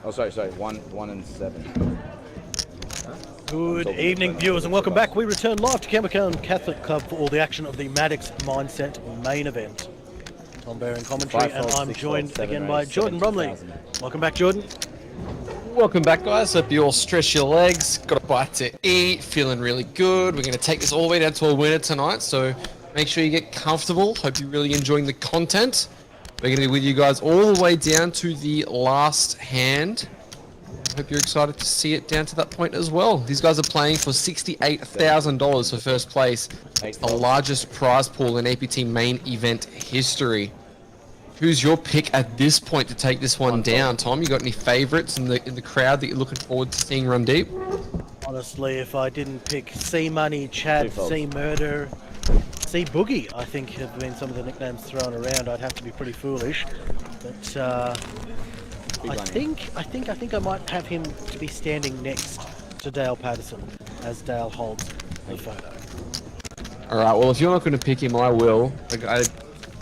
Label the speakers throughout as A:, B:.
A: Oh, sorry, 1 and 7.
B: Good evening, viewers, and welcome back. We return live to Campbelltown Catholic Club for all the action of the Maddocks Mindset main event. Tom Bearing commentary, and I'm joined again by Jordan Bromley. Welcome back, Jordan.
C: Welcome back, guys. Hope you all stretch your legs, got a bite to eat, feeling really good. We're going to take this all the way down to a winner tonight, so make sure you get comfortable. Hope you're really enjoying the content. We're going to be with you guys all the way down to the last hand. Hope you're excited to see it down to that point as well. These guys are playing for $68,000 for first place. It's the largest prize pool in APT main event history. Who's your pick at this point to take this one down, Tom? You got any favourites in the crowd that you're looking forward to seeing run deep?
B: Honestly, if I didn't pick C Money, Chad, C Murder, C Boogie, I think have been some of the nicknames thrown around. I'd have to be pretty foolish, but I think I might have him to be standing next to Dale Patterson as Dale holds the photo.
C: All right. Well, if you're not going to pick him, I will. I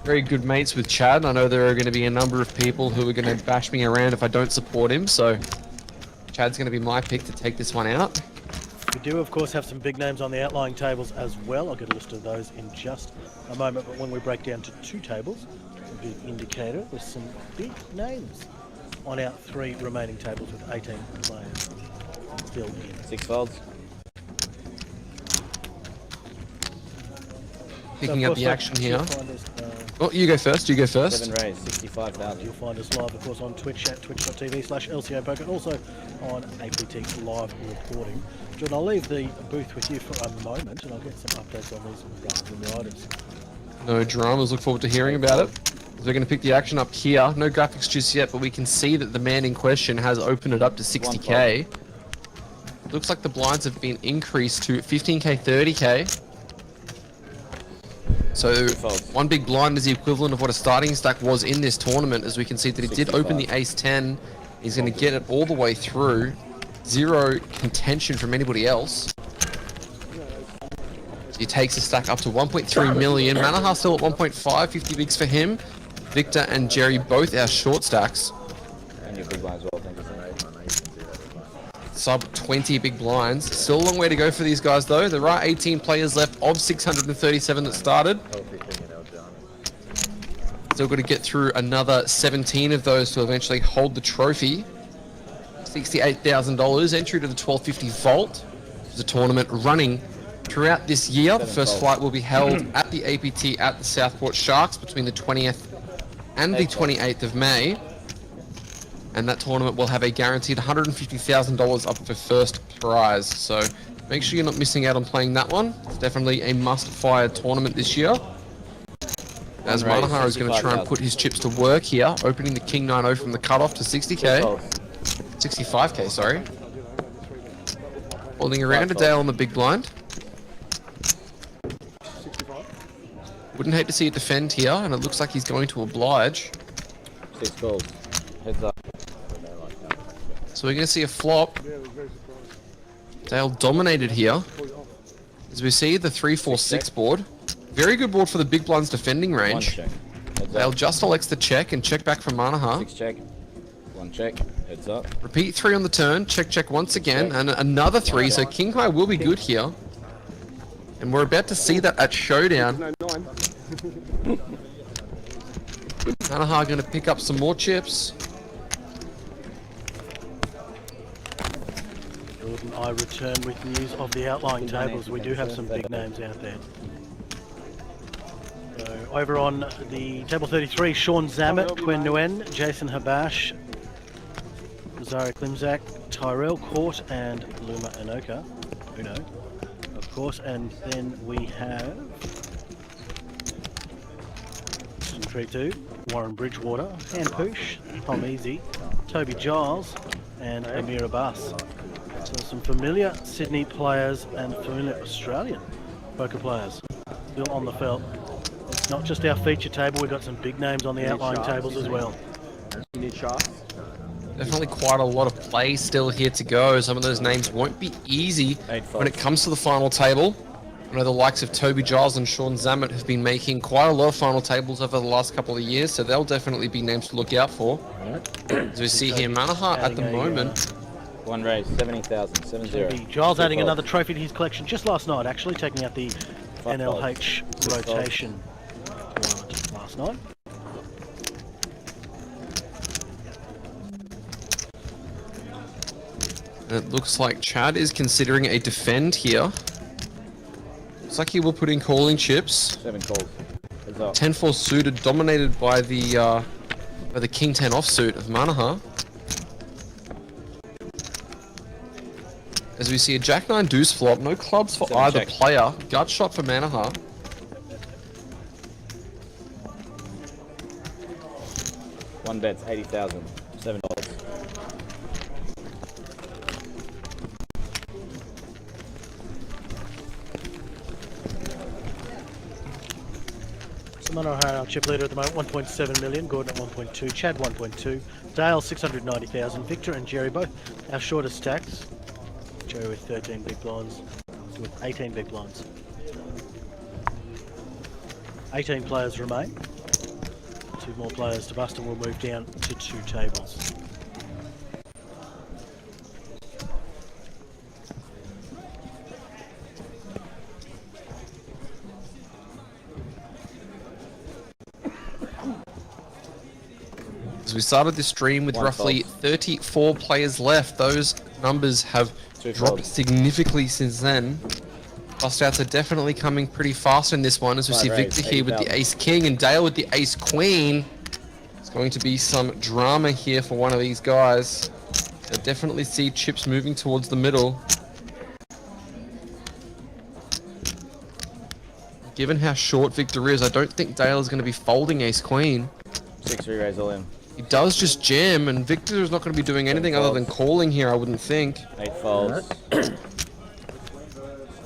C: very good mates with Chad. I know there are going to be a number of people who are going to bash me around if I don't support him. So Chad's going to be my pick to take this one out.
B: We do, of course, have some big names on the outlying tables as well. I'll get a list of those in just a moment. But when we break down to 2 tables, a big indicator with some big names on our 3 remaining tables with 18 players still in.
A: 6 folds.
C: Picking up the action here. Oh, you go first.
A: 7 raise, 65,000.
B: You'll find us live, of course, on Twitch at twitch.tv/LCO Poker, also on APT live reporting. Jordan, I'll leave the booth with you for a moment, and I'll get some updates on these runners and riders.
C: No dramas. Look forward to hearing about it. So we're going to pick the action up here. No graphics just yet, but we can see that the man in question has opened it up to 60k. Looks like the blinds have been increased to 15k, 30k. So 1 big blind is the equivalent of what a starting stack was in this tournament, as we can see that he did open the ace-10. He's going to get it all the way through. 0 contention from anybody else. He takes the stack up to 1.3 million. Manaha still at 1.5, 50 bigs for him. Victor and Jerry both our short stacks.
A: And your big blinds well, thank you.
C: Sub 20 big blinds. Still a long way to go for these guys though. There are 18 players left of 637 that started. Still got to get through another 17 of those to eventually hold the trophy. $68,000 entry to the 1250 vault. There's a tournament running throughout this year. The first flight will be held at the APT at the Southport Sharks between the 20th and the 28th of May. And that tournament will have a guaranteed $150,000 up for first prize. So make sure you're not missing out on playing that one. It's definitely a must-fire tournament this year. As Manaha is going to try and put his chips to work here, opening the King 9-0 from the cutoff to 60k. 65k, sorry. Holding around a Dale on the big blind. Wouldn't hate to see it defend here, and it looks like he's going to oblige.
A: 6 calls. Heads up.
C: So we're going to see a flop. Dale dominated here. As we see the 3-4-6 board. Very good board for the big blind's defending range. Dale just elects the check and check back from Manaha.
A: 6 check. 1 check. Heads up.
C: Repeat 3 on the turn. Check, check once again. And another 3. So King High will be good here. And we're about to see that at Showdown. Manaha going to pick up some more chips.
B: Jordan, I return with news of the outlying tables. We do have some big names out there. So over on the table 33, Sean Zammit, Quinn Nguyen, Jason Habash, Zara Klimzak, Tyrell Court, and Luma Anoka. Uno, of course. And then we have Tree 2, Warren Bridgewater, Han Poosh, Tom Easy, Toby Giles, and Amir Abbas. So some familiar Sydney players and familiar Australian poker players still on the felt. It's not just our feature table, we've got some big names on the outlying tables as well.
D: You need shots?
C: Definitely quite a lot of play still here to go. Some of those names won't be easy when it comes to the final table. I know the likes of Toby Giles and Sean Zammit have been making quite a lot of final tables over the last couple of years, so they'll definitely be names to look out for. As we see here, Manaha at the moment.
A: One raise, 70,000, 70.
B: Giles adding another trophy to his collection just last night, actually taking out the NLH rotation tournament last night.
C: And it looks like Chad is considering a defend here. Looks like he will put in calling chips.
A: 7 calls.
C: 10-4 suited, dominated by the King 10 offsuit of Manaha. As we see a Jack 9 deuce flop, no clubs for either player. Gut shot for Manaha.
A: One bet's 80,000, $7.
B: Manaha, our chip leader at the moment, 1.7 million. Gordon at 1.2, Chad 1.2, Dale 690,000, Victor and Jerry both our shortest stacks. Jerry with 13 big blinds, with 18 big blinds. 18 players remain. 2 more players to bust and we'll move down to 2 tables.
C: As we started this stream with roughly 34 players left, those numbers have dropped significantly since then. Bust outs are definitely coming pretty fast in this one, as we see Victor here with the Ace King and Dale with the Ace Queen. It's going to be some drama here for one of these guys. I definitely see chips moving towards the middle. Given how short Victor is, I don't think Dale is going to be folding Ace Queen.
A: 6 re-raise all in.
C: He does just jam, and Victor is not going to be doing anything other than calling here, I wouldn't think.
A: 8 folds.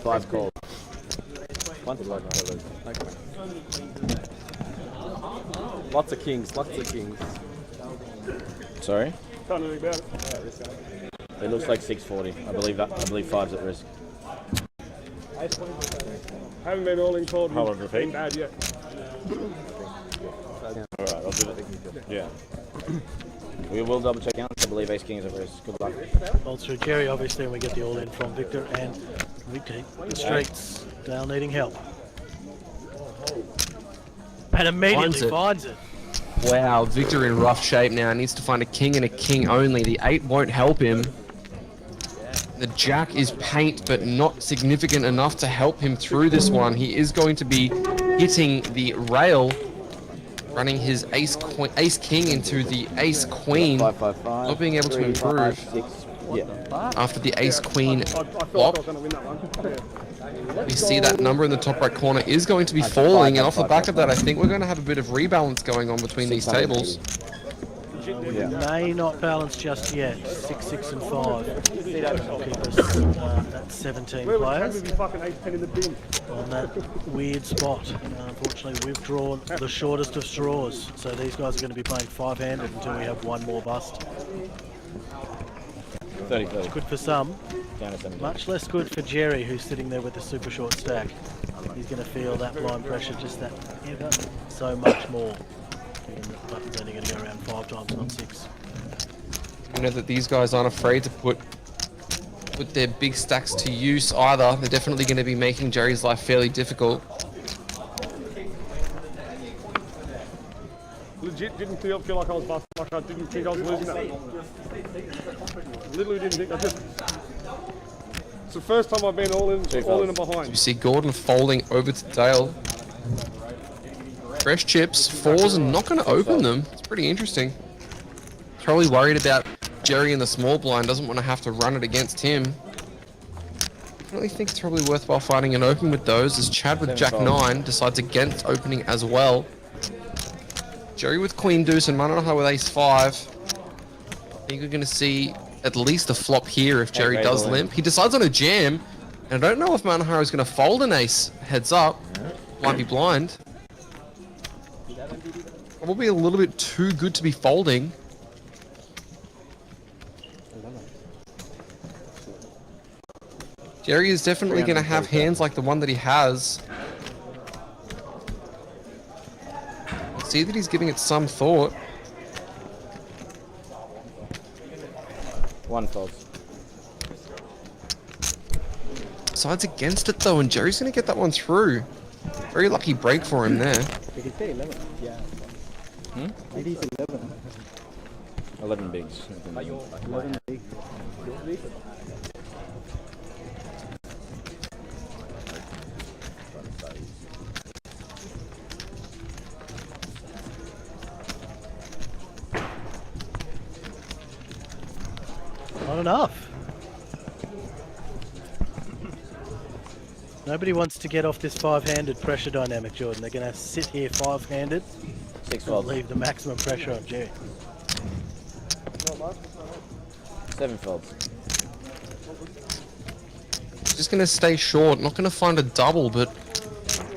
A: 5 calls. 1 to 5.
D: Lots of kings, lots of kings.
A: Sorry?
D: Can't do anything about it.
A: It looks like 640. I believe 5's at risk.
D: Haven't been all in cold.
A: Hold on, repeat.
D: Bad yet.
A: Alright, I'll do it. Yeah. We will double check out. I believe Ace King is at risk. Good luck.
B: Well, through Jerry, obviously, and we get the all in from Victor and we keep the streets. Dale needing help. And immediately finds it.
C: Wow, Victor in rough shape now. Needs to find a king and a king only. The 8 won't help him. The Jack is paint, but not significant enough to help him through this one. He is going to be hitting the rail, running his Ace King into the Ace Queen,
A: 5, 5, 5,
C: not being able to
A: 3,
C: improve
A: 5, 6. Yeah.
C: after the Ace Queen
D: I thought
C: flop.
D: I was going to win that one.
C: We see that number in the top right corner is going to be falling, and off the back of that, I think we're going to have a bit of rebalance going on between these tables.
B: We may not balance just yet. 6, 6, and 5. Keep us at 17 players
D: Be fucking 8-10 in the bin.
B: on that weird spot. Unfortunately, we've drawn the shortest of straws, so these guys are going to be playing 5-handed until we have one more bust.
A: 30, 30.
B: Good for some,
A: Down to 17.
B: much less good for Jerry, who's sitting there with a super short stack. He's going to feel that blind pressure just that ever so much more. Given that the button's only going to go around 5 times, not 6.
C: You know that these guys aren't afraid to put their big stacks to use either. They're definitely going to be making Jerry's life fairly difficult.
D: Legit didn't feel like I was busting. Like I didn't think I was losing that. Literally didn't think. It's the first time I've been all in and behind.
C: You see Gordon folding over to Dale. Fresh chips, 4s, and not going to open them. It's pretty interesting. Probably worried about Jerry in the small blind, doesn't want to have to run it against him. I really think it's probably worthwhile finding an open with those, as Chad with Jack 9 decides against opening as well. Jerry with Queen Deuce and Manaha with Ace 5. I think we're going to see at least a flop here if Jerry does limp. He decides on a jam, and I don't know if Manaha is going to fold an ace. Heads up. Might be blind. Probably a little bit too good to be folding. Jerry is definitely going to have hands like the one that he has. See that he's giving it some thought.
A: One folds.
C: Side's against it though, and Jerry's going to get that one through. Very lucky break for him there.
E: Did he say 11? Yeah. Maybe he's 11.
A: 11 bigs.
E: 11 big.
B: Not enough. Nobody wants to get off this five-handed pressure dynamic, Jordan. They're going to sit here five-handed
A: 6
B: and
A: folds.
B: leave the maximum pressure on Jerry.
A: 7 folds.
C: Just going to stay short. Not going to find a double, but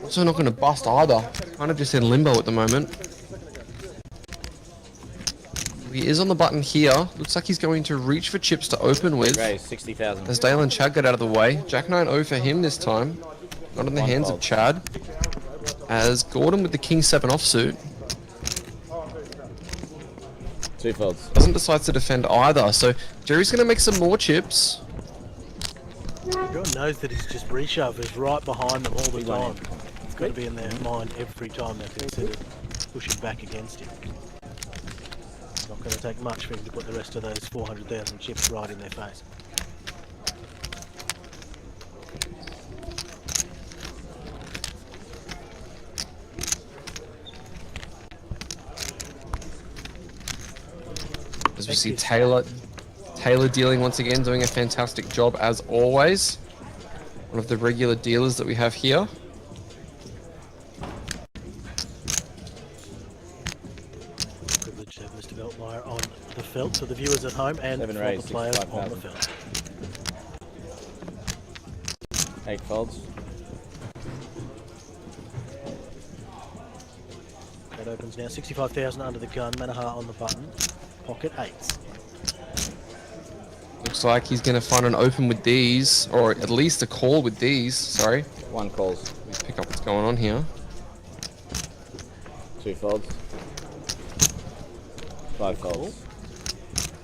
C: also not going to bust either. Kind of just in limbo at the moment. He is on the button here. Looks like he's going to reach for chips to open with.
A: Raise 60,000.
C: As Dale and Chad get out of the way. Jack 9-0 for him this time. Not in the hands of Chad. As Gordon with the King 7 offsuit.
A: 2 folds.
C: Doesn't decide to defend either. So Jerry's going to make some more chips.
B: Everyone knows that his just reshove is right behind them all the time. It's got to be in their mind every time they consider pushing back against him. It's not going to take much for him to put the rest of those 400,000 chips right in their face.
C: As we see Taylor dealing once again, doing a fantastic job as always. One of the regular dealers that we have here.
B: Privilege to have Mr. Veltmeyer on the felt for the viewers at home and for the players on the felt.
A: 8 folds.
B: That opens now 65,000 under the gun. Manaha on the button. Pocket 8s.
C: Looks like he's going to find an open with these, or at least a call with these. Sorry.
A: 1 calls.
C: Let's pick up what's going on here.
A: 2 folds. 5 folds.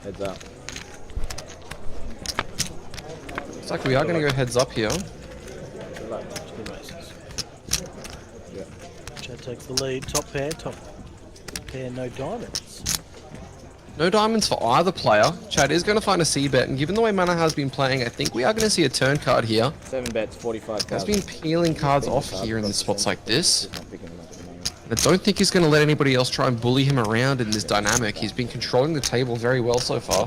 A: Heads up.
C: Looks like we are going to go heads up here.
B: Two races.
A: Yeah.
B: Chad takes the lead. Top pair, no diamonds.
C: No diamonds for either player. Chad is going to find a C-bet, and given the way Mana has been playing, I think we are going to see a turn card here.
A: 7 bets, 45,000.
C: Has been peeling cards off here in the spots like this. And I don't think he's going to let anybody else try and bully him around in this dynamic. He's been controlling the table very well so far.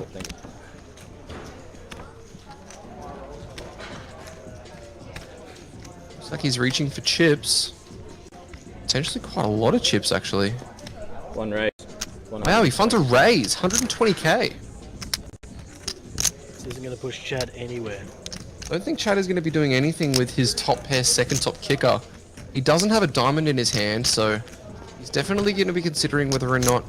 C: Looks like he's reaching for chips. Potentially quite a lot of chips, actually.
A: 1 raise.
C: Wow, he finds a raise, 120k.
B: This isn't going to push Chad anywhere.
C: I don't think Chad is going to be doing anything with his top pair second top kicker. He doesn't have a diamond in his hand, so he's definitely going to be considering whether or not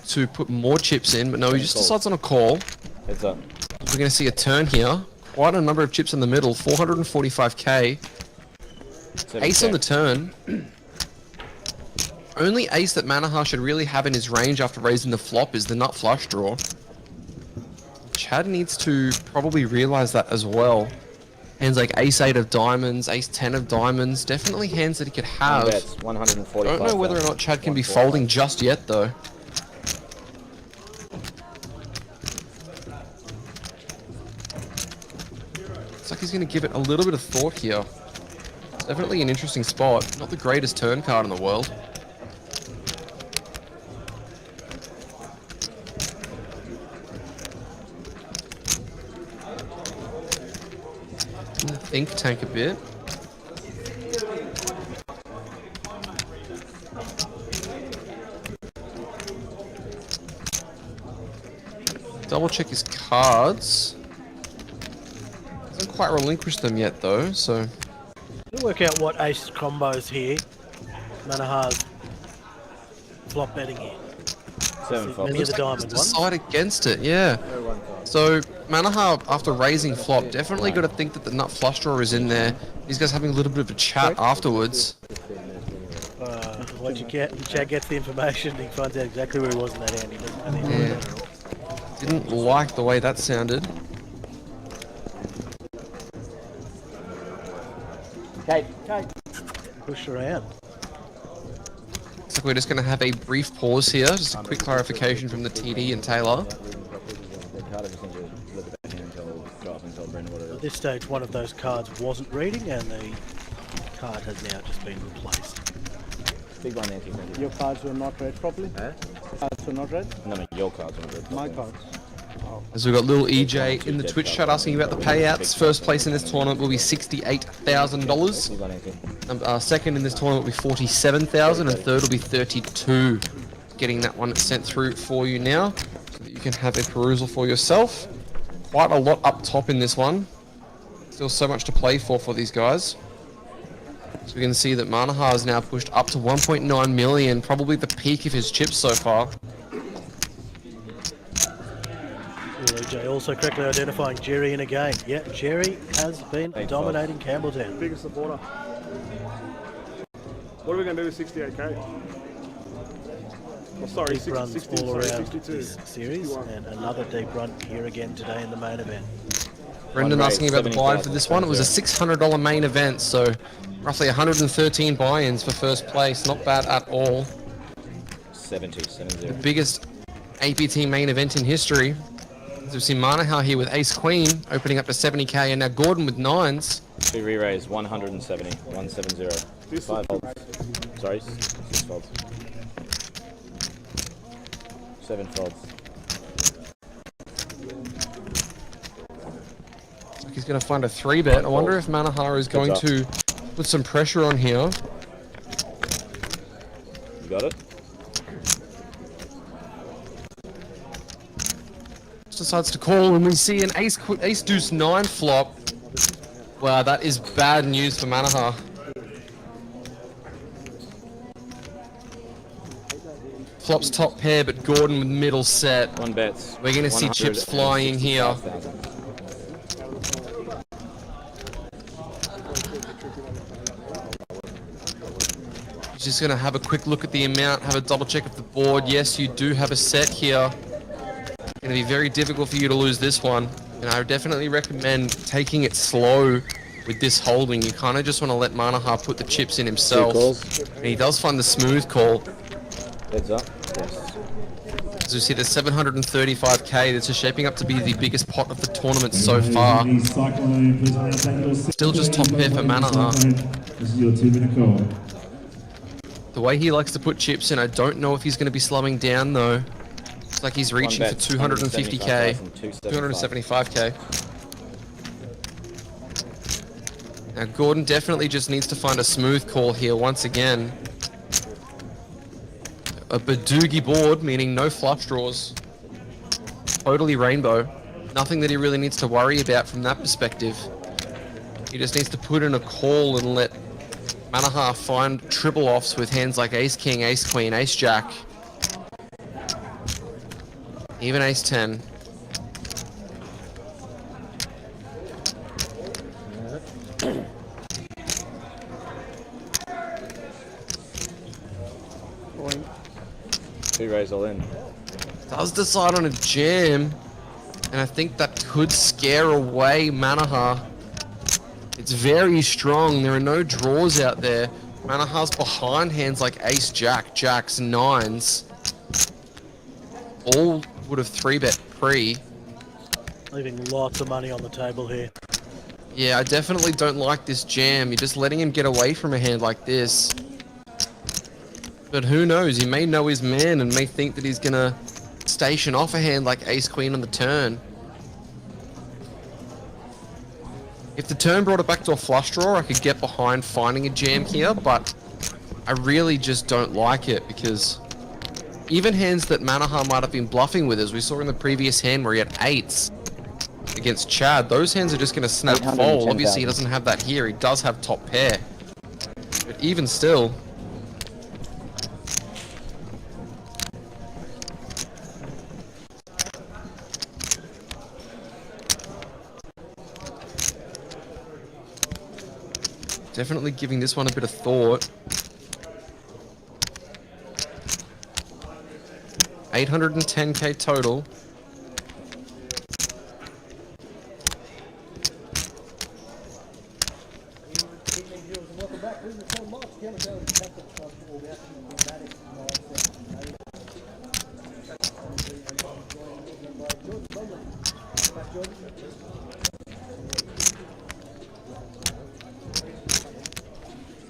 C: to put more chips in, but no, he just decides on a call.
A: Heads up.
C: We're going to see a turn here. Quite a number of chips in the middle, 445k. Ace on the turn. Only ace that Manaha should really have in his range after raising the flop is the nut flush draw. Chad needs to probably realize that as well. Hands like ace 8 of diamonds, ace 10 of diamonds, definitely hands that he could have.
A: Bets, 145.
C: Don't know whether or not Chad can be folding just yet though. Looks like he's going to give it a little bit of thought here. It's definitely an interesting spot. Not the greatest turn card in the world. Think tank a bit. Double check his cards. Hasn't quite relinquished them yet though, so.
B: We'll work out what ace combos here. Manaha's flop betting here.
A: 7 folds.
B: Many of the diamond ones.
C: Decide against it, yeah. So Manaha, after raising flop, definitely got to think that the nut flush draw is in there. These guys having a little bit of a chat afterwards.
B: Once Chad gets the information, he finds out exactly where he was in that hand. He doesn't have any idea at all.
C: Didn't like the way that sounded.
A: Kate.
B: Push around.
C: Looks like we're just going to have a brief pause here. Just a quick clarification from the TD and Taylor.
B: At this stage, one of those cards wasn't reading, and the card has now just been replaced.
A: Big one, Nancy.
E: Your cards were not read properly?
A: Huh?
E: Cards were not read?
A: No, your cards are good.
E: My cards.
C: As we've got little EJ in the Twitch chat asking about the payouts. First place in this tournament will be $68,000. Second in this tournament will be $47,000, and third will be $32,000. Getting that one sent through for you now, so that you can have a perusal for yourself. Quite a lot up top in this one. Still so much to play for these guys. So we can see that Manaha has now pushed up to 1.9 million, probably the peak of his chips so far.
B: EJ also correctly identifying Jerry in a game. Yeah, Jerry has been dominating Campbelltown.
D: Biggest supporter. What are we going to do with 68k? Oh, sorry,
B: Deep runs
D: 60,
B: all around
D: 62.
B: this series,
D: 61.
B: and another deep run here again today in the main event.
C: Brendan asking about the buy for this one. It was a $600 main event, so roughly 113 buy-ins for first place. Not bad at all.
A: 70.
C: The biggest APT main event in history. As we've seen Manaha here with Ace Queen opening up to 70k, and now Gordon with 9s.
A: We re-raised 170. 170. 5 folds. Sorry, 6 folds. 7 folds.
C: Looks like he's going to find a 3-bet. I wonder if Manaha is going to put some pressure on here.
A: You got it?
C: Decides to call, and we see an ace deuce 9 flop. Wow, that is bad news for Manaha. Flops top pair, but Gordon with middle set.
A: 1 bets.
C: We're going to see chips flying here. Just going to have a quick look at the amount, have a double check of the board. Yes, you do have a set here. Going to be very difficult for you to lose this one, and I would definitely recommend taking it slow with this holding. You kind of just want to let Manaha put the chips in himself, and he does find the smooth call.
A: Heads up. Yes.
C: As we see, the 735k, this is shaping up to be the biggest pot of the tournament so far. Still just top pair for Manaha.
F: This is your 2-minute call.
C: The way he likes to put chips in, I don't know if he's going to be slumming down though. Looks like he's reaching for 250k, 275k. Now Gordon definitely just needs to find a smooth call here once again. A Badoogie board, meaning no flush draws. Totally rainbow. Nothing that he really needs to worry about from that perspective. He just needs to put in a call and let Manaha find triple offs with hands like Ace King, Ace Queen, Ace Jack. Even Ace 10.
A: Two raise all in.
C: Does decide on a jam, and I think that could scare away Manaha. It's very strong. There are no draws out there. Manaha's behind hands like Ace Jack, Jacks, 9s. All would have 3-bet pre.
B: Leaving lots of money on the table here.
C: Yeah, I definitely don't like this jam. You're just letting him get away from a hand like this. But who knows? He may know his man and may think that he's gonna station off a hand like Ace Queen on the turn. If the turn brought it back to a flush draw, I could get behind finding a jam here, but I really just don't like it because even hands that Manaha might have been bluffing with, as we saw in the previous hand where he had 8s against Chad, those hands are just going to snap fold. Obviously he doesn't have that here, he does have top pair. But even still, Definitely giving this one a bit of thought. 810k total.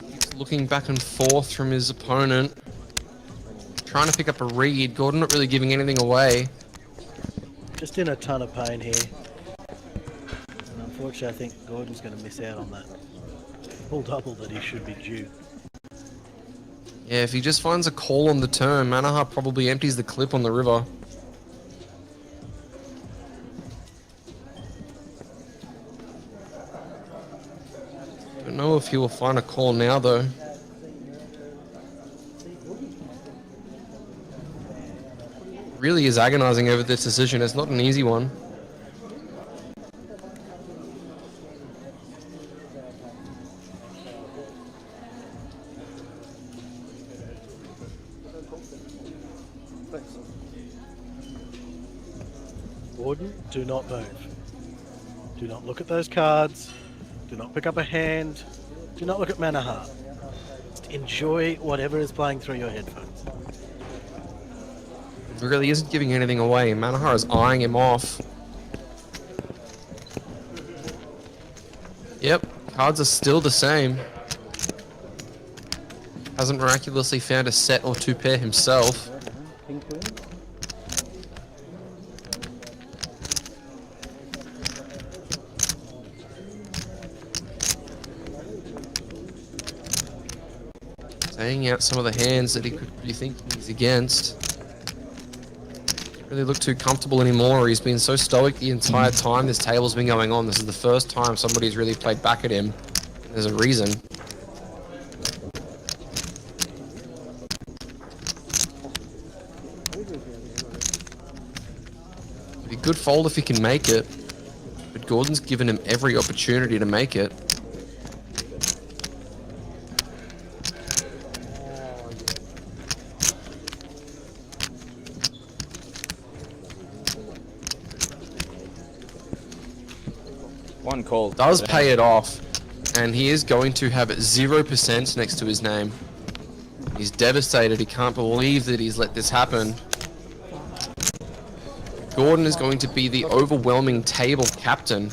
C: He's looking back and forth from his opponent. Trying to pick up a read. Gordon not really giving anything away.
B: Just in a ton of pain here. And unfortunately, I think Gordon's going to miss out on that full double that he should be due.
C: Yeah, if he just finds a call on the turn, Manaha probably empties the clip on the river. Don't know if he will find a call now, though. Really is agonizing over this decision. It's not an easy one.
B: Gordon, do not move. Do not look at those cards. Do not pick up a hand. Do not look at Manaha. Just enjoy whatever is playing through your headphones.
C: He really isn't giving anything away. Manaha is eyeing him off. Yep, cards are still the same. Hasn't miraculously found a set or two pair himself.
E: King Queen.
C: Saying out some of the hands that he could be thinking he's against. Really look too comfortable anymore. He's been so stoic the entire time this table's been going on. This is the first time somebody's really played back at him. There's a reason. It'd be a good fold if he can make it, but Gordon's given him every opportunity to make it.
A: One call.
C: Does pay it off, and he is going to have 0% next to his name. He's devastated. He can't believe that he's let this happen. Gordon is going to be the overwhelming table captain.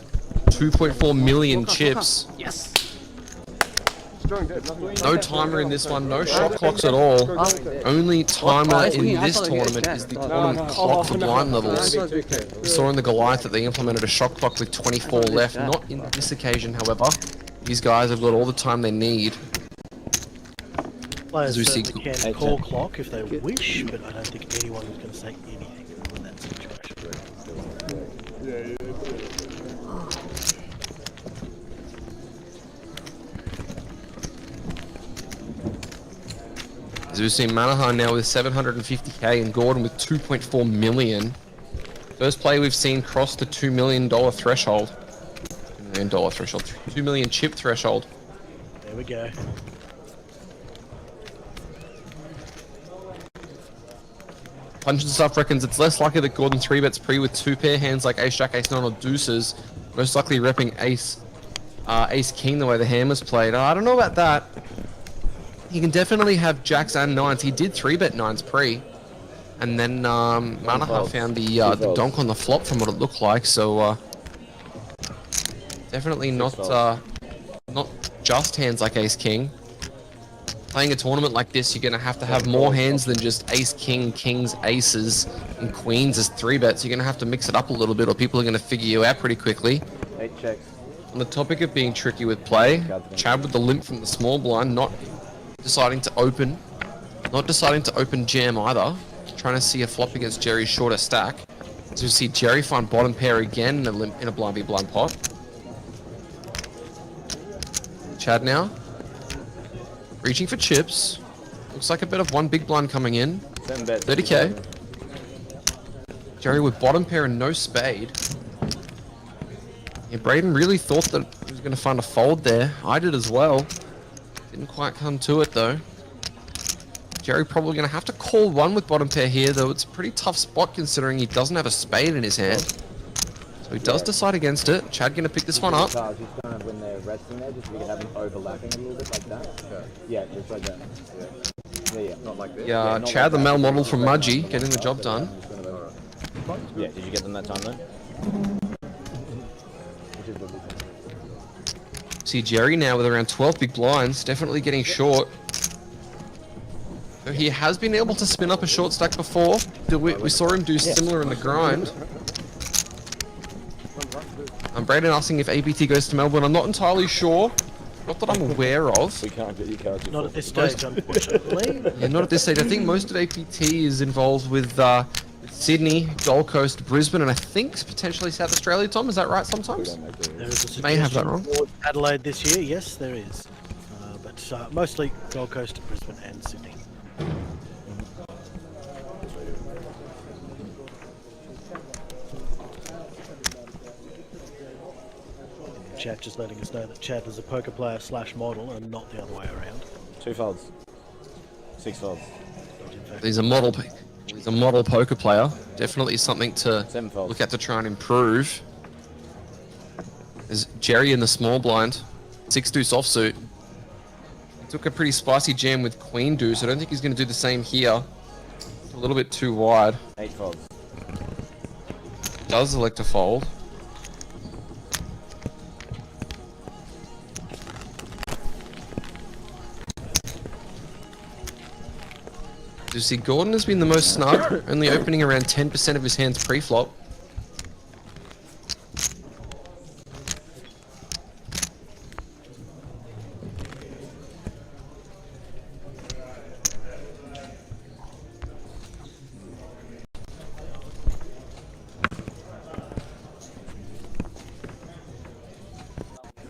C: 2.4 million chips.
D: Yes.
C: No timer in this one, no shot clocks at all. Only timer in this tournament is the tournament clock for blind levels. We saw in the Goliath that they implemented a shot clock with 24 left. Not in this occasion, however. These guys have got all the time they need.
B: Players
C: As we see-
B: certainly can call clock if they wish, but I don't think anyone is going to say anything in that situation.
C: As we've seen Manahan now with 750k and Gordon with 2.4 million. First play we've seen cross the $2 million threshold. $2 million threshold. 2 million chip threshold.
B: There we go.
C: Punch and Stuff reckons it's less likely that Gordon 3-bets pre with two pair hands like Ace Jack, Ace 9 or Deuces. Most likely repping Ace King the way the hand was played. I don't know about that. He can definitely have Jacks and 9s. He did 3-bet 9s pre. And then Manaha found the donk on the flop from what it looked like. So definitely not just hands like Ace King. Playing a tournament like this, you're going to have more hands than just Ace King, Kings, Aces, and Queens as 3-bets. You're going to have to mix it up a little bit or people are going to figure you out pretty quickly.
A: 8 checks.
C: On the topic of being tricky with play, Chad with the limp from the small blind, not deciding to open jam either. Trying to see a flop against Jerry's shorter stack. As we see Jerry find bottom pair again in a limp in a blind v blind pot. Chad now. Reaching for chips. Looks like a bit of one big blind coming in.
A: 10 bets.
C: 30k. Jerry with bottom pair and no spade. Yeah, Braden really thought that he was going to find a fold there. I did as well. Didn't quite come to it though. Jerry probably going to have to call one with bottom pair here, though it's a pretty tough spot considering he doesn't have a spade in his hand. So he does decide against it. Chad going to pick this one up.
A: Cards, he's kind of when they're resting there, just so you can have them overlapping a little bit like that. Yeah, just like that. Yeah, not like this.
C: Yeah,
A: not
C: Chad, the
A: like
C: male
A: that.
C: model from Mudgee, getting the job done.
A: Yeah, did you get them that time though?
C: See Jerry now with around 12 big blinds, definitely getting short. So he has been able to spin up a short stack before. We saw him do similar in the grind. Braden asking if ABT goes to Melbourne. I'm not entirely sure. Not that I'm aware of.
A: We can't get you cards.
B: Not at this stage, unfortunately.
C: Yeah, not at this stage. I think most of APT is involved with Sydney, Gold Coast, Brisbane, and I think potentially South Australia. Tom, is that right? Sometimes
B: There is a
C: may have that wrong.
B: for Adelaide this year. Yes, there is, but mostly Gold Coast, Brisbane, and Sydney. Chad just letting us know that Chad is a poker player / model and not the other way around.
A: 2 folds. 6 folds.
C: He's a model. He's a model poker player. Definitely something to
A: 7 folds.
C: look at to try and improve. There's Jerry in the small blind, 6 deuce offsuit. He took a pretty spicy jam with queen deuce. I don't think he's going to do the same here. A little bit too wide.
A: 8 folds.
C: Does elect to fold. You see, Gordon has been the most snug, only opening around 10% of his hands pre-flop.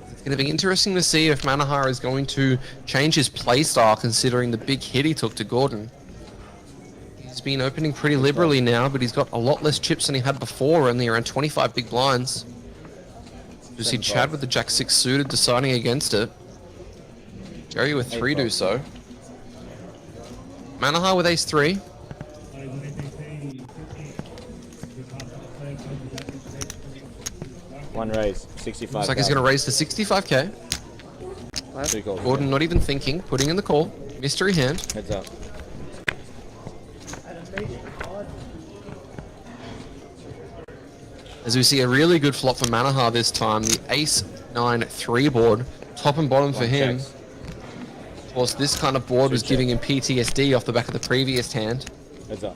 C: It's going to be interesting to see if Manahara is going to change his playstyle considering the big hit he took to Gordon. He's been opening pretty liberally now, but he's got a lot less chips than he had before, only around 25 big blinds. You see Chad with the Jack-6 suited deciding against it. Jerry with 3 do so. Manahar with Ace-3.
A: One raise, 65.
C: Looks like he's going to raise to 65k.
A: 2 calls.
C: Gordon not even thinking, putting in the call. Mystery hand.
A: Heads up.
C: As we see a really good flop for Manahar this time, the Ace-9 3 board, top and bottom for him.
A: Checks.
C: Of course, this kind of board was giving him PTSD off the back of the previous hand.
A: Heads up.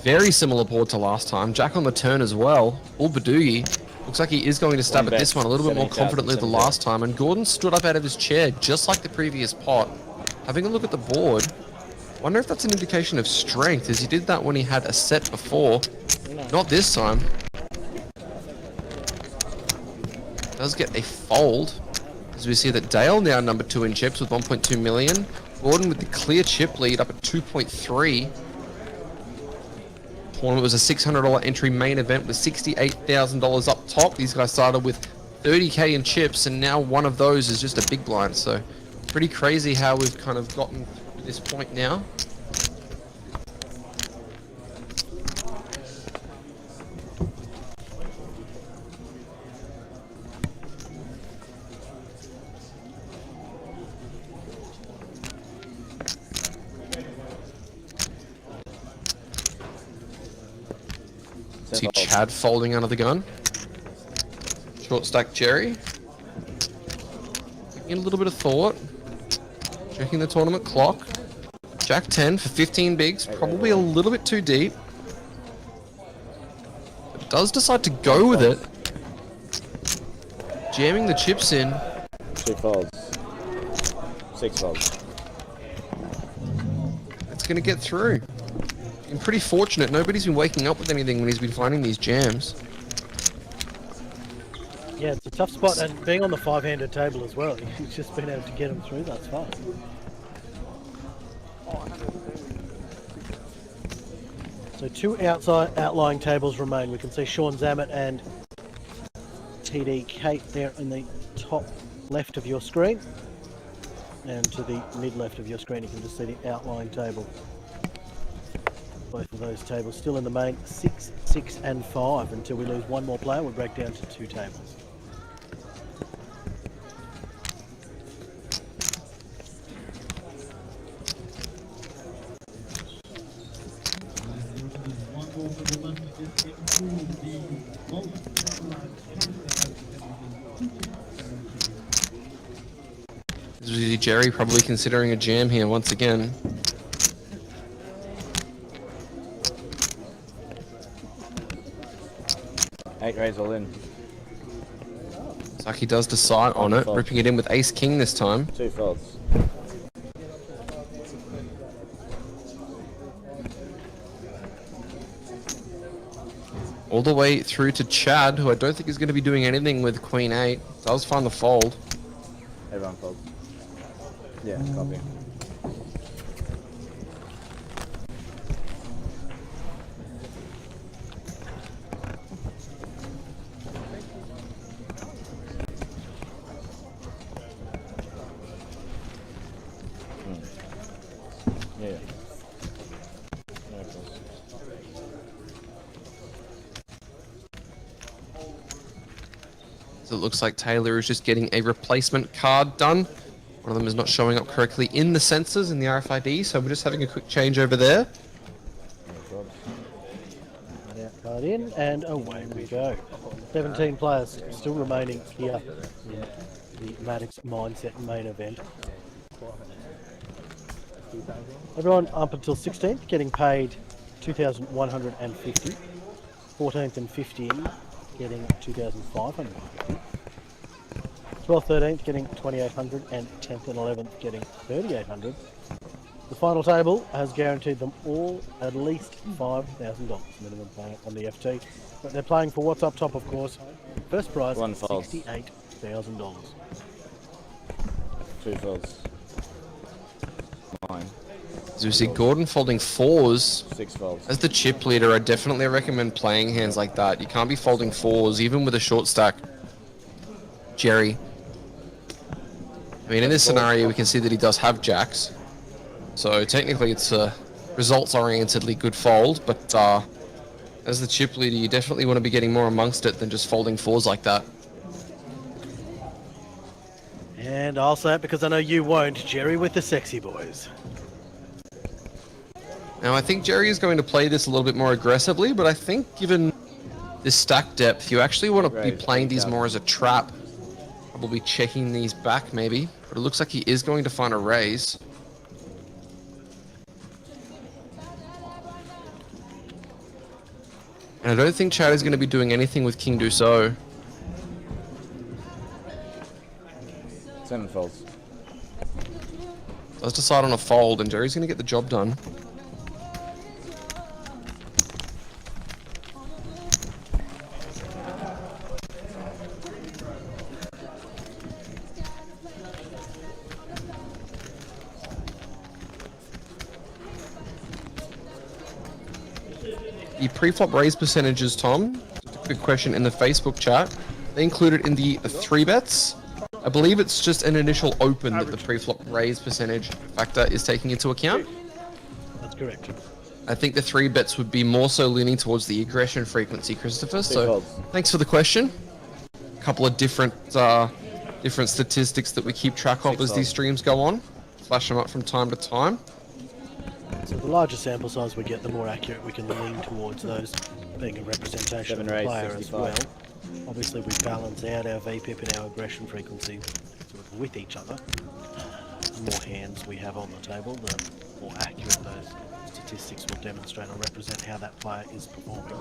C: Very similar board to last time. Jack on the turn as well. All Badoogie. Looks like he is going to stab
A: One
C: at this
A: bet,
C: one a little bit more
A: 70,000,
C: confidently than the last time. And Gordon stood up out of his chair, just like the previous pot. Having a look at the board. Wonder if that's an indication of strength, as he did that when he had a set before. Not this time. Does get a fold. As we see that Dale now number 2 in chips with 1.2 million. Gordon with the clear chip lead up at 2.3. Tournament was a $600 entry main event with $68,000 up top. These guys started with 30k in chips, and now one of those is just a big blind. So pretty crazy how we've kind of gotten to this point now. See Chad folding under the gun. Short stack Jerry. Giving it a little bit of thought. Checking the tournament clock. Jack 10 for 15 bigs. Probably a little bit too deep. But does decide to go with it. Jamming the chips in.
A: 2 folds. 6 folds.
C: It's going to get through. Been pretty fortunate. Nobody's been waking up with anything when he's been finding these jams.
B: Yeah, it's a tough spot, and being on the 5-handed table as well, he's just been able to get him through thus far. So 2 outlying tables remain. We can see Sean Zammit and TD Kate there in the top left of your screen. And to the mid left of your screen, you can just see the outline table. Both of those tables still in the main 6, 6 and 5 until we lose one more player. We'll break down to 2 tables.
C: Jerry probably considering a jam here once again.
A: Eight raise all in.
C: Saki does decide on it, ripping it in with ace king this time.
A: 2 folds.
C: All the way through to Chad, who I don't think is going to be doing anything with queen 8. Does find the fold.
A: Everyone folds. Yeah, copy. Yeah.
C: So it looks like Taylor is just getting a replacement card done. One of them is not showing up correctly in the sensors in the RFID, so we're just having a quick change over there.
B: Card in and away we go. 17 players still remaining here in the Maddocks Mindset main event. Everyone up until 16th getting paid 2,150. 14th and 15th getting 2,550. 12th, 13th getting 2,800 and 10th and 11th getting 3,800. The final table has guaranteed them all at least $5,000 minimum payment on the FT. But they're playing for what's up top, of course. First prize, $68,000.
A: 2 folds. 9.
C: As we see Gordon folding 4s.
A: 6 folds.
C: As the chip leader, I definitely recommend playing hands like that. You can't be folding 4s, even with a short stack. Jerry. I mean, in this scenario, we can see that he does have jacks. So technically, it's a results-orientedly good fold, but as the chip leader, you definitely want to be getting more amongst it than just folding 4s like that.
B: And I'll say it because I know you won't. Jerry with the sexy boys.
C: Now, I think Jerry is going to play this a little bit more aggressively, but I think given this stack depth, you actually want to be playing these more as a trap. Probably checking these back, maybe. But it looks like he is going to find a raise. And I don't think Chad is going to be doing anything with King Deuceau.
A: 7 folds.
C: Let's decide on a fold, and Jerry's going to get the job done. The pre-flop raise percentages, Tom, just a quick question in the Facebook chat. They included in the 3 bets. I believe it's just an initial open that the pre-flop raise percentage factor is taking into account.
B: That's correct.
C: I think the 3 bets would be more so leaning towards the aggression frequency, Christopher. So thanks for the question. A couple of different statistics that we keep track of as these streams go on. Flash them up from time to time.
B: So the larger sample size we get, the more accurate we can lean towards those being a representation of the player 65. As well. Obviously we balance out our VPIP and our aggression frequency sort of with each other. The more hands we have on the table, the more accurate those statistics will demonstrate or represent how that player is performing.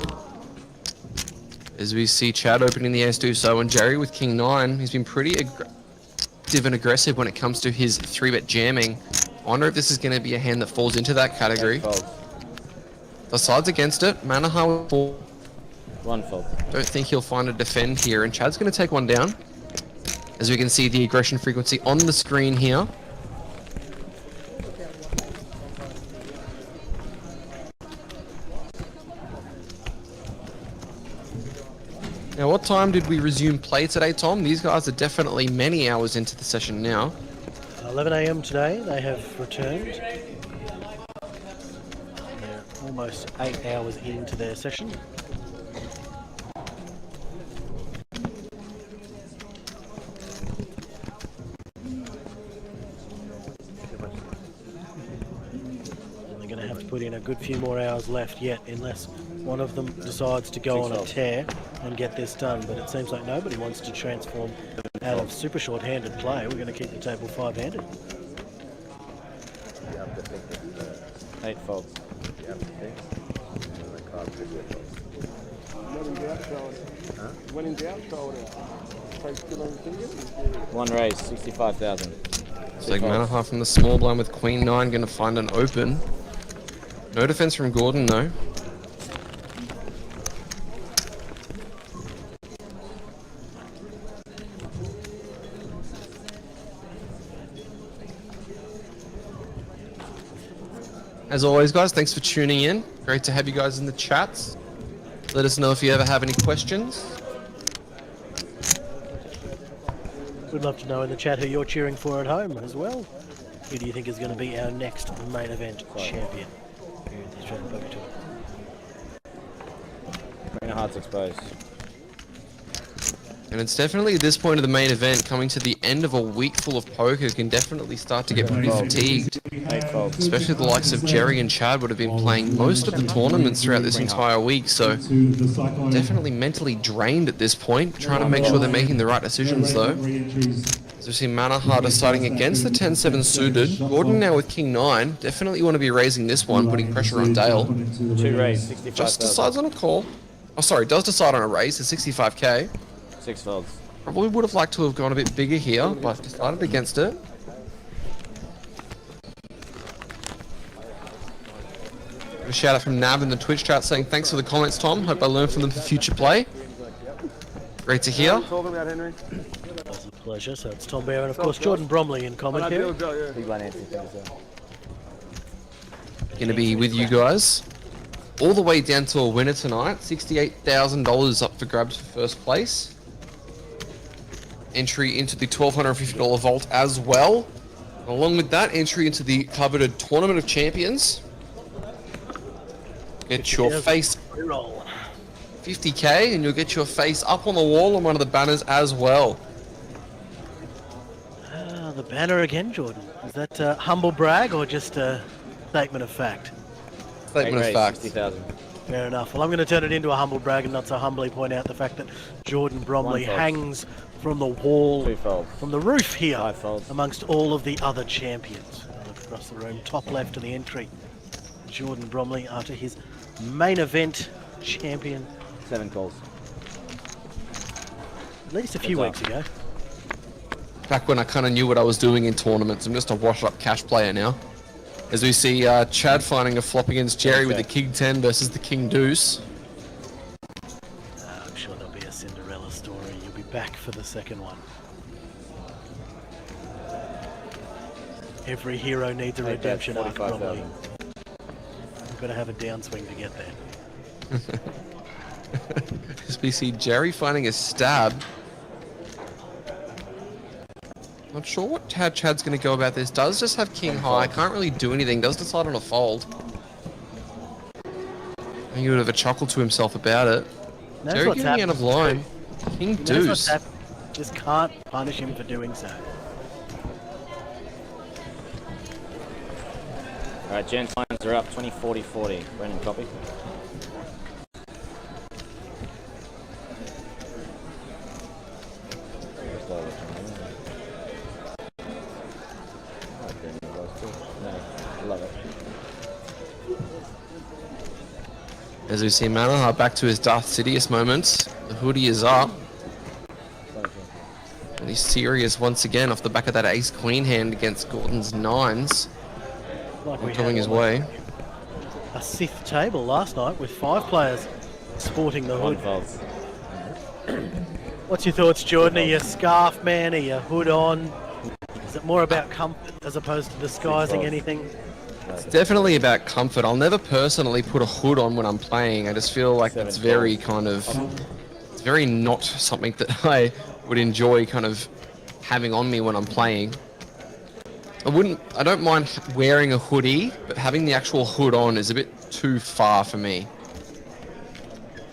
C: As we see Chad opening the ace-deuce-0 and Jerry with king 9, he's been pretty active and aggressive when it comes to his 3-bet jamming. I wonder if this is going to be a hand that falls into that category. Decides against it. Manaha will
A: 1 fold.
C: Don't think he'll find a defend here, and Chad's going to take one down. As we can see the aggression frequency on the screen here. Now, what time did we resume play today, Tom? These guys are definitely many hours into the session now.
B: 11 a.m. today, they have returned. They're almost 8 hours into their session. They're going to have to put in a good few more hours left yet, unless one of them decides to go on a tear and get this done. But it seems like nobody wants to transform out of super short-handed play. We're going to keep the table 5-handed.
A: 8 folds.
D: When in doubt, throw it out.
A: One raise, 65,000.
C: It's like Manaha from the small blind with Queen 9 going to find an open. No defense from Gordon, though. As always, guys, thanks for tuning in. Great to have you guys in the chats. Let us know if you ever have any questions.
B: We'd love to know in the chat who you're cheering for at home as well. Who do you think is going to be our next main event champion here in the Australian Poker Tour?
A: Bring the hearts exposed.
C: And it's definitely at this point of the main event, coming to the end of a week full of poker, can definitely start to get pretty fatigued.
A: 8 folds.
C: Especially the likes of Jerry and Chad would have been playing most of the tournaments throughout this entire week, so definitely mentally drained at this point, trying to make sure they're making the right decisions though. As we see Manaha deciding against the 10-7 suited. Gordon now with King 9, definitely want to be raising this one, putting pressure on Dale.
A: 2 raise, 65,000.
C: Just decides on a call. Oh sorry, does decide on a raise to 65k.
A: 6 folds.
C: Probably would have liked to have gone a bit bigger here, but decided against it. A shout out from Nab in the Twitch chat saying thanks for the comments, Tom. Hope I learn from them for future play. Great to hear.
D: Talking about Henry.
B: It was a pleasure. So it's Tom Bear and of course Jordan Bromley in commentary.
A: Big blind Anthony thing as well.
C: Gonna be with you guys all the way down to a winner tonight. $68,000 up for grabs for first place. Entry into the $1,250 vault as well. Along with that, entry into the coveted Tournament of Champions. Get your face 50k and you'll get your face up on the wall on one of the banners as well.
B: The banner again, Jordan. Is that humble brag or just a statement of fact?
C: Statement of fact.
A: 60,000.
B: Fair enough. Well, I'm going to turn it into a humble brag and not so humbly point out the fact that Jordan Bromley
A: 1 fold.
B: hangs from the wall,
A: 2 folds.
B: from the roof here,
A: 5 folds.
B: amongst all of the other champions. Look across the room, top left of the entry. Jordan Bromley after his main event champion
A: 7 calls.
B: at least a few weeks ago.
C: Back when I kind of knew what I was doing in tournaments. I'm just a washed up cash player now. As we see Chad finding a flop against Jerry with the King 10 versus the King Deuce.
B: I'm sure there'll be a Cinderella story. You'll be back for the second one. Every hero needs a redemption arc, Bromley.
A: 45,000.
B: You've got to have a downswing to get there.
C: As we see Jerry finding a stab. Not sure how Chad's going to go about this. Does just have King high. Can't really do anything. Does decide on a fold. He would have a chuckle to himself about it.
B: Knows
C: Jerry
B: what's
C: getting out of line. King
B: He knows what's
C: Deuce.
B: happened. Just can't punish him for doing so.
A: Alright, gents, lines are up 20, 40, 40. Brendan, copy.
C: As we see Manaha back to his Darth Sidious moments. The hoodie is up. And he's serious once again off the back of that ace-queen hand against Gordon's 9s.
B: Like
C: Not coming his way.
B: A Sith table last night with 5 players sporting the
A: 1
B: hood.
A: folds.
B: What's your thoughts, Jordan? Are you a scarf man? Are you hood on? Is it more about comfort as opposed to disguising anything?
C: It's definitely about comfort. I'll never personally put a hood on when I'm playing. I just feel like it's very kind of... It's It's very not something that I would enjoy kind of having on me when I'm playing. I don't mind wearing a hoodie, but having the actual hood on is a bit too far for me.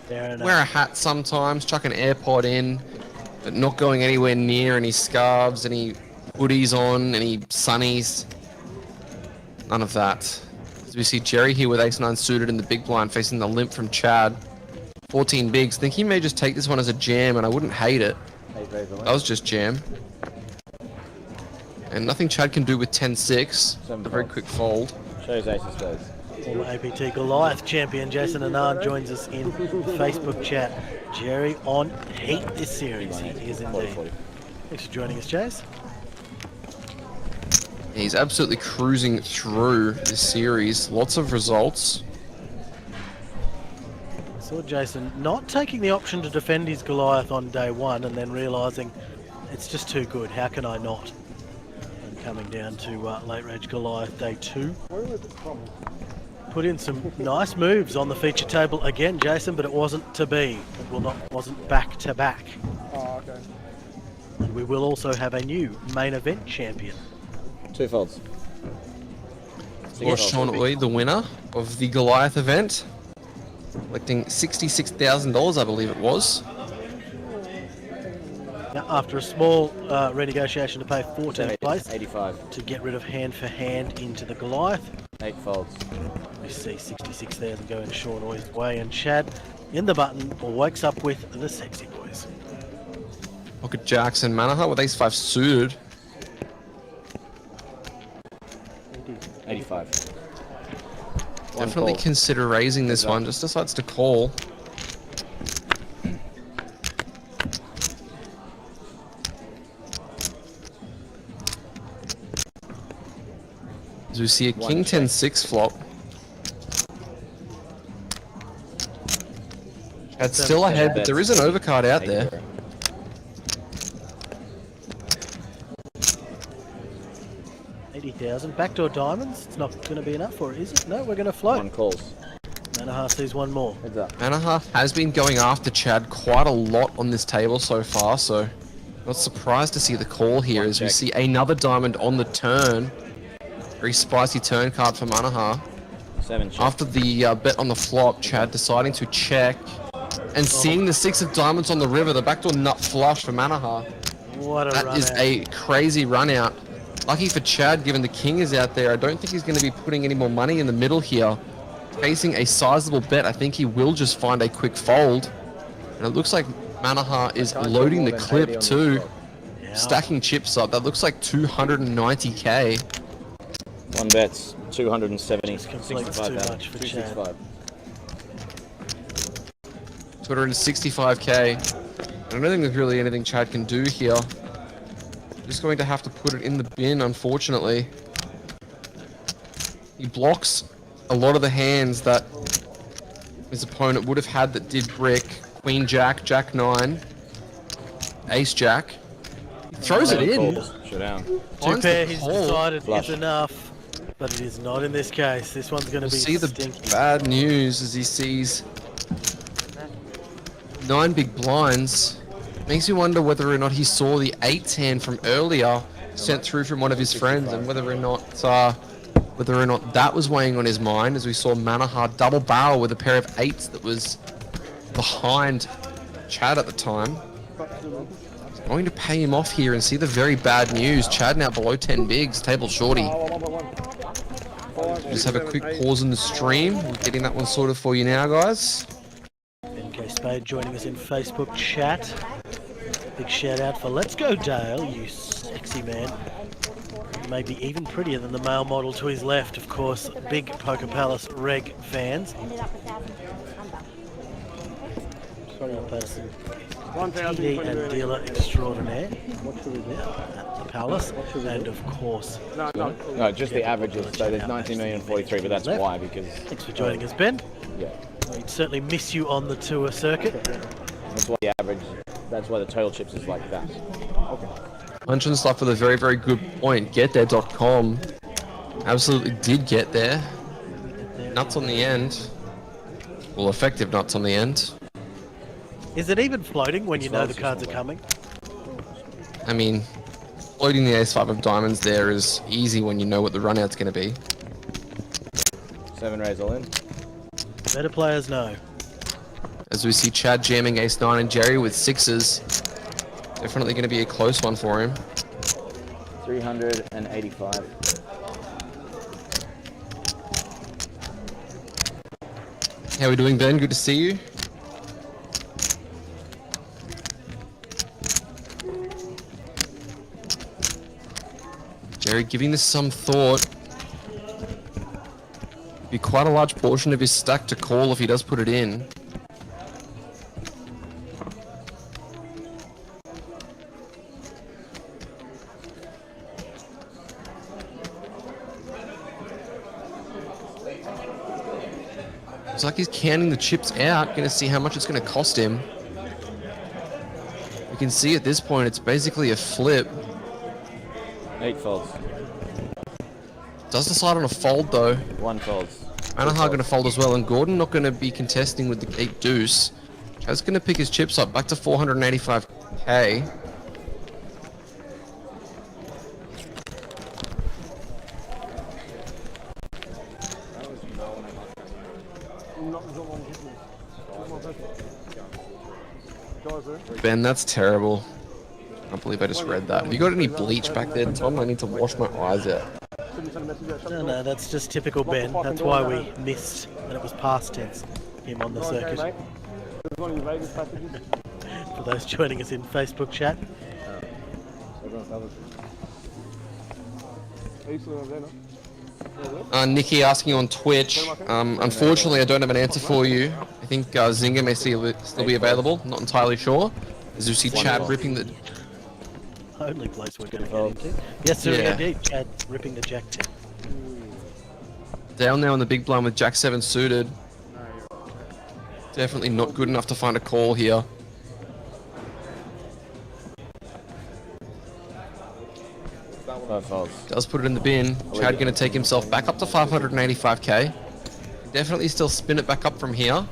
B: Fair enough.
C: Wear a hat sometimes, chuck an AirPod in, but not going anywhere near any scarves, any hoodies on, any sunnies. None of that. As we see Jerry here with ace-9 suited in the big blind facing the limp from Chad. 14 bigs. Think he may just take this one as a jam, and I wouldn't hate it. That was just jam. And nothing Chad can do with 10-6. A very quick fold.
A: Shows ace of spades.
B: Former APT Goliath champion Jason Anand joins us in Facebook chat. Jerry on heat this series. He is indeed. Thanks for joining us, Jace.
C: He's absolutely cruising through this series. Lots of results.
B: Saw Jason not taking the option to defend his Goliath on day one and then realising it's just too good. How can I not? And coming down to late range Goliath day 2. Put in some nice moves on the feature table again, Jason, but it wasn't to be. It wasn't back to back.
D: Oh, okay.
B: And we will also have a new main event champion.
A: 2 folds.
C: Was Sean Oy the winner of the Goliath event, collecting $66,000, I believe it was.
B: Now, after a small renegotiation to pay 14th place
A: 85.
B: to get rid of hand for hand into the Goliath,
A: 8 folds.
B: we see 66,000 going Sean Oy's way, and Chad in the button wakes up with the sexy boys.
C: Pocket Jackson Manaha with ace-5 suited.
A: 85.
C: Definitely
A: call.
C: consider raising this one, just decides to call. As we see a king 10-6 flop. It's still ahead, but there is an overcard out there.
B: $80,000. Backdoor diamonds. It's not going to be enough, or is it? No, we're going to float.
A: 1 calls.
B: Manaha sees one more.
A: Heads up.
C: Manaha has been going after Chad quite a lot on this table so far, so not surprised to see the call here as we see another diamond on the turn. Very spicy turn card for Manaha.
A: 7 check.
C: After the bet on the flop, Chad deciding to check and seeing the 6 of diamonds on the river, the backdoor nut flush for Manaha.
B: What a
C: That
B: run
C: is
B: out.
C: a crazy run out. Lucky for Chad, given the king is out there. I don't think he's going to be putting any more money in the middle here. Facing a sizable bet, I think he will just find a quick fold. And it looks like Manaha is loading the clip too.
B: Yeah.
C: Stacking chips up. That looks like 290k.
A: 1 bets. 270.
B: Just completes too
A: 65,000.
B: much for Chad.
C: 265k. I don't think there's really anything Chad can do here. Just going to have to put it in the bin, unfortunately. He blocks a lot of the hands that his opponent would have had that did brick. Queen Jack, Jack 9, Ace Jack. He throws it in.
A: Calls. Shut down.
B: Two
C: Finds
B: pair,
C: the
B: he's
C: call.
B: decided
A: Flush.
B: is enough, but it is not in this case. This one's going to
C: We'll
B: be
C: see the
B: stinky.
C: bad news as he sees 9 big blinds. Makes you wonder whether or not he saw the 8's hand from earlier sent through from one of his friends, and whether or not that was weighing on his mind, as we saw Manaha double barrel with a pair of 8's that was behind Chad at the time. He's going to pay him off here and see the very bad news. Chad now below 10 bigs, table shorty. Just have a quick pause in the stream. We're getting that one sorted for you now, guys.
B: NK Spade joining us in Facebook chat. Big shout out for Let's Go Dale, you sexy man. Maybe even prettier than the male model to his left, of course. Big Poker Palace reg fans. Person, TD and dealer extraordinaire at the Palace, and of course.
A: No, just the averages. So there's 19,043,000, but that's why, because...
B: Thanks for joining us, Ben.
A: Yeah.
B: We'd certainly miss you on the tour circuit.
A: That's why the average... That's why the total chips is like that. Okay.
C: Lunch and stuff with a very, very good point. GetThere.com absolutely did get there. Nuts on the end. Well, effective nuts on the end.
B: Is it even floating when you know the cards are coming?
C: I mean, floating the ace-5 of diamonds there is easy when you know what the run-out's going to be.
A: 7 raise all in.
B: Better players know.
C: As we see Chad jamming ace-9 and Jerry with 6s. Definitely going to be a close one for him.
A: 385.
C: How are we doing, Ben? Good to see you. Jerry giving this some thought. Be quite a large portion of his stack to call if he does put it in. It's like he's counting the chips out, gonna see how much it's gonna cost him. You can see at this point it's basically a flip.
A: 8 folds.
C: Does decide on a fold though.
A: 1 folds.
C: Anaha gonna fold as well, and Gordon not gonna be contesting with the 8 deuce. Chad's gonna pick his chips up back to 485k. Ben, that's terrible. I can't believe I just read that. Have you got any bleach back there, Tom? I need to wash my eyes out.
B: No, that's just typical Ben. That's why we missed, and it was past tense, him on the circuit. For those joining us in Facebook chat.
C: Nikki asking on Twitch. Unfortunately, I don't have an answer for you. I think Zynga may still be available. Not entirely sure. As you see Chad ripping the...
B: Only place we're going to get into. Yes, sir,
C: Yeah.
B: indeed. Chad ripping the Jack 10.
C: Down now in the big blind with Jack 7 suited. Definitely not good enough to find a call here. Does put it in the bin. Chad going to take himself back up to 585k. Definitely still spin it back up from here.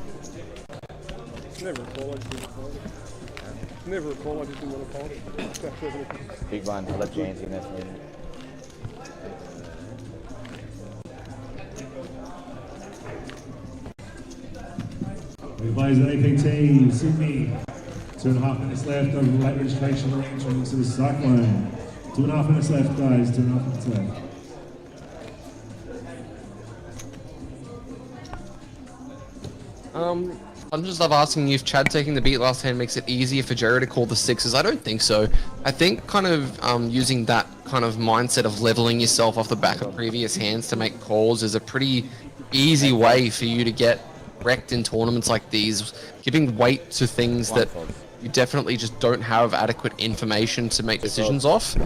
D: Never a call, I just didn't want to call it.
A: Big blind. I'll let James in this one.
F: We plays at APT, Sydney. 2.5 minutes left over the late registration arrangements to the Cyclone. 2.5 minutes left, guys. 2.5 minutes left.
C: I'm just asking you if Chad taking the beat last hand makes it easier for Jerry to call the 6s. I don't think so. I think kind of using that kind of mindset of leveling yourself off the back of previous hands to make calls is a pretty easy way for you to get wrecked in tournaments like these. Giving weight to things that you definitely just don't have adequate information to make decisions off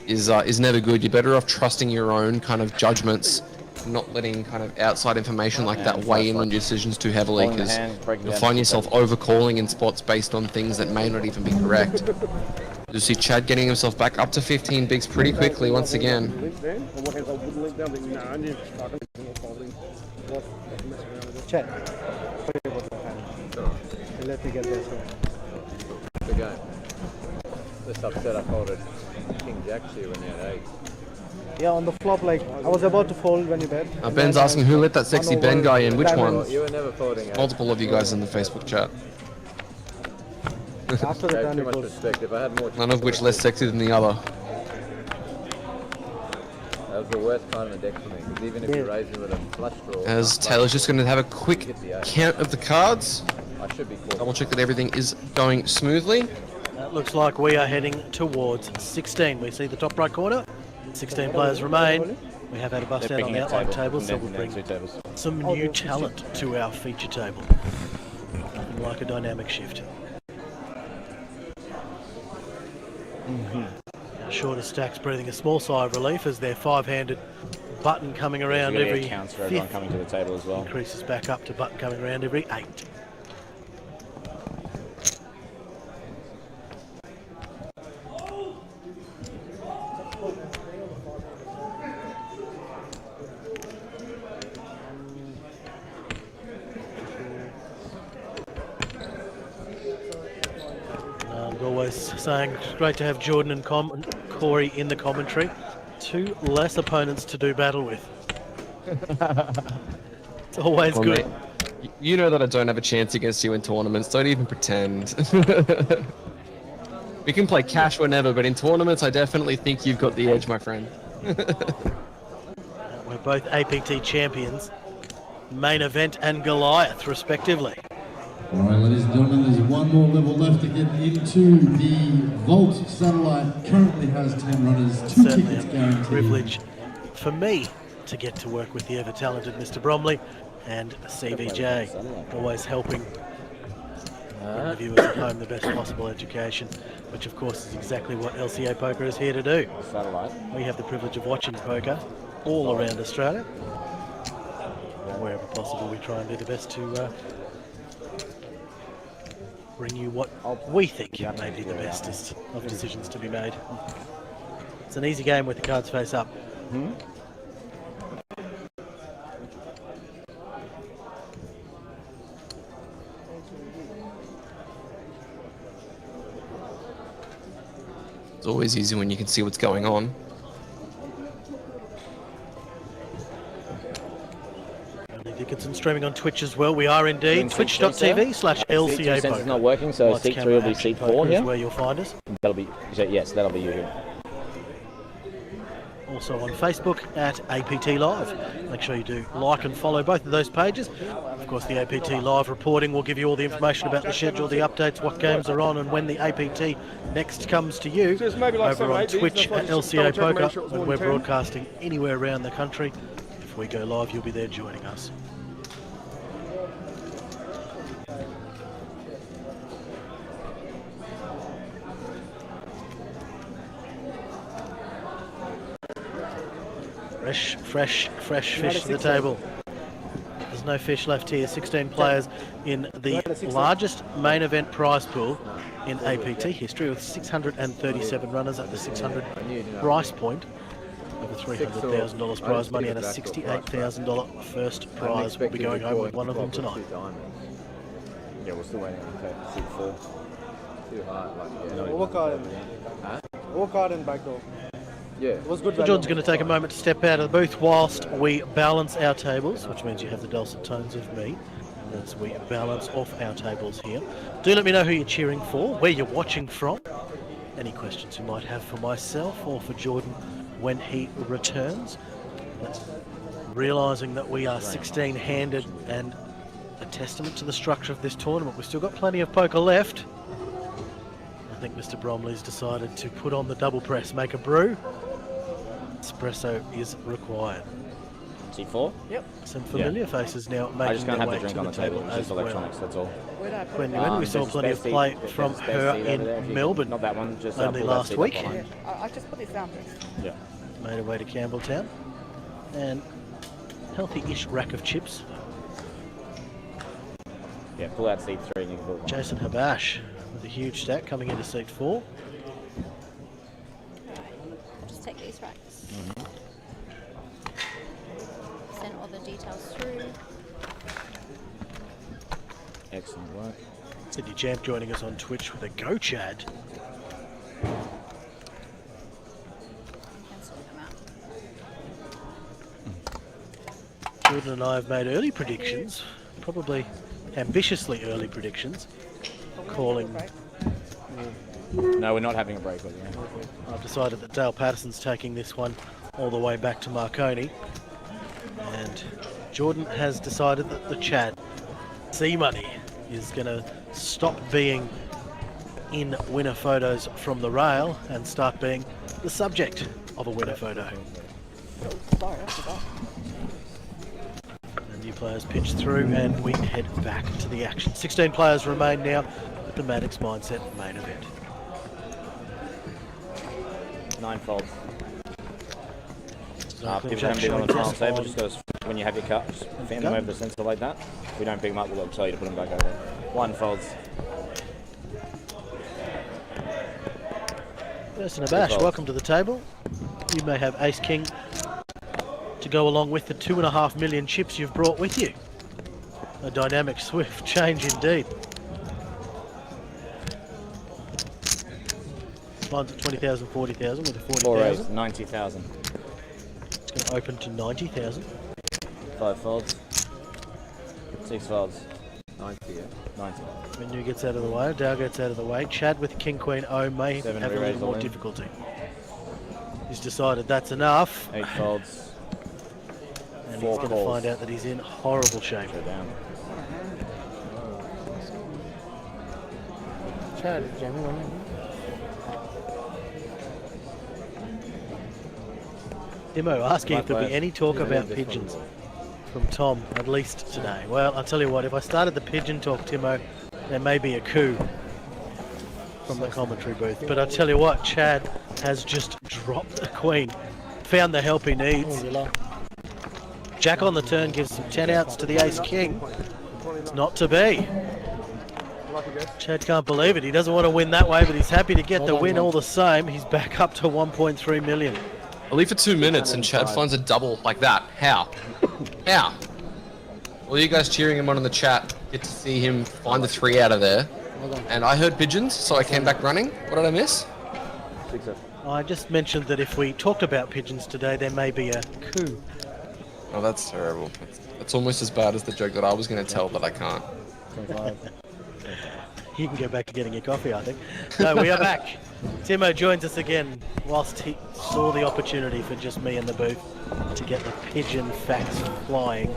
C: is never good. You're better off trusting your own kind of judgments, not letting kind of outside information like that weigh in on your decisions too heavily, because you'll find yourself over-calling in spots based on things that may not even be correct. You'll see Chad getting himself back up to 15 bigs pretty quickly once again.
E: Chat. Let me get this one.
A: Good game. This upset I folded King Jack to you when you had 8.
E: Yeah, on the flop, like, I was about to fold when you bet.
C: Ben's asking who let that sexy Ben guy in. Which one?
A: You were never folding 8.
C: Multiple of you guys in the Facebook chat.
E: After the
A: Gave
E: turn,
A: too
E: it
A: much
E: was...
A: respect. If I had more...
C: None of which less sexy than the other.
A: That was the worst kind of the deck for me, because even if you raise it with a flush draw...
C: As Taylor's just going to have a quick count of the cards.
A: I should be caught.
C: Double check that everything is going smoothly.
B: That looks like we are heading towards 16. We see the top right corner. 16 players remain. We have had a bust out on the outline table, so we'll bring some new talent to our feature table. Nothing like a dynamic shift. Our shorter stacks breathing a small sigh of relief as their 5-handed button coming around every
A: counts for everyone
B: 5th
A: coming to the table as well.
B: increases back up to button coming around every 8. saying it's great to have Jordan and Corey in the commentary. 2 less opponents to do battle with. It's always
C: Well,
B: good.
C: mate, you know that I don't have a chance against you in tournaments. Don't even pretend. We can play cash whenever, but in tournaments, I definitely think you've got the edge, my friend.
B: We're both APT champions. Main event and Goliath, respectively.
F: All right, ladies and gentlemen, there's one more level left to get into. The Vault Satellite currently has 10 runners, 2
B: Certainly
F: tickets
B: a
F: guaranteed.
B: privilege for me to get to work with the ever-talented Mr. Bromley and CVJ, always helping bring the viewers at home the best possible education, which of course is exactly what LCA Poker is here to do.
A: Satellite.
B: We have the privilege of watching poker all around Australia. And wherever possible, we try and do the best to bring you what we think may be the bestest of decisions to be made. It's an easy game with the cards face up.
C: It's always easy when you can see what's going on.
B: Andy Dickinson streaming on Twitch as well. We are indeed. Twitch.tv/LCA
A: Seat 2
B: Poker.
A: not working, so
B: Lights,
A: seat 3
B: camera,
A: will be
B: action
A: seat
B: poker
A: 4
B: is
A: here.
B: where you'll find us.
A: That'll be, yes, that'll be you here.
B: Also on Facebook at APT Live. Make sure you do like and follow both of those pages. Of course, the APT Live reporting will give you all the information about the schedule, the updates, what games are on, and when the APT next comes to you.
D: There's maybe like
B: Over
D: 7 or
B: on
D: 8
B: Twitch
D: these,
B: at
D: that's why I just
B: LCA
D: double check, make
B: Poker,
D: sure it was
B: when
D: more
B: we're
D: than 10.
B: broadcasting anywhere around the country. If we go live, you'll be there joining us. Fresh fish to the table. There's no fish left here. 16 players in the largest main event prize pool in APT history, with 637 runners at the 600 price point. Over $300,000 prize money and a $68,000 first prize. We'll be going home with one of them tonight.
A: Yeah, we're still waiting on seat 4. Too hard, like,
E: Walk out and back door.
A: yeah.
E: It was good.
B: So John's going to take a moment to step out of the booth whilst we balance our tables, which means you have the dulcet tones of me as we balance off our tables here. Do let me know who you're cheering for, where you're watching from, any questions you might have for myself or for Jordan when he returns. Realising that we are 16-handed and a testament to the structure of this tournament. We've still got plenty of poker left. I think Mr. Bromley's decided to put on the double press, make a brew. Espresso is required.
A: Seat 4?
E: Yep.
B: Some familiar faces now
A: I
B: making
A: just can't
B: their
A: have
B: way
A: the drink
B: to
A: on
B: the
A: the table.
B: table
A: It's
B: as
A: just electronics, that's all.
B: When we went, we saw
A: There's
B: plenty of
A: spare
B: play
A: seat-
B: from
A: there's spare
B: her
A: seat over there if
B: in
A: you-
B: Melbourne
A: Not that one, just
B: only
A: pull that
B: last
A: seat up
B: week.
A: behind.
G: I'll just put this down first.
A: Yeah.
B: Made her way to Campbelltown. And healthy-ish rack of chips.
A: Yeah, pull out seat 3 and you can put one.
B: Jason Habash with a huge stack coming into seat 4.
G: I'll just take these racks. Send all the details through.
A: Excellent work.
B: Sydney Champ joining us on Twitch with a go, Chad.
G: You can sort them out.
B: Jordan and I have made early predictions, probably ambitiously early predictions, calling.
A: No, we're not having a break with you.
B: I've decided that Dale Patterson's taking this one all the way back to Marconi, and Jordan has decided that the Chad C-Money is going to stop being in winner photos from the rail and start being the subject of a winner photo.
G: Sorry, I forgot.
B: The new players pitch through and we head back to the action. 16 players remain now at the Maddocks Mindset main event.
A: 9 folds.
B: Zarklin
A: People
B: Jack
A: haven't been on
B: showing
A: the final
B: test
A: table,
B: on
A: just goes when you have your cup, just fan them over the sensor like that. If we don't pick them up, we'll tell you to put them back over. 1 folds.
B: Jason Abash,
A: folds.
B: welcome to the table. You may have Ace King to go along with the 2.5 million chips you've brought with you. A dynamic, swift change indeed. Mine's at 20,000, 40,000 with a
A: 4 raise,
B: 40,000.
A: 90,000.
B: It's going to open to 90,000.
A: 5 folds. 6 folds. 90, yeah? 90.
B: Menu gets out of the way, Dow gets out of the way. Chad with King Queen O may
A: 7
B: have a
A: re-raise
B: little
A: all
B: more
A: in.
B: difficulty. He's decided that's enough,
A: 8 folds.
B: and
A: 4
B: he's going to
A: calls.
B: find out that he's in horrible shape.
A: Go down.
E: Chad, jamming on him.
B: Timo asking if there'll be
A: Likewise.
B: any talk
A: Yeah,
B: about
A: this one.
B: pigeons from Tom, at least today. Well, I'll tell you what, if I started the pigeon talk, Timo, there may be a coup from the commentary booth. But I'll tell you what, Chad has just dropped a queen. Found the help he needs. Jack on the turn gives some 10 outs to the ace king. It's not to be. Chad can't believe it. He doesn't want to win that way, but he's happy to get the win all the same. He's back up to 1.3 million.
C: I leave for 2 minutes and Chad finds a double like that. How? How? All you guys cheering him on in the chat get to see him find the 3 out of there. And I heard pigeons, so I came back running. What did I miss?
A: 6 up.
B: I just mentioned that if we talked about pigeons today, there may be a coup.
C: Oh, that's terrible. It's almost as bad as the joke that I was going to tell, but I can't.
A: 25.
B: You can go back to getting your coffee, I think. No, we are back. Timo joins us again whilst he saw the opportunity for just me in the booth to get the pigeon facts flying.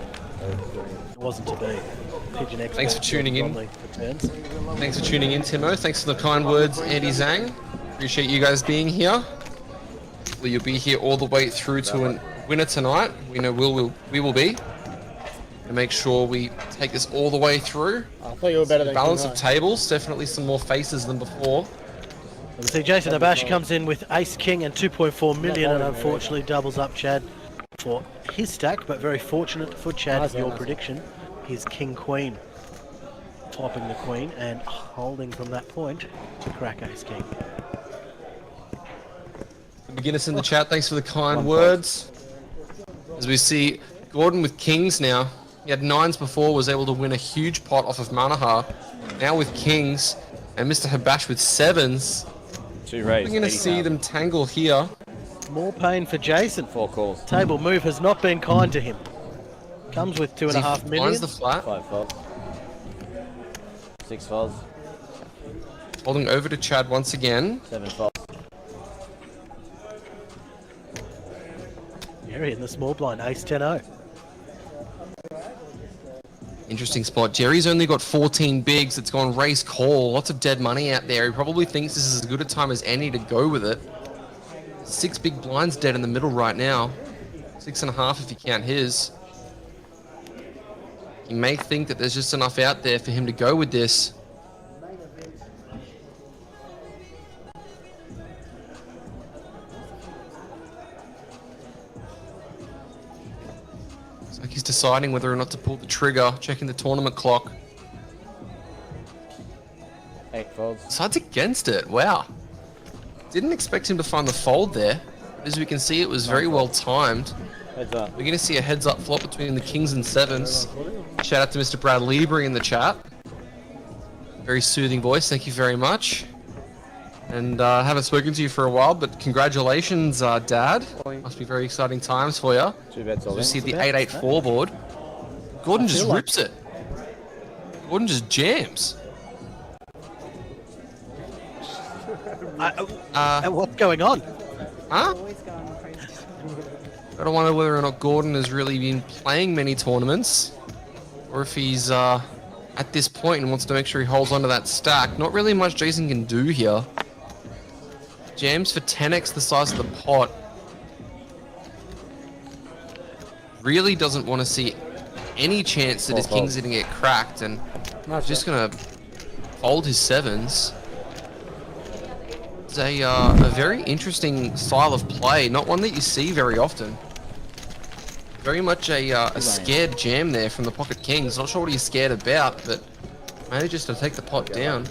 B: It wasn't to be. Pigeon expert.
C: Thanks for tuning in.
B: Bromley returns.
C: Thanks for tuning in, Timo. Thanks for the kind words, Andy Zhang. Appreciate you guys being here. Hopefully you'll be here all the way through to a winner tonight. We know we will be. And make sure we take this all the way through.
E: I thought you were better than
C: Balance
E: King
C: of
E: High.
C: tables, definitely some more faces than before.
B: We see Jason Abash comes in with Ace King and 2.4 million, and unfortunately doubles up Chad for his stack, but very fortunate for Chad,
E: Nice,
B: your
E: nice.
B: prediction. His King Queen, topping the Queen and holding from that point to crack Ace King.
C: McGuinness in the chat, thanks for the kind words. As we see Gordon with kings now. He had 9s before, was able to win a huge pot off of Manaha. Now with kings, and Mr. Habash with 7s.
A: 2 raise.
C: We're going to see
A: 80,000.
C: them tangle here.
B: More pain for Jason.
A: 4 calls.
B: Table move has not been kind to him. Comes with
C: As he
B: 2.5 million.
C: finds the flat,
A: 5 folds. 6 folds.
C: holding over to Chad once again.
A: 7 folds.
B: Gary in the small blind, Ace 10-0.
C: Interesting spot. Jerry's only got 14 bigs. It's gone race call. Lots of dead money out there. He probably thinks this is as good a time as any to go with it. 6 big blinds dead in the middle right now. 6.5 if you count his. He may think that there's just enough out there for him to go with this. It's like he's deciding whether or not to pull the trigger, checking the tournament clock.
A: 8 folds.
C: Decides against it. Wow. Didn't expect him to find the fold there. As we can see, it was very well timed.
A: Heads up.
C: We're going to see a heads-up flop between the kings and 7s. Shout out to Mr. Brad Lieber in the chat. Very soothing voice. Thank you very much. And I haven't spoken to you for a while, but congratulations, Dad. Must be very exciting times for you.
A: 2 bets all
C: You
A: in.
C: see the 8-8-4 board. Gordon just
B: feel like-
C: rips it. Gordon just jams.
B: What's going on?
C: Huh?
G: Always going crazy.
C: I don't wonder whether or not Gordon has really been playing many tournaments, or if he's at this point and wants to make sure he holds onto that stack. Not really much Jason can do here. Jams for 10x the size of the pot. Really doesn't want to see any chance that his king's going to get cracked, and just going to fold his 7s. It's a very interesting style of play, not one that you see very often. Very much a scared jam there from the pocket kings. Not sure what he's scared about, but manages to take the pot down.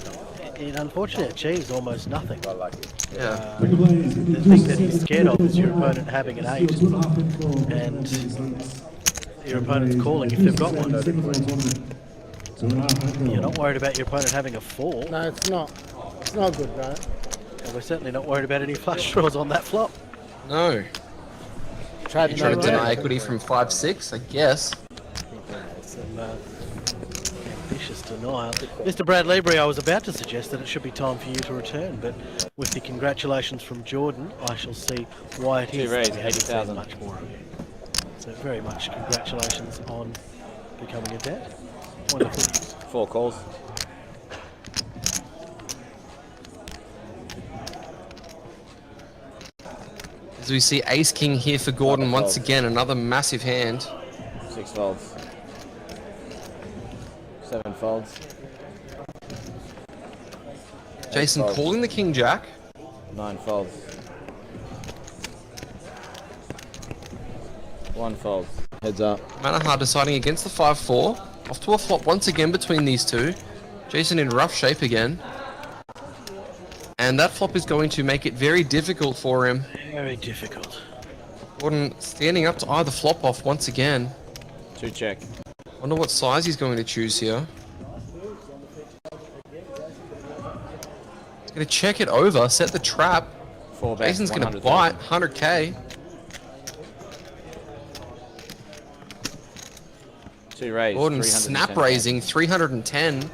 B: It unfortunately achieves almost nothing.
C: Yeah.
B: The thing that he's scared of is your opponent having an 8 and your opponent's calling if they've got one. You're not worried about your opponent having a 4.
E: No, it's not. It's not good, right?
B: So we're certainly not worried about any flush draws on that flop.
C: No.
E: Tried
C: You trying to deny equity from 5-6, I guess.
B: Some ambitious denial. Mr. Brad Lebry, I was about to suggest that it should be time for you to return, but with the congratulations from Jordan, I shall see why it is
A: raised,
B: that we haven't seen
A: 80,000.
B: much more of it. So very much congratulations on becoming a dad. Wonderful.
A: 4 calls.
C: As we see Ace King here for Gordon once again, another massive hand.
A: 6 folds. 7 folds.
C: Jason
A: folds.
C: calling the King Jack.
A: 9 folds. 1 fold. Heads up.
C: Manaha deciding against the 5-4. Off to a flop once again between these two. Jason in rough shape again. And that flop is going to make it very difficult for him.
B: Very difficult.
C: Gordon standing up to either flop off once again.
A: 2 check.
C: Wonder what size he's going to choose here. He's going to check it over, set the trap.
A: 4 bet.
C: Jason's going to
A: 100,000.
C: bite 100k.
A: 2 raise.
C: Gordon snap
A: 310.
C: raising 310.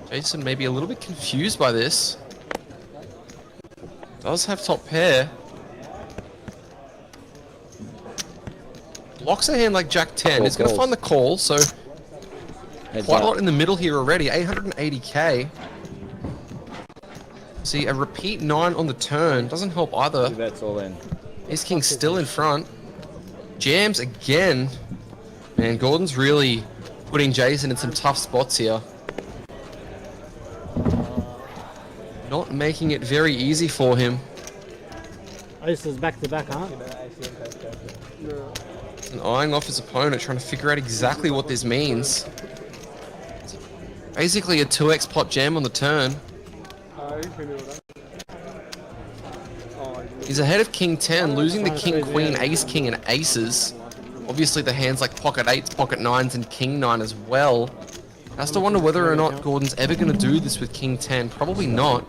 C: Jason may be a little bit confused by this. Does have top pair. Blocks a hand like Jack 10.
A: Four
C: It's going to
A: calls.
C: find the call, so
A: Heads
C: quite a
A: up.
C: lot in the middle here already. 880k. See, a repeat 9 on the turn. Doesn't help either.
A: 2 bets all in.
C: Ace King still in front. Jams again. Man, Gordon's really putting Jason in some tough spots here. Not making it very easy for him.
E: Ace is back to back, huh?
C: And eyeing off his opponent, trying to figure out exactly what this means. Basically a 2x pot jam on the turn. He's ahead of King 10, losing the King, Queen, Ace, King, and Aces. Obviously the hands like Pocket 8s, Pocket 9s, and King 9 as well. Has to wonder whether or not Gordon's ever going to do this with King 10. Probably not.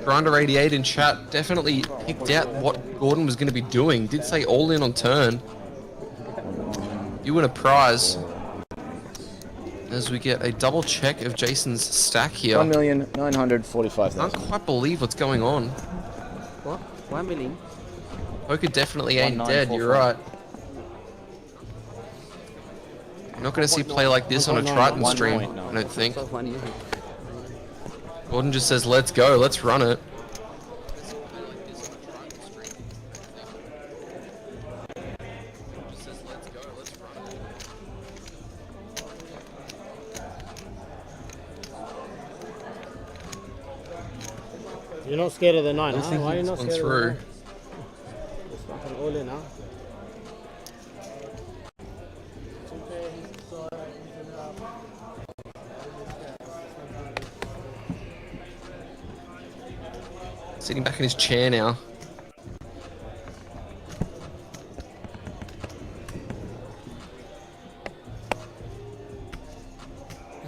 C: Grinder88 in chat definitely picked out what Gordon was going to be doing. Did say all in on turn. You win a prize. As we get a double check of Jason's stack here.
A: 1,945,000.
C: Can't quite believe what's going on.
E: What? 1 million?
C: Poker definitely ain't dead, you're right. You're not going to see play like this on a Triton stream, I don't think. Gordon just says, let's go, let's run it.
E: You're not scared of the 9,
C: I
E: huh?
C: think
E: Why are you
C: he's
E: not
C: gone
E: scared
C: through.
E: of the 9? Just fucking all in, huh?
C: Sitting back in his chair now.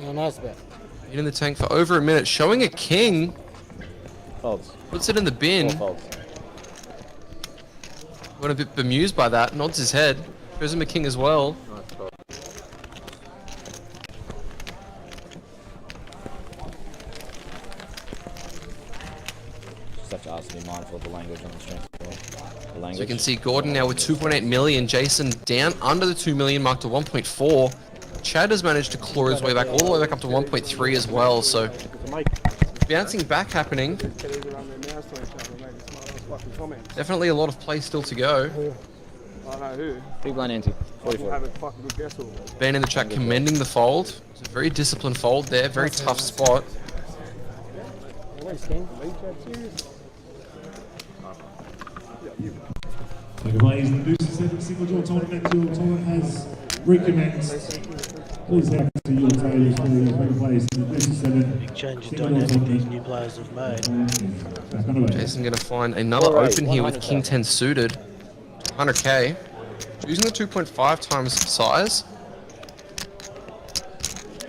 E: Yeah, nice bet.
C: In the tank for over a minute, showing a king.
A: Folds.
C: Puts it in the
A: 4
C: bin.
A: folds.
C: Got a bit bemused by that, nods his head. Shows him a king as well.
A: Just have to ask to be mindful of the language on the stream. The language.
C: So you can see Gordon now with 2.8 million. Jason down under the 2 million mark to 1.4. Chad has managed to claw his way back all the way back up to 1.3 as well. So bouncing back happening. Definitely a lot of play still to go.
A: Big blind ante. 44.
C: Ben in the chat commending the fold. It's a very disciplined fold there. Very tough spot.
F: Like a blaze, the booster single draw tournament has recommenced. Please have to your tables for the second place. 37.
B: Big change in dynamic these new players have made.
F: Back on away.
C: Jason going to find another
A: Alright,
C: open here with
A: 100,000.
C: King 10 suited. 100k. Using the 2.5 times size.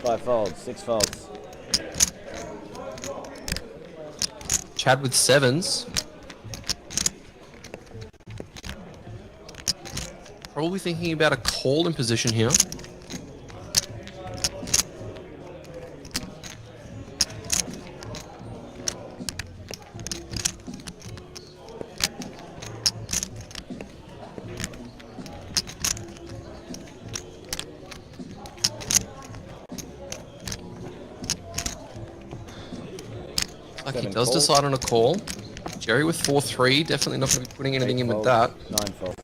A: 5 folds, 6 folds.
C: Chad with 7s. Probably thinking about a call in position here. Like he
A: 7
C: does
A: calls.
C: decide on a call. Jerry with 4-3, definitely not going to be putting anything
A: 8
C: in with
A: folds,
C: that.
A: 9 folds.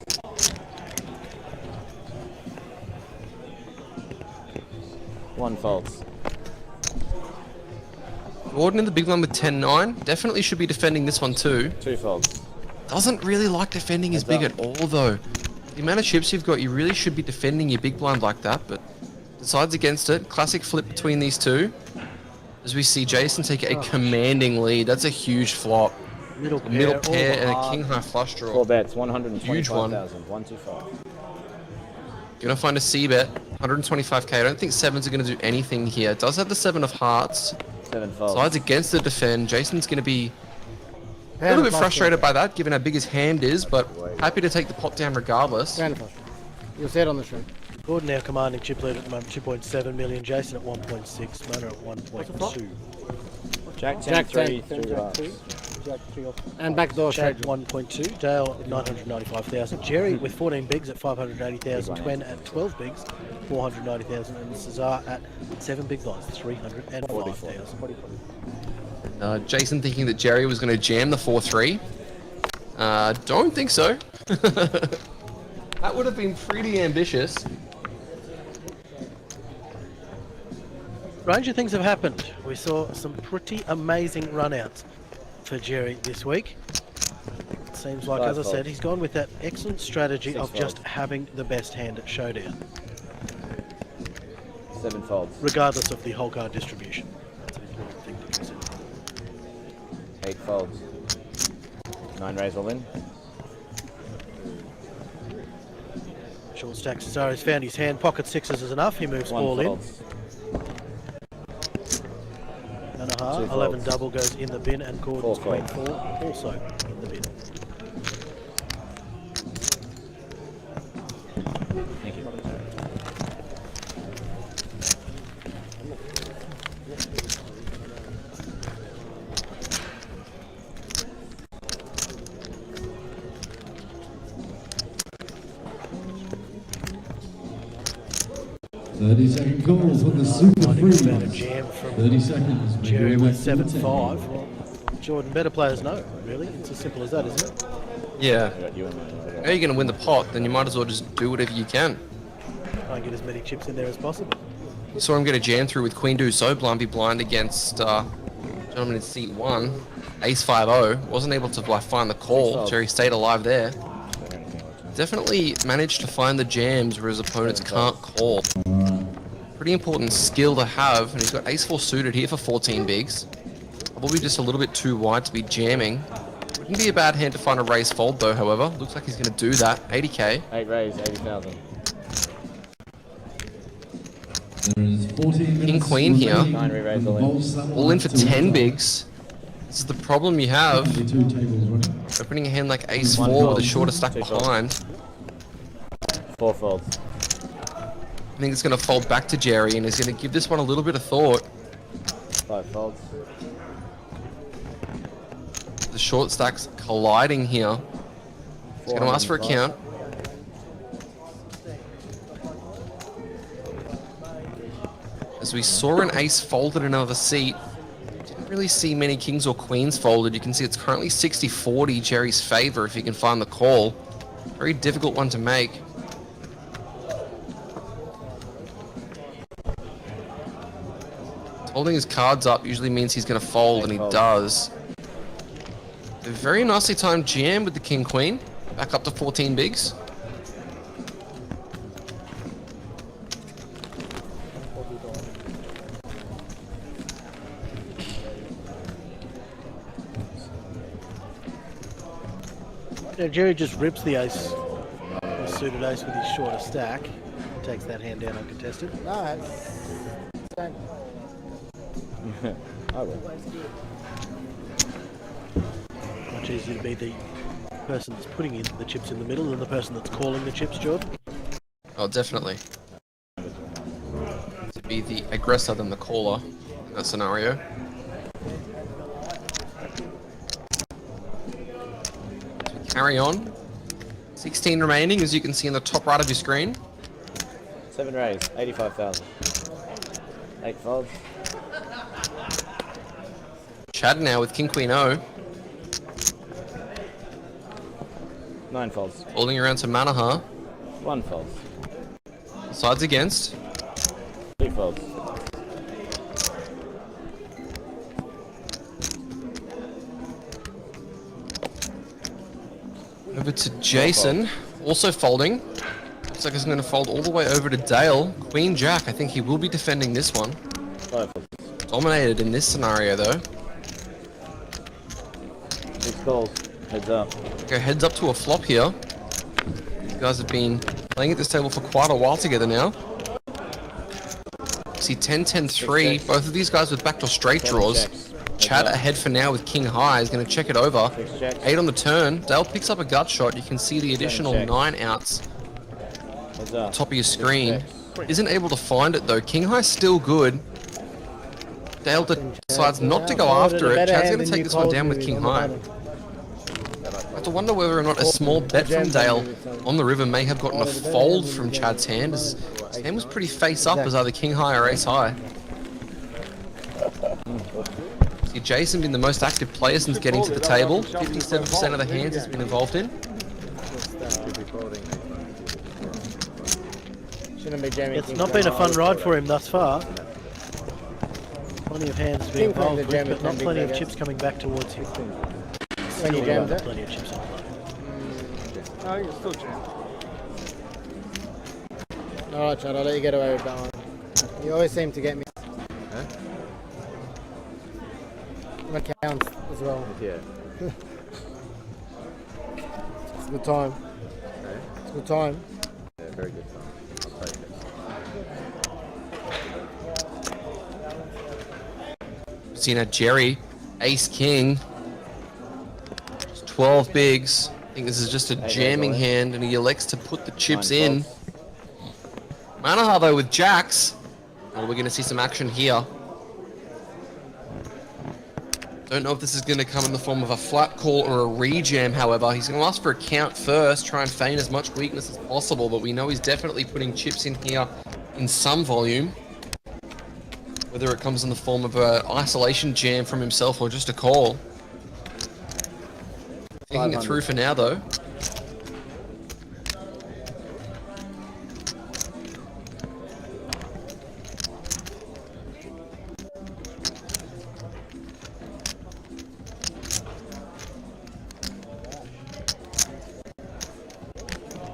A: One folds.
C: Gordon in the big one with 10-9. Definitely should be defending this one too.
A: 2 folds.
C: Doesn't really like defending his
A: Heads
C: big
A: up.
C: at all though. The amount of chips you've got, you really should be defending your big blind like that, but decides against it. Classic flip between these two. As we see Jason take a commanding lead. That's a huge flop.
B: Middle
C: A middle
B: pair,
C: pair
B: all
C: and a
B: hard.
C: king high flush draw.
A: 4 bets,
C: Huge one.
A: 125,000. 125.
C: Gonna find a C bet. 125k. I don't think sevens are gonna do anything here. It does have the 7 of hearts.
A: 7 folds.
C: Sides against the defend. Jason's gonna be a little bit frustrated by that, given how big his hand is, but happy to take the pot down regardless.
E: Grand flush. You'll see it on the stream.
B: Gordon now commanding chip lead at the moment, 2.7 million. Jason at 1.6. Mona at 1.2.
A: Jack 10,
E: Jack
A: 3,
E: 10,
A: 3 hearts.
E: Jack 3 off. And backdoor
B: Chad
E: straight.
B: 1.2. Dale at 995,000. Jerry with 14 bigs at 580,000. Twen at 12 bigs, 490,000. And Cesar at 7 big blinds, 305,000.
C: Jason thinking that Jerry was gonna jam the 4-3. Don't think so. That would have been pretty ambitious.
B: Range of things have happened. We saw some pretty amazing runouts for Jerry this week. It seems like,
A: 5
B: as I said,
A: folds.
B: he's gone with that excellent strategy
A: 6
B: of just
A: folds.
B: having the best hand at showdown,
A: 7 folds.
B: regardless of the whole card distribution. That's an important thing to consider.
A: 8 folds. 9 raise all in.
B: Short stack Cesar has found his hand. Pocket sixes is enough. He moves
A: 1
B: all in.
A: folds.
B: And a
A: 2
B: half. 11
A: folds.
B: double goes in the bin, and Gordon's
A: 4
B: queen 4 also in the bin.
A: Thank you.
F: Second call for the Super
B: Finding about a
F: Freeze.
B: jam from
F: 30 seconds.
B: Jerry
F: We're
B: with
F: going back to the
B: 7-5.
F: 10.
B: Well, Jordan, better players know, really. It's as simple as that, isn't it?
C: Yeah.
A: I got you in there.
C: Now you're gonna win the pot, then you might as well just do whatever you can.
B: Try and get as many chips in there as possible.
C: You saw him get a jam through with Queen Do so blind be blind against gentleman in seat 1. Ace 5-0. Wasn't able to find the call. Jerry stayed alive there. Definitely managed to find the jams where his opponents can't call. Pretty important skill to have, and he's got Ace 4 suited here for 14 bigs. Probably just a little bit too wide to be jamming. Wouldn't be a bad hand to find a raise fold though, however. Looks like he's going to do that. 80k.
A: 8 raise, 80,000.
F: There is 14 minutes
C: King Queen here.
F: remaining
A: 9 re-raise all in.
F: on the Bulls that
C: All in for
F: one to
C: 10
F: one.
C: bigs. This is the problem you have.
F: Only 2 tables running.
C: Opening a hand like Ace
A: 1
C: 4 with a
A: fold.
C: shorter stack
A: 2 folds.
C: behind.
A: 4 folds.
C: I think it's going to fold back to Jerry and he's going to give this one a little bit of thought.
A: 5 folds.
C: The short stacks colliding here. He's going to ask for a
A: 405.
C: count. As we saw an ace folded in another seat, didn't really see many kings or queens folded. You can see it's currently 60-40 Jerry's favor if he can find the call. Very difficult one to make. Holding his cards up usually means he's going to fold, and he does. A very nicely timed jam with the king queen, back up to 14 bigs.
B: Yeah, Jerry just rips the ace, the suited ace with his shorter stack. Takes that hand down uncontested.
E: No, it's
A: I will.
B: Much easier to be the person that's putting in the chips in the middle than the person that's calling the chips, Jordan.
C: Oh, definitely. To be the aggressor than the caller in that scenario. So carry on. 16 remaining, as you can see in the top right of your screen.
A: 7 raise, 85,000. 8 folds.
C: Chad now with King Queen O.
A: 9 folds.
C: Holding around to Manaha.
A: 1 fold.
C: Sides against.
A: 2 folds.
C: Over to Jason. Also folding. Looks like he's going to fold all the way over to Dale. Queen Jack. I think he will be defending this one.
A: 5 folds.
C: Dominated in this scenario though.
A: 6 calls. Heads up.
C: Go heads up to a flop here. These guys have been playing at this table for quite a while together now. See 10-10-3. Both of these guys with backdoor straight draws. Chad ahead for now with King High. Is going to check it over. 8 on the turn. Dale picks up a gut shot. You can see the additional 9 outs.
A: Heads up.
C: Top of your screen. Isn't able to find it though. King High still good. Dale decides not to go after it. Chad's going to take this one down with King High. I have to wonder whether or not a small bet from Dale on the river may have gotten a fold from Chad's hand. His hand was pretty face up as either King High or Ace High. See Jason being the most active player since getting to the table. 57% of the hands he's been involved in.
B: It's not been a fun ride for him thus far. Plenty of hands to be involved with, but not plenty of chips coming back towards him.
E: when you jammed it.
B: Plenty of chips on the plate.
D: No, you're still jammed.
E: Alright, Chad, I'll let you get away with that one. You always seem to get me.
A: Huh?
E: That counts as well.
A: Yeah.
E: It's a good time.
A: Okay.
E: It's a good time.
A: Yeah, very good time. I'll take it.
C: Seeing a Jerry, Ace King, just 12 bigs. I think this is just a jamming hand, and he elects to put the chips in. Manaha though with jacks. Oh, we're going to see some action here. Don't know if this is going to come in the form of a flat call or a rejam, however. He's going to ask for a count first, try and feign as much weakness as possible, but we know he's definitely putting chips in here in some volume. Whether it comes in the form of an isolation jam from himself or just a call. Thinking it through for now though.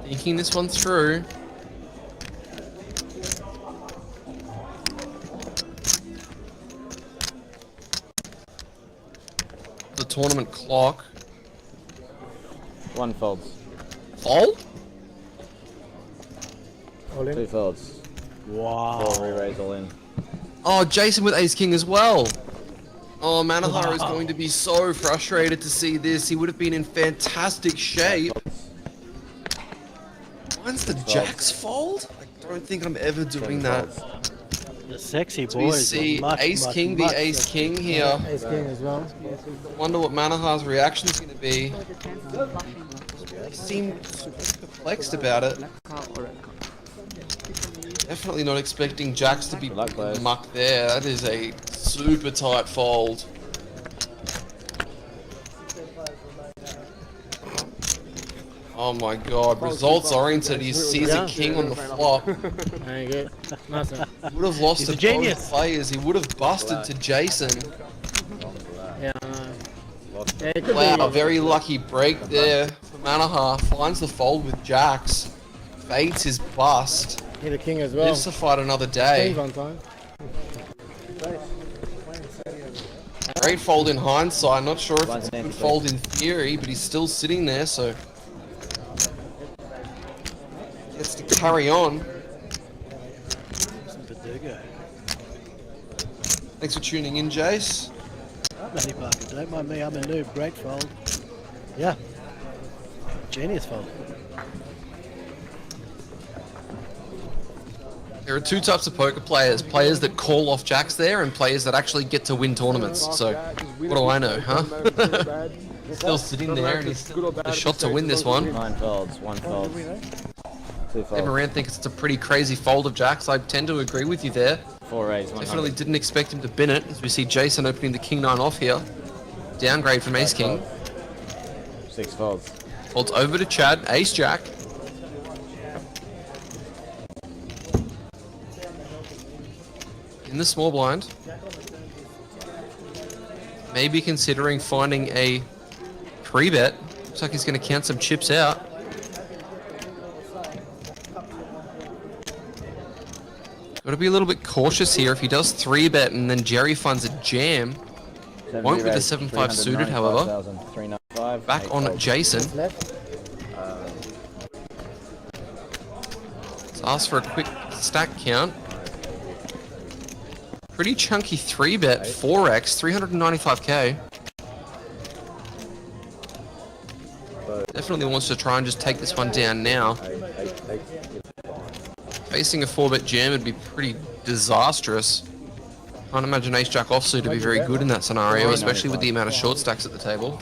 C: Thinking this one through. The tournament clock.
A: One folds.
C: Fold?
E: All in.
A: Two folds.
B: Wow.
A: Four re-raise all in.
C: Oh, Jason with Ace King as well. Oh, Manaha is going to be so frustrated to see this. He would have been in fantastic shape. Mine's the Jacks fold? I don't think I'm ever doing that.
B: The sexy
C: So we
B: boys.
C: see Ace King be Ace King here.
E: Ace King as well.
C: Wonder what Manaha's reaction is going to be. He seemed perplexed about it. Definitely not expecting Jacks to be mucked there. That is a super tight fold. Oh my god, results oriented. He sees a king on the flop.
E: There you go. Nice one.
C: Would have lost
B: He's
C: to
B: a genius.
C: both players. He would have busted to Jason.
E: Yeah, I know. Yeah, it could
C: Wow,
E: be.
C: very lucky break there for Manaha. Finds the fold with Jacks. Fades his bust.
E: Hit a king as well.
C: Lives to fight another day.
E: King's on time.
C: Great fold in hindsight. Not sure if
A: Blinds
C: it's a
A: an
C: good
A: empty.
C: fold in theory, but he's still sitting there, so gets to carry on.
B: Verdugo.
C: Thanks for tuning in, Jace.
B: Matty Parker, don't mind me, I'm a noob. Great fold. Yeah. Genius fold.
C: There are two types of poker players: players that call off jacks there, and players that actually get to win tournaments. So, what do I know, huh? Still sitting there, and he's still got a shot to win this one.
A: 9 folds, 1 fold. 2 folds.
C: Moran thinks it's a pretty crazy fold of jacks. I tend to agree with you there.
A: 4 raise, 100.
C: Definitely didn't expect him to bin it, as we see Jason opening the king nine off here. Downgrade from ace king.
A: 6 folds.
C: Folds over to Chad, ace jack. In the small blind. Maybe considering finding a pre-bet. Looks like he's going to count some chips out. Got to be a little bit cautious here. If he does 3-bet and then Jerry funds a jam, won't with the 7-5 suited, however.
A: 395.
C: Back on Jason.
E: Left.
C: Let's ask for a quick stack count. Pretty chunky 3-bet, 4x, 395k. Definitely wants to try and just take this one down now. Facing a 4-bet jam would be pretty disastrous. Can't imagine ace-jack offsuit to be very good in that scenario, especially with the amount of short stacks at the table.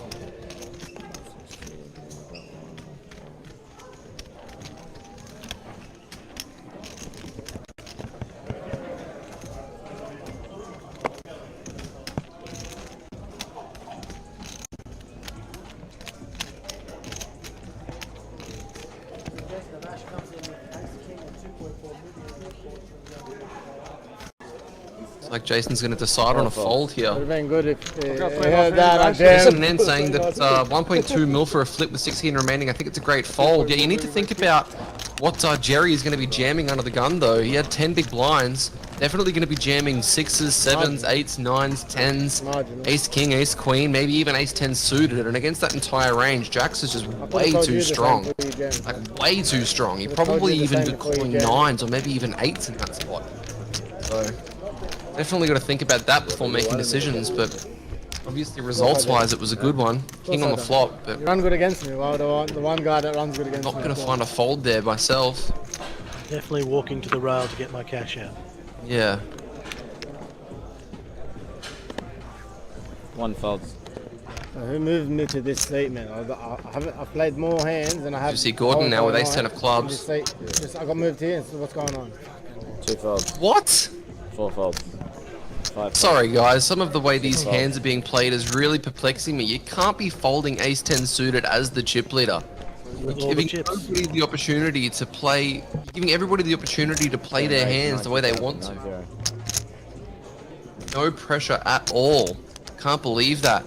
C: Looks like Jason's going to decide on a fold here.
E: Would have been good if he
D: play
E: had
D: off
E: that
D: any
E: again.
C: Jason and Nen saying that 1.2 mil for a flip with 16 remaining. I think it's a great fold. Yeah, you need to think about what Jerry is going to be jamming under the gun, though. He had 10 big blinds. Definitely going to be jamming 6s, 7s, 8s, 9s, 10s,
E: Marginal.
C: ace king, ace queen, maybe even ace 10 suited. And against that entire range, Jacks is just way
E: told
C: too
E: you the same
C: strong.
E: before you jammed.
C: Like, way too strong. He
E: Would've told
C: probably
E: you the
C: even
E: same
C: be
E: before you
C: calling
E: jammed.
C: 9s or maybe even 8s in that spot. So, definitely got to think about that before making decisions, but obviously results-wise it was a good one. King on the flop, but
E: You run good against me. Well, the one guy that runs good against
C: not
E: me.
C: going to find a fold there myself.
B: Definitely walking to the rail to get my cash out.
C: Yeah.
A: 1 folds.
E: Who moved me to this state, man? I've played more hands than I have.
C: You see Gordon now with ace 10 of clubs.
E: I got moved here, so what's going on?
A: 2 folds.
C: What?
A: 4 folds. 5 folds.
C: Sorry guys, some of the way these hands are being played is really perplexing me. You can't be folding ace 10 suited as the chip leader. You're
B: All the
C: giving
B: chips.
C: everybody the opportunity to play, you're giving everybody the opportunity to play their hands the way they want to.
A: 90.
C: No pressure at all. Can't believe that.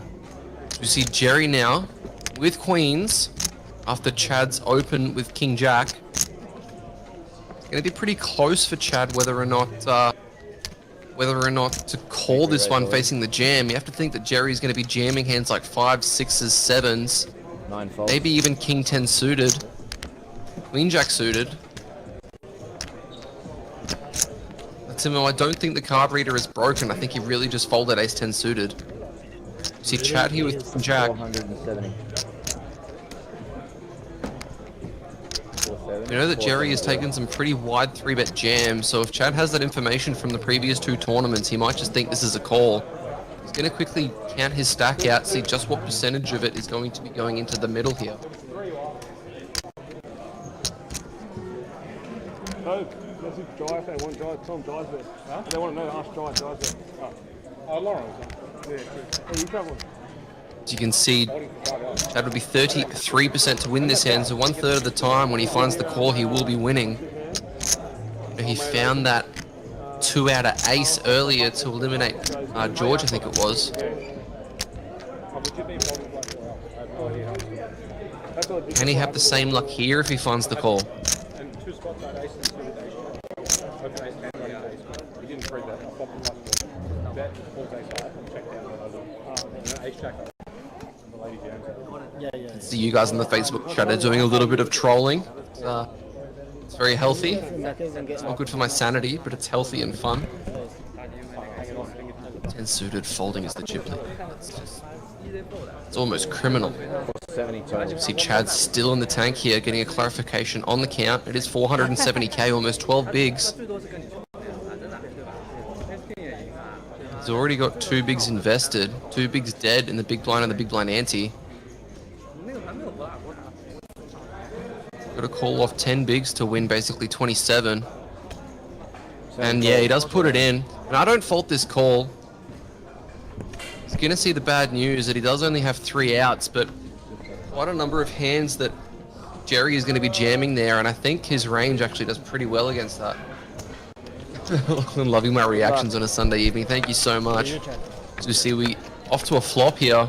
C: You see Jerry now with queens after Chad's open with King Jack. It's going to be pretty close for Chad whether or not to call this one facing the jam. You have to think that Jerry's going to be jamming hands like 5s, 6s, 7s,
A: 9 folds.
C: maybe even King 10 suited, Queen Jack suited. Timo, I don't think the card reader is broken. I think he really just folded ace 10 suited. See Chad here with King Jack.
A: 470.
C: You know that Jerry has taken some pretty wide 3-bet jams, so if Chad has that information from the previous 2 tournaments, he might just think this is a call. He's going to quickly count his stack out, see just what percentage of it is going to be going into the middle here.
D: So, let's see Jai if they want Jai. Tell them Jai's there. Huh? They want to know, ask Jai, Jai's there. Oh, Laurel. Yeah, oh, you travel.
C: As you can see, Chad would be 33% to win this hand, so 1/3 of the time when he finds the call, he will be winning. He found that 2 out of ace earlier to eliminate George, I think it was. Can he have the same luck here if he finds the call?
D: Bet Paul's ace high and check down. Ace jack. And the lady jams it.
C: See you guys in the Facebook chat are doing a little bit of trolling. It's very healthy. It's not good for my sanity, but it's healthy and fun. 10 suited, folding is the chip lead. It's almost criminal.
A: 72.
C: See Chad's still in the tank here, getting a clarification on the count. It is 470k, almost 12 bigs. He's already got 2 bigs invested, 2 bigs dead in the big blind and the big blind ante. Got to call off 10 bigs to win basically 27. And yeah, he does put it in. And I don't fault this call. He's going to see the bad news that he does only have 3 outs, but quite a number of hands that Jerry is going to be jamming there, and I think his range actually does pretty well against that. I'm loving my reactions on a Sunday evening. Thank you so much. As we see, we off to a flop here.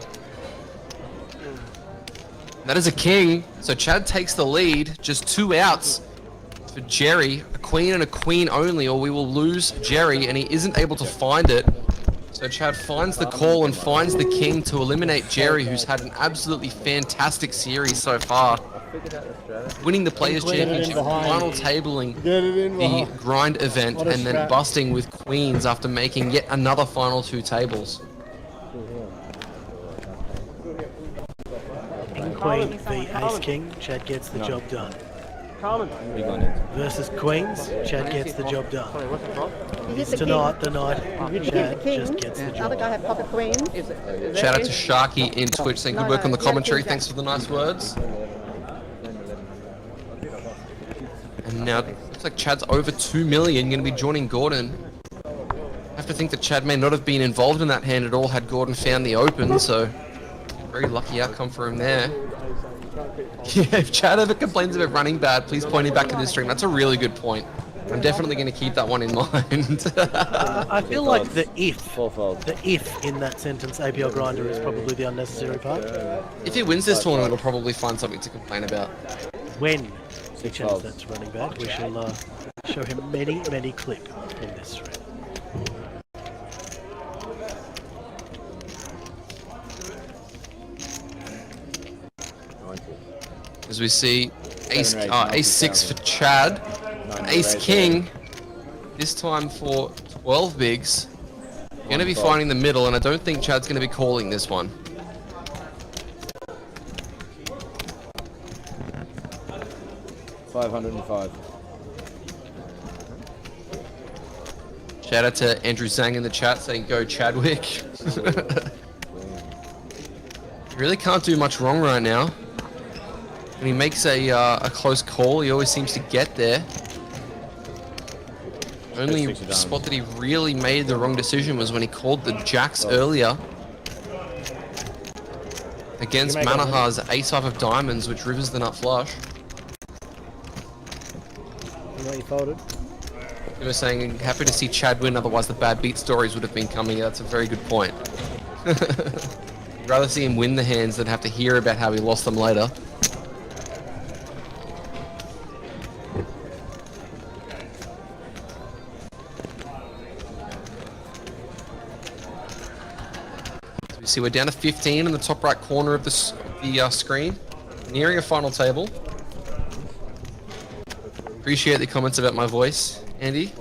C: That is a king, so Chad takes the lead. Just 2 outs for Jerry, a queen and a queen only, or we will lose Jerry, and he isn't able to find it. So Chad finds the call and finds the king to eliminate Jerry, who's had an absolutely fantastic series so far. Winning the Players' Championship, final tabling the grind event, and then busting with queens after making yet another final 2 tables.
B: King Queen v Ace King, Chad gets the job done.
A: Big one is.
B: Versus Queens, Chad gets the job done.
H: You hit the
B: Tonight, the night,
H: You hit the
B: Chad
H: king.
B: just gets the
H: Other
B: job
H: guy
B: done.
H: had pocket queens.
C: Shout out to Sharky in Twitch saying good work on the commentary. Thanks for the nice words. And now it looks like Chad's over 2 million, going to be joining Gordon. I have to think that Chad may not have been involved in that hand at all had Gordon found the open, so very lucky outcome for him there. Yeah, if Chad ever complains about running bad, please point him back to this stream. That's a really good point. I'm definitely going to keep that one in mind.
B: I feel like the if in that sentence, APL Grinder, is probably the unnecessary part.
C: If he wins this tournament, he'll probably find something to complain about.
B: When he chose that's running back, we shall show him many clip in this stream.
C: As we see, ace 6 for Chad, and ace king, this time for 12 bigs. Going to be finding the middle, and I don't think Chad's going to be calling this one.
A: $505.
C: Shout out to Andrew Zhang in the chat saying go Chadwick. You really can't do much wrong right now. When he makes a close call, he always seems to get there. Only spot that he really made the wrong decision was when he called the jacks earlier against Manahar's ace-5 of diamonds, which rivers the nut flush.
E: You folded.
C: He was saying, happy to see Chad win, otherwise the bad beat stories would have been coming. That's a very good point. I'd rather see him win the hands than have to hear about how he lost them later. You see, we're down to 15 in the top right corner of the screen, nearing a final table. Appreciate the comments about my voice, Andy.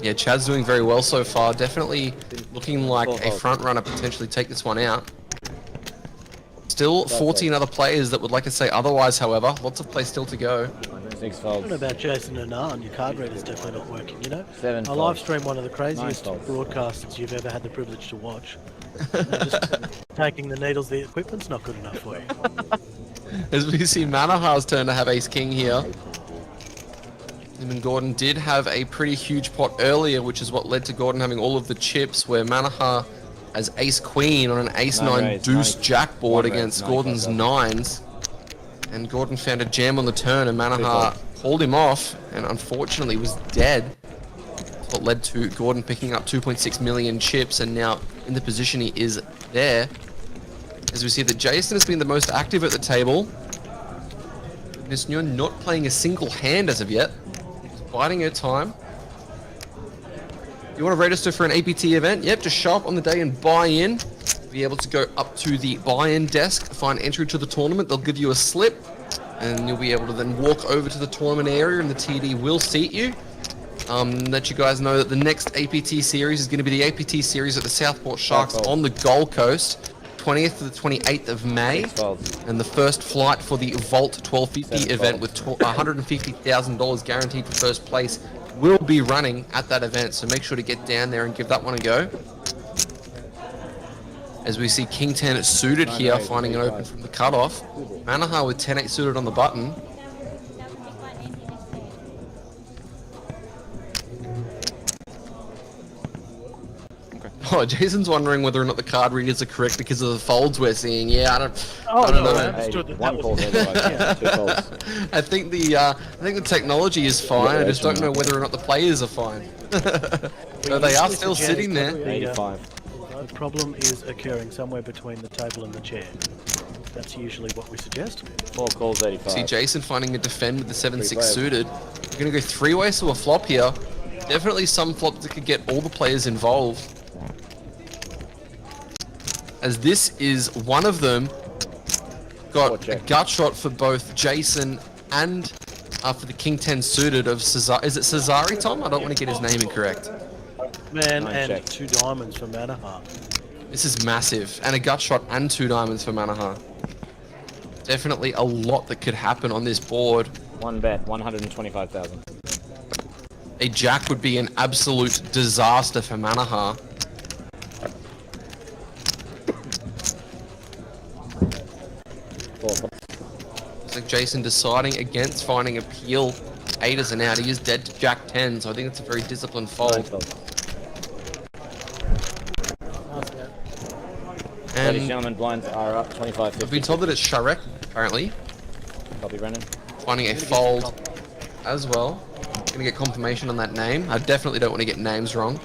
C: Yeah, Chad's doing very well so far. Definitely looking like a front runner, potentially take this one out. Still 14 other players that would like to say otherwise, however. Lots of play still to go.
A: 6
B: I
A: folds.
B: don't know about Jason and on your card reader's definitely not working, you know?
A: 7
B: I live stream one of the craziest
A: folds.
B: broadcasts you've ever had the privilege to watch. Just taking the needles, the equipment's not good enough for you.
C: As we see Manahar's turn to have ace king here. Him and Gordon did have a pretty huge pot earlier, which is what led to Gordon having all of the chips, where Manahar has ace queen on an ace 9 deuce jack board against Gordon's 9s. And Gordon found a jam on the turn, and Manahar called him off, and unfortunately was dead. That's what led to Gordon picking up 2.6 million chips, and now in the position he is there. As we see that Jason has been the most active at the table. You're not playing a single hand as of yet. biding her time. You want to register for an APT event? Yep, just show up on the day and buy in. Be able to go up to the buy-in desk, find entry to the tournament. They'll give you a slip, and you'll be able to then walk over to the tournament area, and the TD will seat you. Let you guys know that the next APT series is going to be the APT series at the Southport Sharks on the Gold Coast, 20th to the 28th of May, and the first flight for the Vault 1250 event with $150,000 guaranteed for first place will be running at that event, so make sure to get down there and give that one a go. As we see King 10 suited here, finding it open from the cutoff. Manaha with 10-8 suited on the button. Oh, Jason's wondering whether or not the card readers are correct because of the folds we're seeing. Yeah, I don't know.
B: I understood that
A: One
B: that
A: fold,
B: was...
A: yeah, 2 folds.
C: I think the technology is fine. I just don't know whether or not the players are fine. So they are still sitting there.
A: 85.
B: The problem is occurring somewhere between the table and the chair. That's usually what we suggest.
A: 4 calls, 85.
C: See Jason finding a defend with the 7-6 suited. We're going to go 3 ways to a flop here. Definitely some flops that could get all the players involved. As this is one of them. Got a gut shot for both Jason and for the King 10 suited of Cesar. Is it Cesari, Tom? I don't want to get his name incorrect.
B: Man,
A: Nine
B: and
A: check.
B: 2 diamonds for Manaha.
C: This is massive. And a gut shot and 2 diamonds for Manaha. Definitely a lot that could happen on this board.
A: 1 bet, 125,000.
C: A jack would be an absolute disaster for Manaha. It's like Jason deciding against finding a peel. 8 as an out. He is dead to jack 10, so I think it's a very disciplined fold.
A: Ladies and
C: And
A: gentlemen, blinds are up 25,
C: I've been told that it's Sharek, apparently,
A: Copy, Brennan.
C: finding a fold as well. Gonna get confirmation on that name. I definitely don't want to get names wrong.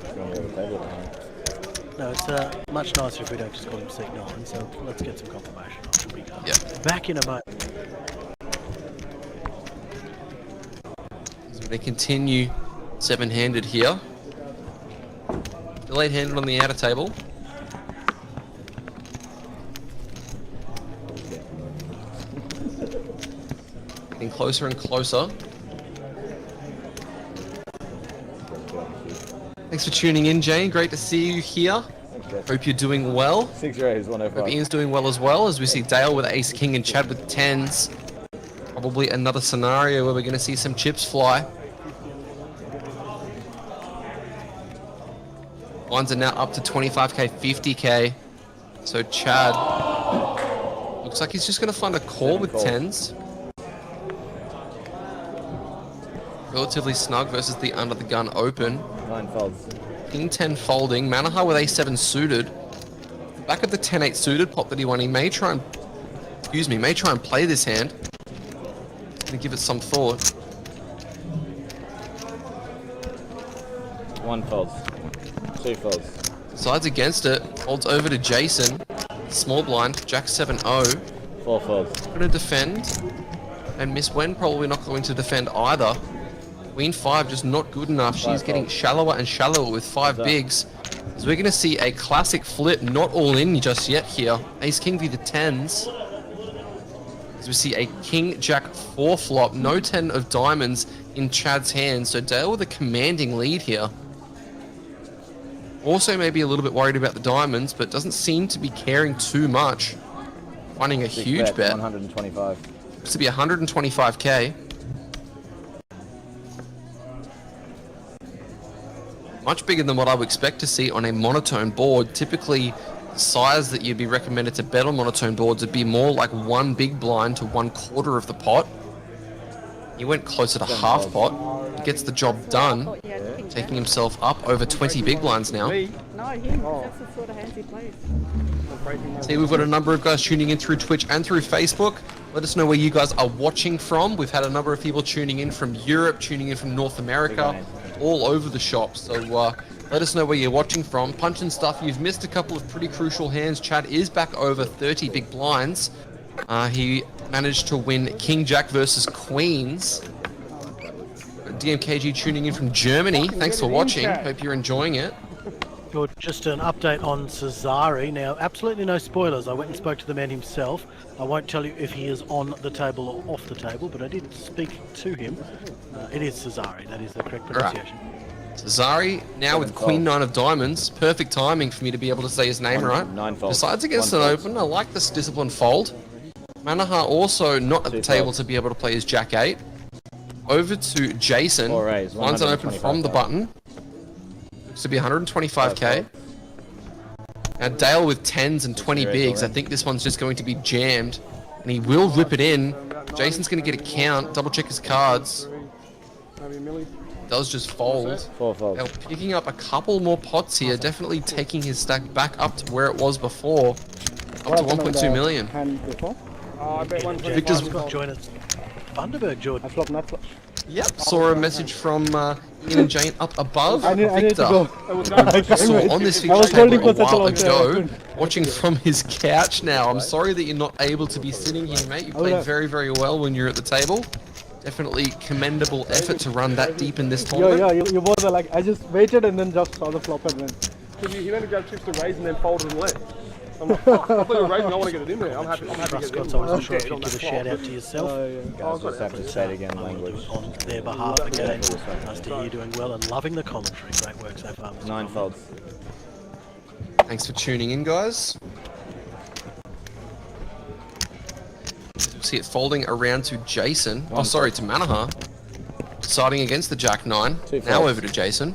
B: No, it's much nicer if we don't just call him Seat 9, so let's get some confirmation. Should we go?
C: Yeah.
B: Back in a moment.
C: So they continue 7-handed here. Still 8-handed on the outer table. Getting closer and closer. Thanks for tuning in, Jane. Great to see you here. Hope you're doing well.
A: 6 raise, 105.
C: Hope Ian's doing well as well, as we see Dale with Ace King and Chad with 10s. Probably another scenario where we're going to see some chips fly. Lines are now up to 25k, 50k. So Chad looks like he's just going to find a call with 10s. Relatively snug versus the under the gun open.
A: 9 folds.
C: King 10 folding. Manaha with A7 suited. Back of the 10-8 suited pop that he won. He may try and, may try and play this hand. Gonna give it some thought.
A: 1 folds. 2 folds.
C: Decides against it. Holds over to Jason. Small blind. Jack 7-0.
A: 4 folds.
C: Gonna defend. And Miss Wen probably not going to defend either. Queen 5 just not good enough. She's getting shallower and shallower with 5 bigs. So we're going to see a classic flip, not all in just yet here. Ace King v the 10s. As we see a King Jack 4 flop, no 10 of diamonds in Chad's hand. So Dale with a commanding lead here. Also maybe a little bit worried about the diamonds, but doesn't seem to be caring too much. Finding a huge bet.
A: 125.
C: Looks to be 125k. Much bigger than what I would expect to see on a monotone board. Typically, the size that you'd be recommended to bet on monotone boards would be more like 1 big blind to 1/4 of the pot. He went closer to half pot. He gets the job done, taking himself up over 20 big blinds now.
H: No, him. That's the sort of hands he plays.
C: See, we've got a number of guys tuning in through Twitch and through Facebook. Let us know where you guys are watching from. We've had a number of people tuning in from Europe, tuning in from North America, all over the shop. So let us know where you're watching from. Punch and stuff, you've missed a couple of pretty crucial hands. Chad is back over 30 big blinds. He managed to win King Jack versus Queens. DMKG tuning in from Germany. Thanks for watching. Hope you're enjoying it.
B: Good. Just an update on Cesare. Now, absolutely no spoilers. I went and spoke to the man himself. I won't tell you if he is on the table or off the table, but I did speak to him. It is Cesare. That is the correct pronunciation.
C: Cesare now with Queen 9 of Diamonds. Perfect timing for me to be able to say his name right.
A: 9 folds.
C: Decides against an open. I like this disciplined fold. Manaha also not at the table to be able to play his Jack 8. Over to Jason. Finds an open from the button. Looks to be 125k. Now Dale with 10s and 20 bigs. I think this one's just going to be jammed. And he will rip it in. Jason's going to get a count. Double check his cards. Does just fold.
A: 4 folds.
C: Now picking up a couple more pots here. Definitely taking his stack back up to where it was before. Up to 1.2 million.
D: I bet
C: Victor's
D: 125.
B: Join us. Thunderbird, Jordan.
D: I flop, not flop.
C: Yep, saw a message from Ian and Jane up above.
E: I need to
C: Victor
E: go.
C: saw on this
E: I was
C: feature
E: holding
C: table a
E: for such a
C: while
E: long time.
C: ago, watching from his couch now. I'm sorry that you're not able to be sitting here, mate. You played very, very well when you're at the table. Definitely commendable effort to run that deep in this tournament.
D: Yeah, you both are like, I just waited and then just saw the flop and went. Because he went to grab chips to raise and then folded and left. I'm like, fuck, I thought you were raising, I want to get it in there. I'm happy to get it in
B: Scott,
D: there.
B: I wasn't sure if you'd give a shout out to yourself.
A: Guys, just have to say it again, language.
B: On their behalf again. Nice to hear you doing well and loving the commentary. Great work so far. Mr.
A: 9 folds.
C: Thanks for tuning in, guys. See it folding around to Jason. Oh, sorry, to Manaha. Deciding against the Jack 9. Now over to Jason.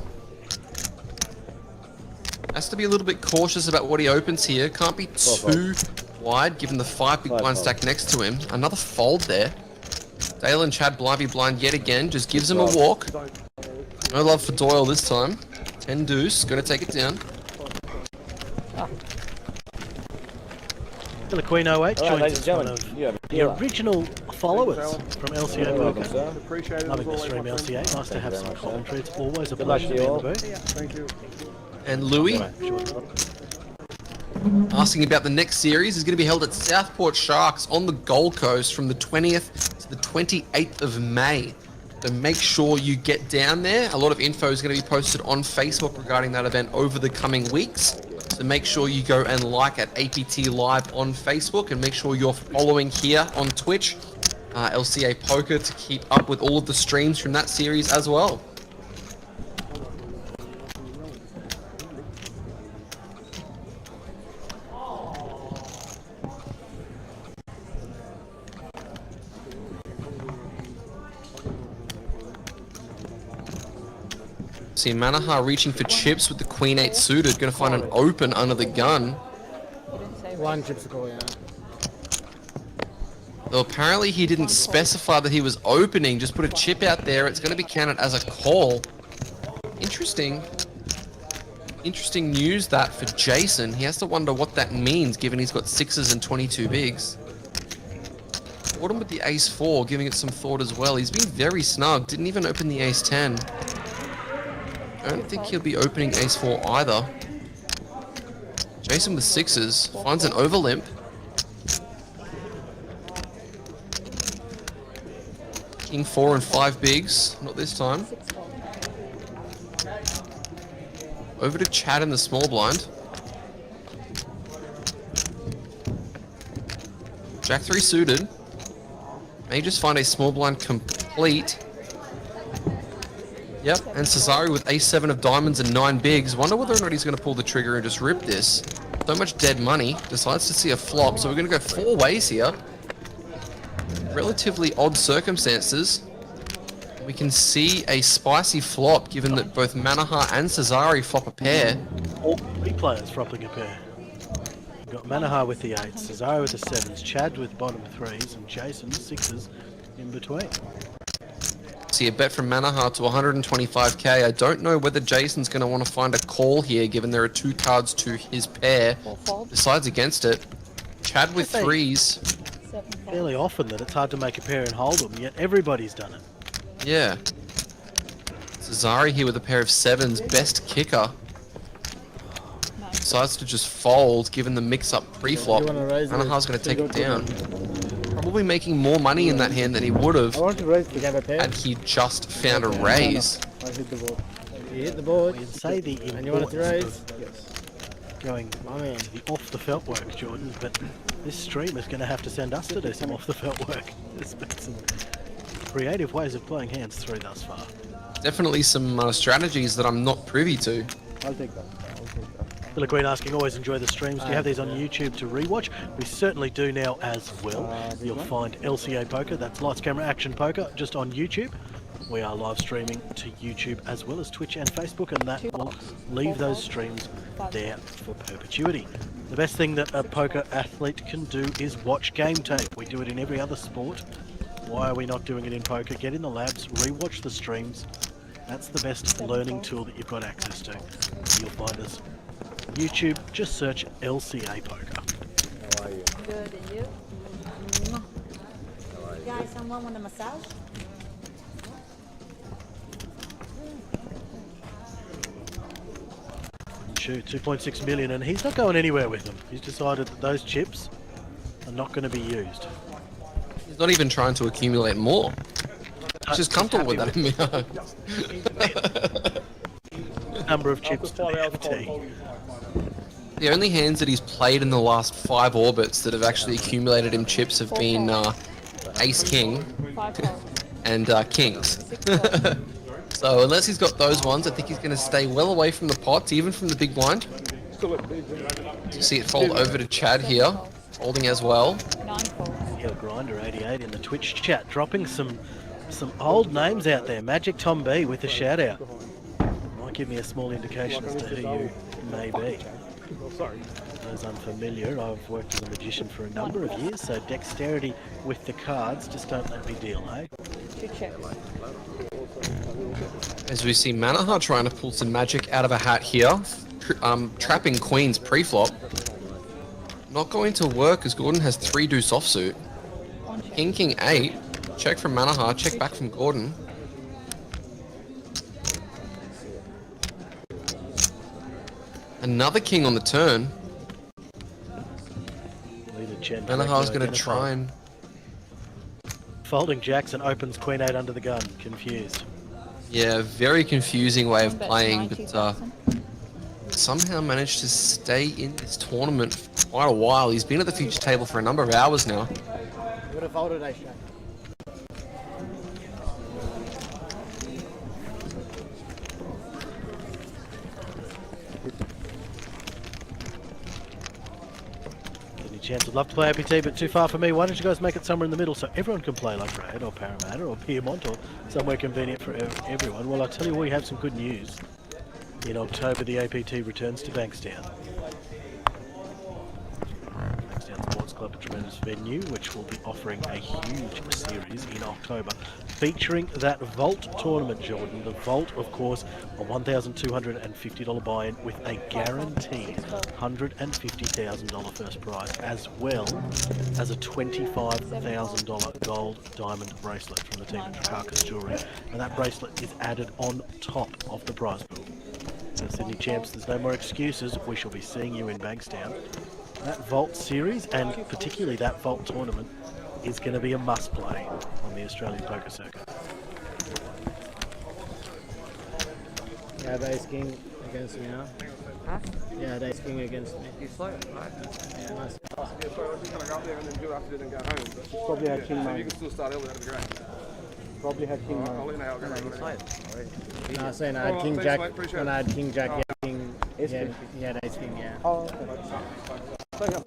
C: Has to be a little bit cautious about what he opens here. Can't be too wide, given the 5 big blind stack next to him. Another fold there. Dale and Chad blind yet again. Just gives him a walk. No love for Doyle this time. 10 deuce. Gonna take it down.
B: The Queen 08 joins
A: ladies
B: us,
A: and
B: one
A: gentlemen,
B: of the original followers from LCA
A: welcome,
B: Poker.
A: sir.
D: Appreciate it.
B: Loving the stream, LCA. Nice to have some commentary. It's always a pleasure to
A: to
B: be
A: you
B: in
A: all.
B: the booth.
D: Thank you.
C: And Louis, asking about the next series, is going to be held at Southport Sharks on the Gold Coast from the 20th to the 28th of May. So make sure you get down there. A lot of info is going to be posted on Facebook regarding that event over the coming weeks. So make sure you go and like at APT Live on Facebook, and make sure you're following here on Twitch, LCA Poker, to keep up with all of the streams from that series as well. See Manaha reaching for chips with the Queen 8 suited, gonna find an open under the gun.
E: One chips ago, yeah.
C: Though apparently he didn't specify that he was opening, just put a chip out there. It's gonna be counted as a call. Interesting. Interesting news that for Jason. He has to wonder what that means, given he's got 6s and 22 bigs. Bottom with the ace 4, giving it some thought as well. He's been very snug, didn't even open the ace 10. I don't think he'll be opening ace 4 either. Jason with 6s, finds an overlimp. King 4 and 5 bigs, not this time. Over to Chad in the small blind. Jack 3 suited. May just find a small blind complete. Yep, and Cesare with ace 7 of diamonds and 9 bigs. Wonder whether or not he's going to pull the trigger and just rip this. So much dead money. Decides to see a flop, so we're going to go 4 ways here. Relatively odd circumstances. We can see a spicy flop, given that both Manaha and Cesare flop a pair.
B: All 3 players flopping a pair. We've got Manaha with the 8s, Cesare with the 7s, Chad with bottom 3s, and Jason 6s in between.
C: See a bet from Manaha to 125k. I don't know whether Jason's going to want to find a call here, given there are 2 cards to his pair. Decides against it. Chad with 3s.
B: Fairly often that it's hard to make a pair and hold them, yet everybody's done it.
C: Yeah. Cesare here with a pair of 7s. Best kicker. Decides to just fold, given the mix-up pre-flop. Manaha's going to take it down. probably making more money in that hand than he would have
E: I want to raise. Did you have a pair?
C: had he just found a raise.
E: I hit the board. You hit the board.
B: We'd say the
E: And you wanted to raise?
B: importance of going
E: My man.
B: to the off the felt work, Jordan, but this stream is going to have to send us to do some off the felt work. There's been some creative ways of playing hands through thus far.
C: Definitely some strategies that I'm not privy to.
E: I'll take that.
B: Philip Green asking, always enjoy the streams. Do you have these on YouTube to rewatch? We certainly do now as well. You'll find LCA Poker, that's Lights Camera Action Poker, just on YouTube. We are live streaming to YouTube as well as Twitch and Facebook, and that will leave those streams there for perpetuity. The best thing that a poker athlete can do is watch game tape. We do it in every other sport. Why are we not doing it in poker? Get in the labs, rewatch the streams. That's the best learning tool that you've got access to. You'll find us YouTube, just search LCA Poker.
A: How are you?
H: Good, and you? You guys, someone want a massage?
B: Shoot, 2.6 million, and he's not going anywhere with them. He's decided that those chips are not going to be used.
C: He's not even trying to accumulate more. He's just comfortable with that.
B: Number of chips to the FT.
C: The only hands that he's played in the last 5 orbits that have actually accumulated him chips have been Ace King and Kings. So unless he's got those ones, I think he's going to stay well away from the pots, even from the big blind. You see it fold over to Chad here, folding as well.
H: 9 folds.
B: Hill Grinder 88 in the Twitch chat, dropping some old names out there. Magic Tom B with a shout out. Might give me a small indication as to who you may be. Those unfamiliar, I've worked as a magician for a number of years, so dexterity with the cards, just don't let me deal, eh?
H: 2 checks.
C: As we see Manaha trying to pull some magic out of a hat here, trapping queens pre-flop. Not going to work as Gordon has 3 deuce offsuit. King, King 8, check from Manaha, check back from Gordon. Another king on the turn. Manaha's going to try and...
B: Folding Jackson opens Queen 8 under the gun, confused.
C: Yeah, very confusing way of
H: Bet
C: playing,
H: 90,000.
C: but somehow managed to stay in this tournament for quite a while. He's been at the future table for a number of hours now.
E: You would have folded Ace Jack.
B: Any chance? Would love to play APT, but too far for me. Why don't you guys make it somewhere in the middle so everyone can play like Brad or Parramatta or Piedmont or somewhere convenient for everyone? Well, I'll tell you, we have some good news. In October, the APT returns to Bankstown. Bankstown Sports Club, a tremendous venue, which will be offering a huge series in October, featuring that Vault tournament, Jordan. The Vault, of course, a $1,250 buy-in with a guaranteed $150,000 first prize, as well as a $25,000 gold diamond bracelet from the team at Carcass Jewellery. And that bracelet is added on top of the prize pool. So Sydney Champs, there's no more excuses. We shall be seeing you in Bankstown. That Vault series, and particularly that Vault tournament, is going to be a must-play on the Australian poker circuit.
E: Yeah, the Ace King against me now.
I: Huh?
E: Yeah, the Ace King against me.
I: You slow it, right?
E: Yeah, nice.
D: Yeah, sorry, I was just going to go up there and then do after it and go home. But
H: Probably had King
D: if you
H: 9.
D: can still start early, that'd be great.
H: Probably had King
D: I'll
H: 9.
D: let you know how it
I: No,
D: goes.
I: you slow it already.
E: No, I was saying I had
D: Alright,
E: King
D: thanks,
E: Jack.
D: mate, appreciate
E: When
D: it.
E: I had King Jack,
D: Alright.
E: yeah, King.
H: Ace
E: Yeah,
H: King.
E: yeah, the Ace King, yeah.
H: Oh, okay.
D: Stay here.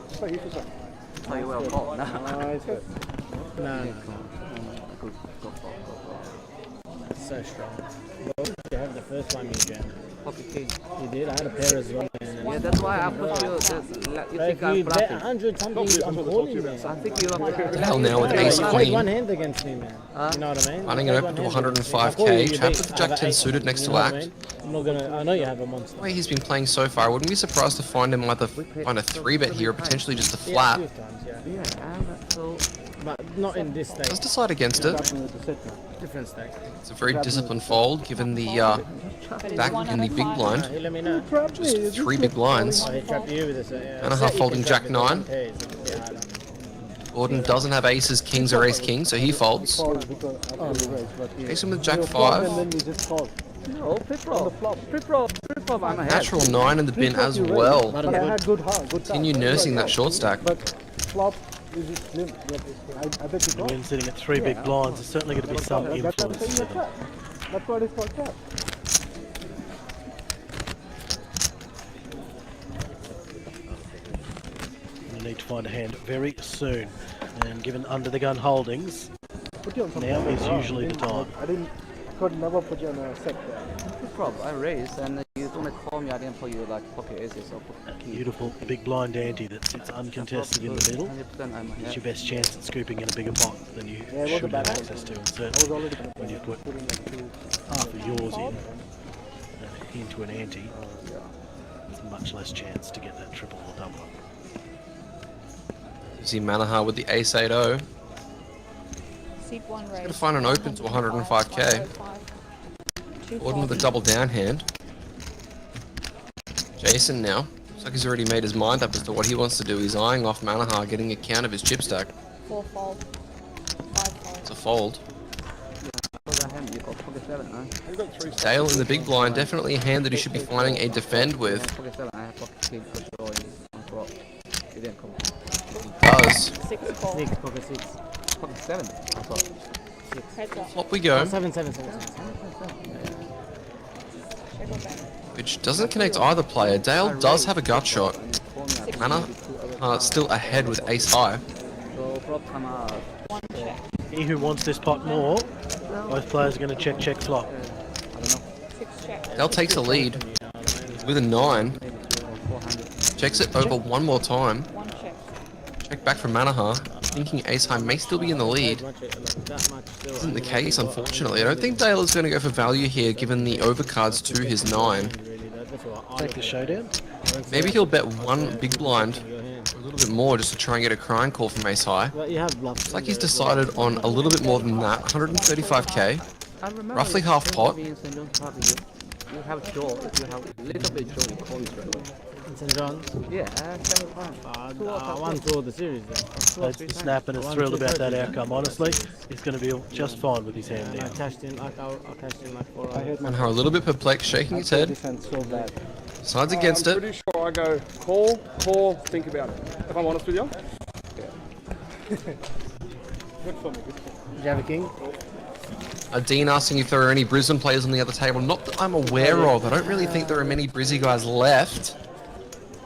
D: Stay here for a second.
I: Oh, you well caught. No.
H: Nice. Good.
E: No. That's so strong. Well, you have the first one you jammed.
I: Pocket king.
E: You did. I had a pair as well, man.
I: Yeah, that's why I put you. You
E: But
I: think
E: if
I: I'm
E: you bet
I: bluffing?
E: 100 something, I'm calling, man.
I: I think you are.
C: Hell now with
E: You
C: Ace
E: played
C: Queen.
E: one hand against me, man. You know what I mean?
C: Running
E: You
C: it
E: played
C: open to
E: one hand against me. I call
C: 105k,
E: you
C: trapped
E: beat.
C: with the
E: I
C: Jack
E: have
C: 10
E: eight,
C: suited next
E: you
C: to
E: know what I
C: act.
E: mean? I'm not gonna. I know you have a monster.
C: The way he's been playing so far, I wouldn't be surprised to find him either on a 3-bet here or potentially just a
E: Yeah,
C: flat.
E: a few times, yeah.
I: Yeah, so
E: But not in this
C: Does
E: state.
C: decide against it.
E: Different state.
C: It's a very disciplined fold given the back in the big blind.
E: He let me know.
C: Just 3 big blinds.
E: Oh, he trapped you with this. Yeah.
C: And a
E: Set
C: half
E: you
C: folding
E: can trap
C: Jack
E: with the
C: 9.
E: one pair, it's a bit harder.
C: Gordon doesn't have aces, kings, or ace king, so he folds.
H: Oh,
C: Ace with Jack
H: And
C: 5.
H: then we just call.
I: No, flip flop. Flip flop. Flip flop, I'm ahead.
C: Natural 9 in the bin as well.
H: But I had good heart, good
C: Continue nursing that short stack.
H: But flop is slim. I bet you
B: When sitting at 3 big blinds, there's certainly going to be some
H: That's what I'm
B: influence.
H: saying, trap. That's what it's called trap.
B: You need to find a hand very soon. And given under the gun holdings,
H: Put you on something.
B: now is usually the time.
H: Could never put you on a set there.
I: Flip flop, I raised, and you don't call me. I didn't put you like pocket aces or pocket key.
B: Beautiful big blind ante that sits uncontested in the middle.
I: 100% I'm
B: It's
I: ahead.
B: your best chance at scooping in a bigger pot than you
H: Yeah, it was a
B: should
H: bad
B: have
H: idea.
B: access to. And
H: I was
B: certainly
H: already going
B: when you've put
H: put in like two.
B: half of yours into an ante, there's much less chance to get that triple or double.
C: You see Manaha with the ace 8-0.
G: Seat 1 raise.
C: Gotta find an open to 105k. Gordon with a double down hand. Jason now. Looks like he's already made his mind up as to what he wants to do. He's eyeing off Manaha, getting a count of his chip stack.
G: 4 fold. 5 fold.
C: It's a fold.
I: For the hand, you got pocket 7, huh?
D: I've got 3
C: Dale in the big blind, definitely a hand that he should be finding a defend with.
I: Pocket 7, I have pocket key for sure on flop. You didn't come.
C: Does.
G: 6 fold.
E: 6, pocket 6.
I: Pocket 7, I thought.
G: Heads up.
C: Flop we go,
E: 7, 7, 7.
G: Check or back.
C: which doesn't connect either player. Dale does have a gut shot. Mana still ahead with ace high.
I: So flop time out.
G: 1 check.
B: He who wants this pot more, both players are going to check flop.
I: I don't know.
G: 6 check.
C: Dale takes a lead with a 9.
I: Maybe 400.
C: Checks it over one more time.
G: 1 check.
C: Check back from Manaha. Thinking ace high may still be in the lead. Isn't the case, unfortunately. I don't think Dale is going to go for value here, given the overcards to his 9.
B: Take the showdown.
C: Maybe he'll bet one big blind, or a little bit more, just to try and get a crying call from ace high.
E: But you have bluffs.
C: Looks like he's decided on a little bit more than that, 135k.
I: I remember
C: Roughly
I: you
C: half
I: said
C: pot.
I: to me in St. John's Party, you have jaw. If you have a little bit jaw, you call me straight away.
E: St. John's.
I: Yeah, 7 times.
E: One tour of the series then.
B: Plays the snap and is thrilled about that outcome. Honestly, he's going to be just fine with his hand
E: And I
B: now.
E: cashed in, I cashed in like 4
H: I hate my
C: Manaha a little bit perplexed, shaking his head.
H: defense so bad.
C: Decides against
D: I'm
C: it.
D: pretty sure I go call, think about it. If I'm honest with you. Good for me, good for me.
E: Do you have a king?
C: Dean asking if there are any Brisbane players on the other table. Not that I'm aware of. I don't really think there are many Brizzy guys left.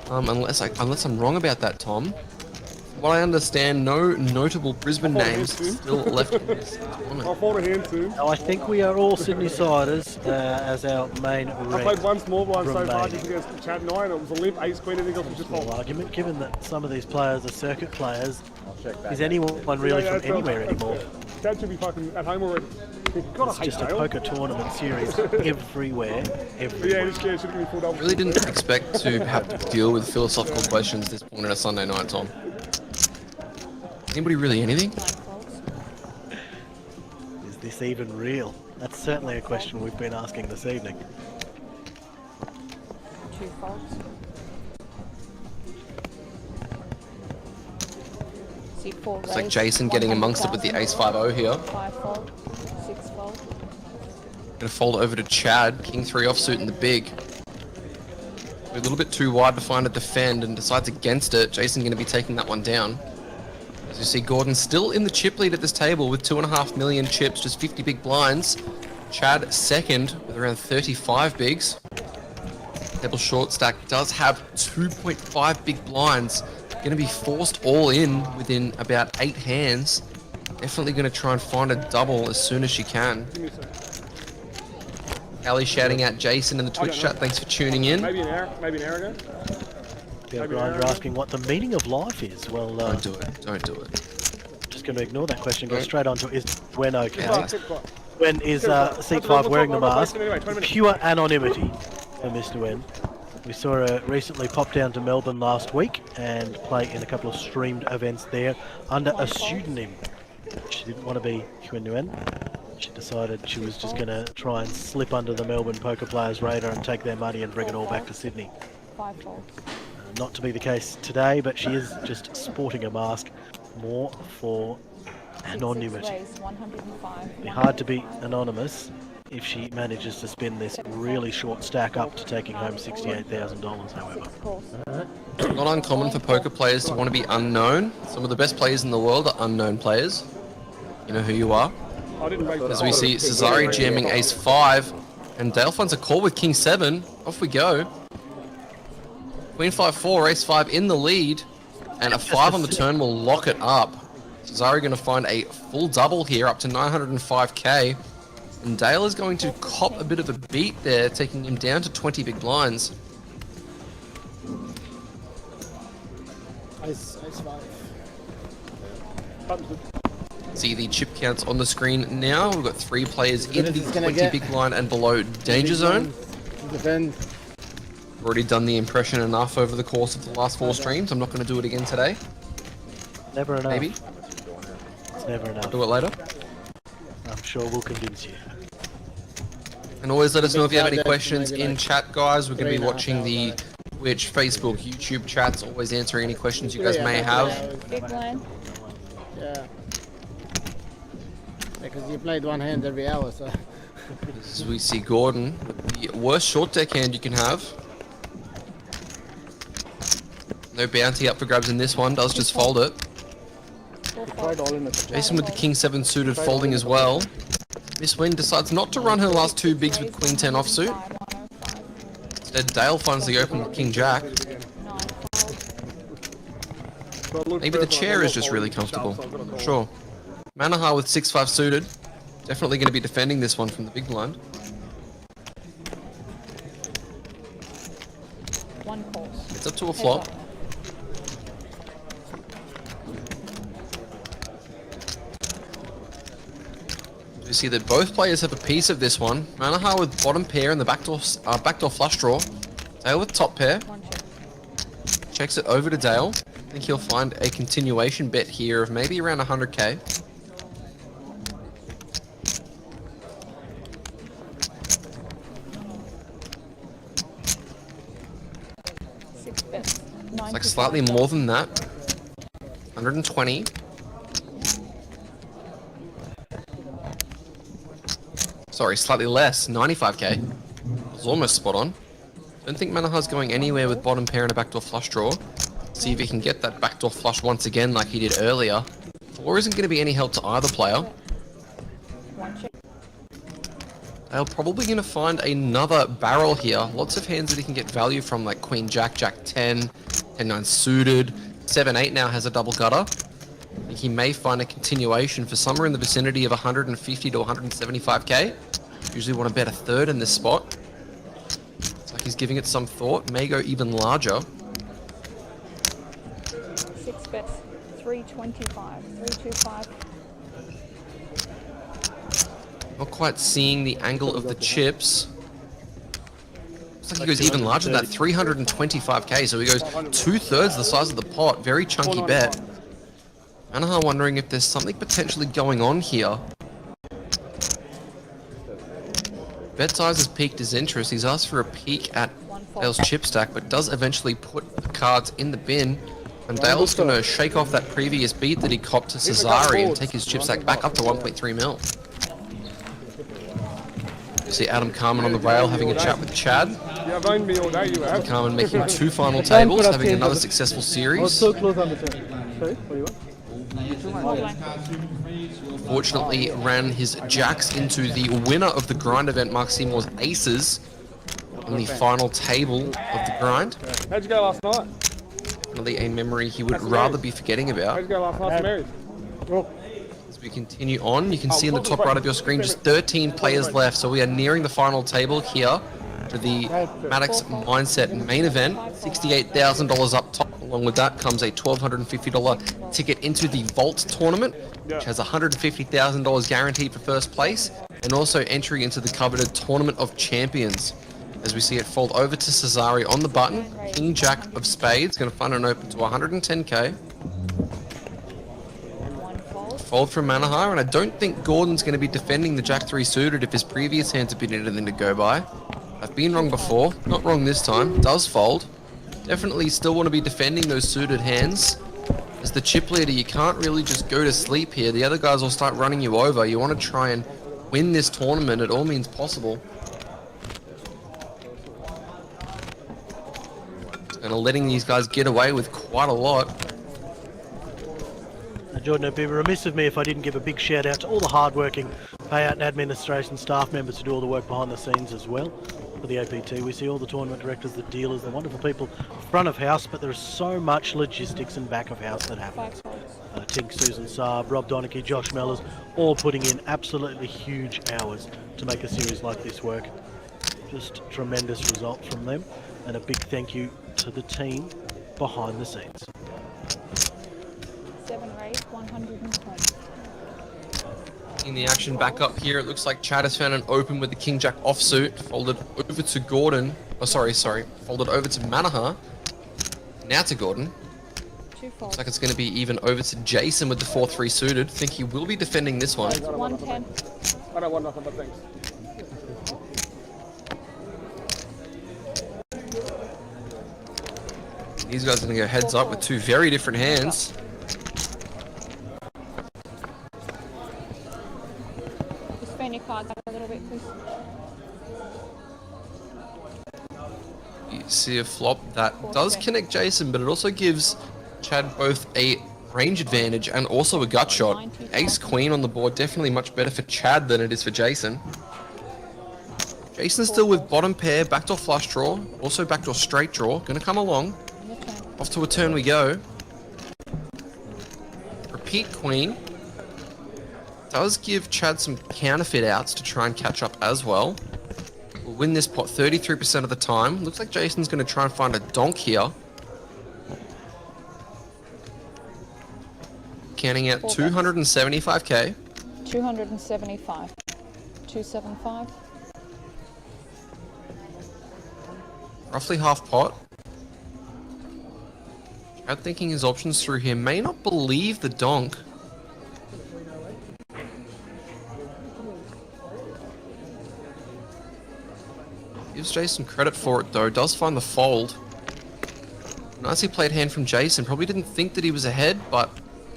C: Unless I'm wrong about that, Tom. From what I understand, no notable Brisbane names still left in this tournament.
D: I'll fold a hand soon.
B: Now, I think we are all Sydney siders as our main
D: I played
B: red.
D: one small blind so far
B: remaining.
D: just against Chad 9. It was a limp ace queen and everything else was just
B: Small
D: fold.
B: argument, given that some of these players are circuit players.
A: I'll check back.
B: Is anyone really
D: Yeah,
B: from anywhere anymore?
D: Chad should be fucking at home already. Gotta
B: It's
D: hate
B: just a
D: Dale.
B: poker tournament series everywhere,
D: Yeah,
B: everywhere.
D: this year should have been full double.
C: Really didn't expect to have to deal with philosophical questions this point on a Sunday night, Tom. Anybody really anything?
G: 9 folds.
B: Is this even real? That's certainly a question we've been asking this evening.
G: 2 folds. Seat 4 raise.
C: Looks like Jason getting amongst it with the ace 5-0 here.
G: 5 fold. 6 fold.
C: Gonna fold over to Chad, king 3 offsuit in the big. A little bit too wide to find a defend and decides against it. Jason gonna be taking that one down. As you see, Gordon still in the chip lead at this table with 2.5 million chips, just 50 big blinds. Chad second with around 35 bigs. Table short stack does have 2.5 big blinds. Gonna be forced all in within about 8 hands. Definitely gonna try and find a double as soon as she can. Ali shouting out Jason in the Twitch chat, thanks for tuning in.
D: Maybe an hour ago.
B: Bill Grinder asking what the meaning of life is. Well,
C: Don't do it, don't do it.
B: just going to ignore that question, go straight on to is when okay?
D: Fantastic.
B: When is seat 5 wearing the mask? Pure anonymity for Mr. Wen. We saw her recently pop down to Melbourne last week and play in a couple of streamed events there under a pseudonym. She didn't want to be Huen Nguyen. She decided she was just going to try and slip under the Melbourne poker players' radar and take their money and bring it all back to Sydney.
G: 5 folds.
B: Not to be the case today, but she is just sporting a mask more for anonymity.
G: Raise 105.
B: It'd be hard to beat Anonymous if she manages to spin this really short stack up to taking home $68,000, however.
C: Not uncommon for poker players to want to be unknown. Some of the best players in the world are unknown players. You know who you are. As we see Cesare jamming ace-5, and Dale finds a call with king-7. Off we go. Queen 5-4, ace-5 in the lead, and a 5 on the turn will lock it up. Cesare going to find a full double here, up to 905k. And Dale is going to cop a bit of a beat there, taking him down to 20 big blinds.
E: Ice 5.
C: See the chip counts on the screen now. We've got 3 players in the 20
E: get
C: big blind and below danger zone.
E: Defend.
C: Already done the impression enough over the course of the last 4 streams. I'm not going to do it again today.
B: Never enough.
C: Maybe.
B: It's never enough.
C: I'll do it later.
B: I'm sure we'll convince you.
C: And always let us know if you have any questions in chat, guys. We're going to be watching the Twitch, Facebook, YouTube chats. Always answering any questions you guys may have.
G: Big blind.
E: Yeah. Because you played one hand every hour, so.
C: As we see Gordon, the worst short deck hand you can have. No bounty up for grabs in this one, does just fold it. Jason with the king-7 suited folding as well. Miss Wynn decides not to run her last 2 bigs with queen 10 offsuit. Instead, Dale finds the open with king jack. Maybe the chair is just really comfortable. Not sure. Manaha with 6-5 suited. Definitely going to be defending this one from the big blind. It's up to a flop. You see that both players have a piece of this one. Manaha with bottom pair and the backdoor flush draw. Dale with top pair. Checks it over to Dale. I think he'll find a continuation bet here of maybe around 100k. It's like slightly more than that. 120. Sorry, slightly less. 95k. It was almost spot on. Don't think Manaha's going anywhere with bottom pair and a backdoor flush draw. See if he can get that backdoor flush once again like he did earlier. Or isn't going to be any help to either player. They're probably going to find another barrel here. Lots of hands that he can get value from, like Queen Jack, Jack 10, 10-9 suited. 7-8 now has a double gutter. I think he may find a continuation for somewhere in the vicinity of 150 to 175k. Usually want to bet a third in this spot. It's like he's giving it some thought. May go even larger.
G: 6 bets. 325. 325.
C: Not quite seeing the angle of the chips. Looks like he goes even larger than that, 325k, so he goes 2/3 the size of the pot. Very chunky bet. Manaha wondering if there's something potentially going on here. Bet size has piqued his interest. He's asked for a peek at Dale's chip stack, but does eventually put the cards in the bin. And Dale's going to shake off that previous beat that he copped to Cesare and take his chip stack back up to 1.3 mil. You see Adam Carmen on the rail having a chat with Chad. Adam Carmen making 2 final tables, having another successful series.
H: So close on the turn. Sorry, what do you want?
C: Fortunately, ran his jacks into the winner of the grind event, Mark Seymour's aces, on the final table of the grind.
D: How'd you go last night?
C: Definitely a memory he would rather be forgetting about.
D: How'd you go last night to Mary's?
C: As we continue on, you can see in the top right of your screen just 13 players left, so we are nearing the final table here for the Maddocks Mindset main event. $68,000 up top. Along with that comes a $1,250 ticket into the Vault tournament, which has $150,000 guaranteed for first place, and also entry into the coveted Tournament of Champions. As we see it fold over to Cesare on the button, King Jack of Spades, going to find an open to 110k. Fold from Manaha, and I don't think Gordon's going to be defending the Jack 3 suited if his previous hands have been anything to go by. I've been wrong before, not wrong this time. Does fold. Definitely still want to be defending those suited hands, As the chip leader, you can't really just go to sleep here. The other guys will start running you over. You want to try and win this tournament at all means possible. And letting these guys get away with quite a lot.
B: Jordan, it'd be remiss of me if I didn't give a big shout out to all the hard-working payout and administration staff members who do all the work behind the scenes as well for the APT. We see all the tournament directors, the dealers, the wonderful people front of house, but there's so much logistics and back of house that happens. Tink, Susan Saab, Rob Donachie, Josh Mellors, all putting in absolutely huge hours to make a series like this work. Just tremendous result from them, and a big thank you to the team behind the scenes.
G: 7 raised, 110.
C: In the action back up here, it looks like Chad has found an open with the King Jack offsuit, folded over to Gordon. Oh, sorry, folded over to Manaha. Now to Gordon. Looks like it's going to be even over to Jason with the 4-3 suited. Think he will be defending this one.
G: 110.
D: I don't want nothing but thanks.
C: These guys are going to go heads up with two very different hands.
G: Just fan your cards out a little bit, please.
C: You see a flop that does connect Jason, but it also gives Chad both a range advantage and also a gut shot. Ace Queen on the board, definitely much better for Chad than it is for Jason. Jason's still with bottom pair, backdoor flush draw, also backdoor straight draw. Gonna come along. Off to a turn we go. Repeat Queen. Does give Chad some counterfeit outs to try and catch up as well. We'll win this pot 33% of the time. Looks like Jason's going to try and find a donk here. Counting out 275k.
G: 275. 275.
C: Roughly half pot. Chad thinking his options through here. May not believe the donk. Gives Jason credit for it though. Does find the fold. Nicely played hand from Jason. Probably didn't think that he was ahead, but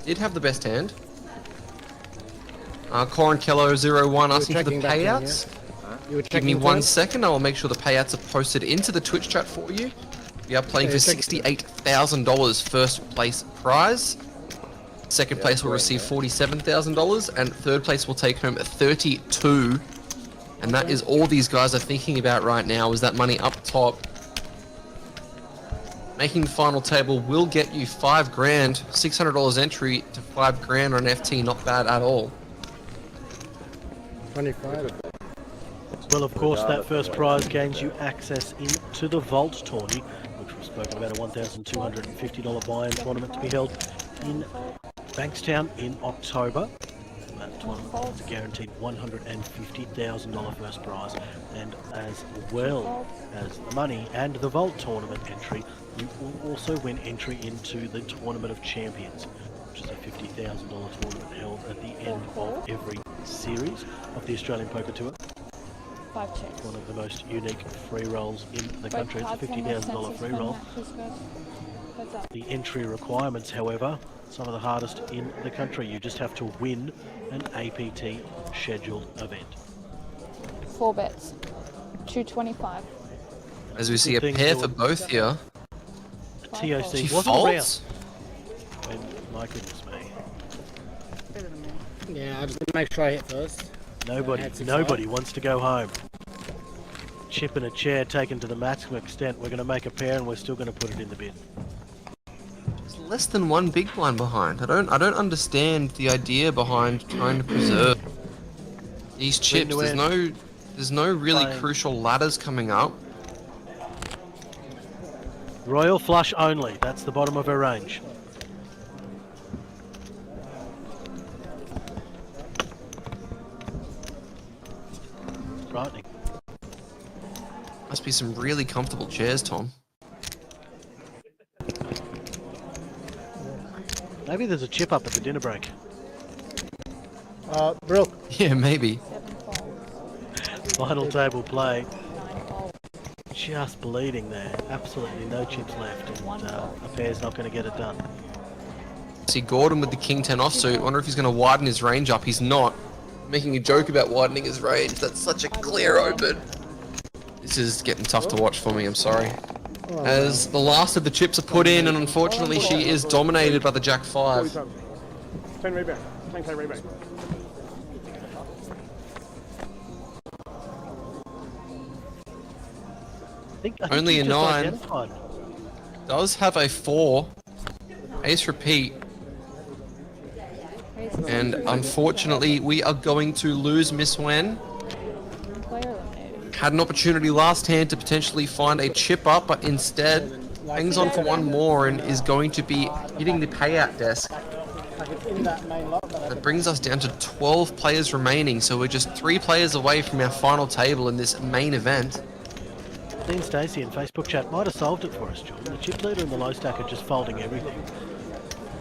C: did have the best hand. Corin Kello 01 asking for the payouts. Give me 1 second. I will make sure the payouts are posted into the Twitch chat for you. We are playing for $68,000 first place prize. Second place will receive $47,000 and third place will take home $32,000. And that is all these guys are thinking about right now, is that money up top. Making the final table will get you $5 grand, $600 entry to $5 grand on FT, not bad at all.
E: 25.
B: Well, of course, that first prize gains you access into the Vault tourney, which we've spoken about, a $1,250 buy-in tournament to be held in Bankstown in October. That tournament is a guaranteed $150,000 first prize, and as well as the money and the Vault tournament entry, you will also win entry into the Tournament of Champions, which is a $50,000 tournament held at the end of every series of the Australian Poker Tour.
G: 5 checks.
B: One of the most unique free rolls in the country. It's a $50,000 free roll. The entry requirements, however, some of the hardest in the country. You just have to win an APT scheduled event.
G: 4 bets. 225.
C: As we see a pair for both here.
B: TOC
C: She
B: wasn't
C: folds?
B: around. My goodness me.
E: Yeah, I just make sure I hit first.
B: Nobody wants to go home. Chip in a chair taken to the maximum extent. We're going to make a pair and we're still going to put it in the bin.
C: There's less than one big blind behind. I don't understand the idea behind trying to preserve these chips. There's no really crucial ladders coming up.
B: Royal flush only. That's the bottom of her range. Frightening.
C: Must be some really comfortable chairs, Tom.
B: Maybe there's a chip up at the dinner break.
E: Brooke.
C: Yeah, maybe.
G: 7 folds.
B: Final table play.
G: 9 folds.
B: Just bleeding there. Absolutely no chips left. And a pair's not going to get it done.
C: See Gordon with the King 10 offsuit. Wonder if he's going to widen his range up. He's not. Making a joke about widening his range. That's such a clear open. This is getting tough to watch for me, I'm sorry. As the last of the chips are put in, and unfortunately she is dominated by the Jack 5.
D: 10 rebound. 10k rebound.
B: I think
C: Only
B: you
C: a
B: just
C: 9.
B: identified.
C: Does have a 4. Ace repeat. And unfortunately, we are going to lose Miss Wen.
G: Player eliminated.
C: Had an opportunity last hand to potentially find a chip up, but instead hangs on for one more and is going to be hitting the payout desk. That brings us down to 12 players remaining, so we're just 3 players away from our final table in this main event.
B: Dean Stacey in Facebook chat might have solved it for us, John. The chip leader and the low stack are just folding everything.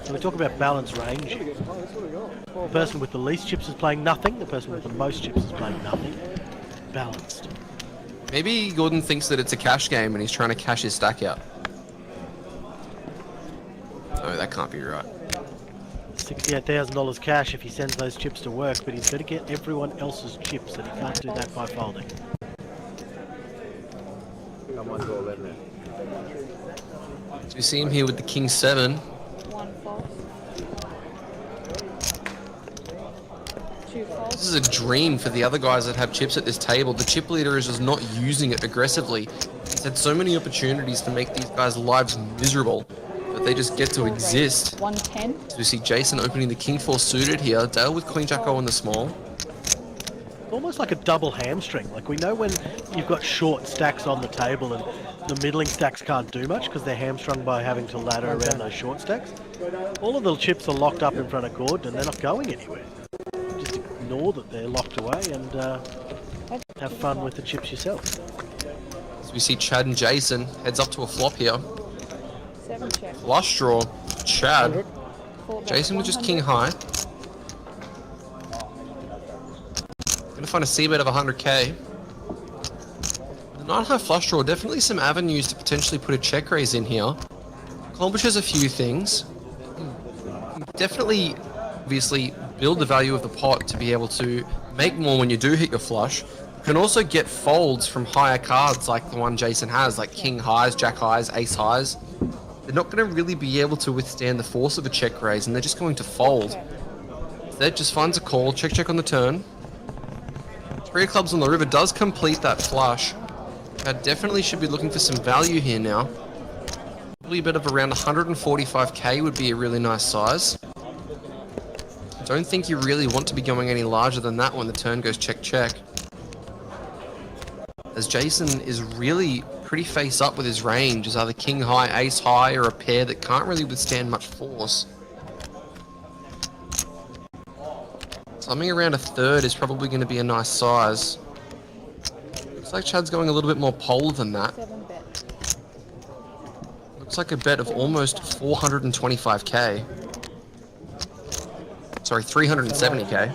B: So we talk about balanced range here. The person with the least chips is playing nothing, the person with the most chips is playing nothing. Balanced.
C: Maybe Gordon thinks that it's a cash game and he's trying to cash his stack out. No, that can't be right.
B: $68,000 cash if he sends those chips to work, but he's got to get everyone else's chips, and he can't do that by folding.
C: So we see him here with the King 7.
G: One false. Two false.
C: This is a dream for the other guys that have chips at this table. The chip leader is just not using it aggressively. He's had so many opportunities to make these guys' lives miserable, but they just get to exist.
G: 110.
C: So we see Jason opening the King 4 suited here. Dale with Queen Jack O in the small.
B: Almost like a double hamstring. Like, we know when you've got short stacks on the table and the middling stacks can't do much because they're hamstrung by having to ladder around those short stacks. All of the chips are locked up in front of Gordon and they're not going anywhere. Just ignore that they're locked away and have fun with the chips yourself.
C: So we see Chad and Jason heads up to a flop here.
G: 7 check.
C: Flush draw. Chad.
G: 4 bet.
C: Jason with just
G: 100.
C: King high. Gonna find a C bet of 100k. The 9 high flush draw, definitely some avenues to potentially put a check raise in here. Accomplishes a few things. Definitely, obviously, build the value of the pot to be able to make more when you do hit your flush. You can also get folds from higher cards like the one Jason has, like King highs, Jack highs, Ace highs. They're not going to really be able to withstand the force of a check raise, and they're just going to fold. That just finds a call, check on the turn. 3 of clubs on the river does complete that flush. Definitely should be looking for some value here now. Probably a bit of around 145k would be a really nice size. Don't think you really want to be going any larger than that when the turn goes check. As Jason is really pretty face up with his range as either King high, Ace high, or a pair that can't really withstand much force. Something around a third is probably going to be a nice size. Looks like Chad's going a little bit more polar than that.
G: 7 bet.
C: Looks like a bet of almost 425k. Sorry, 370k.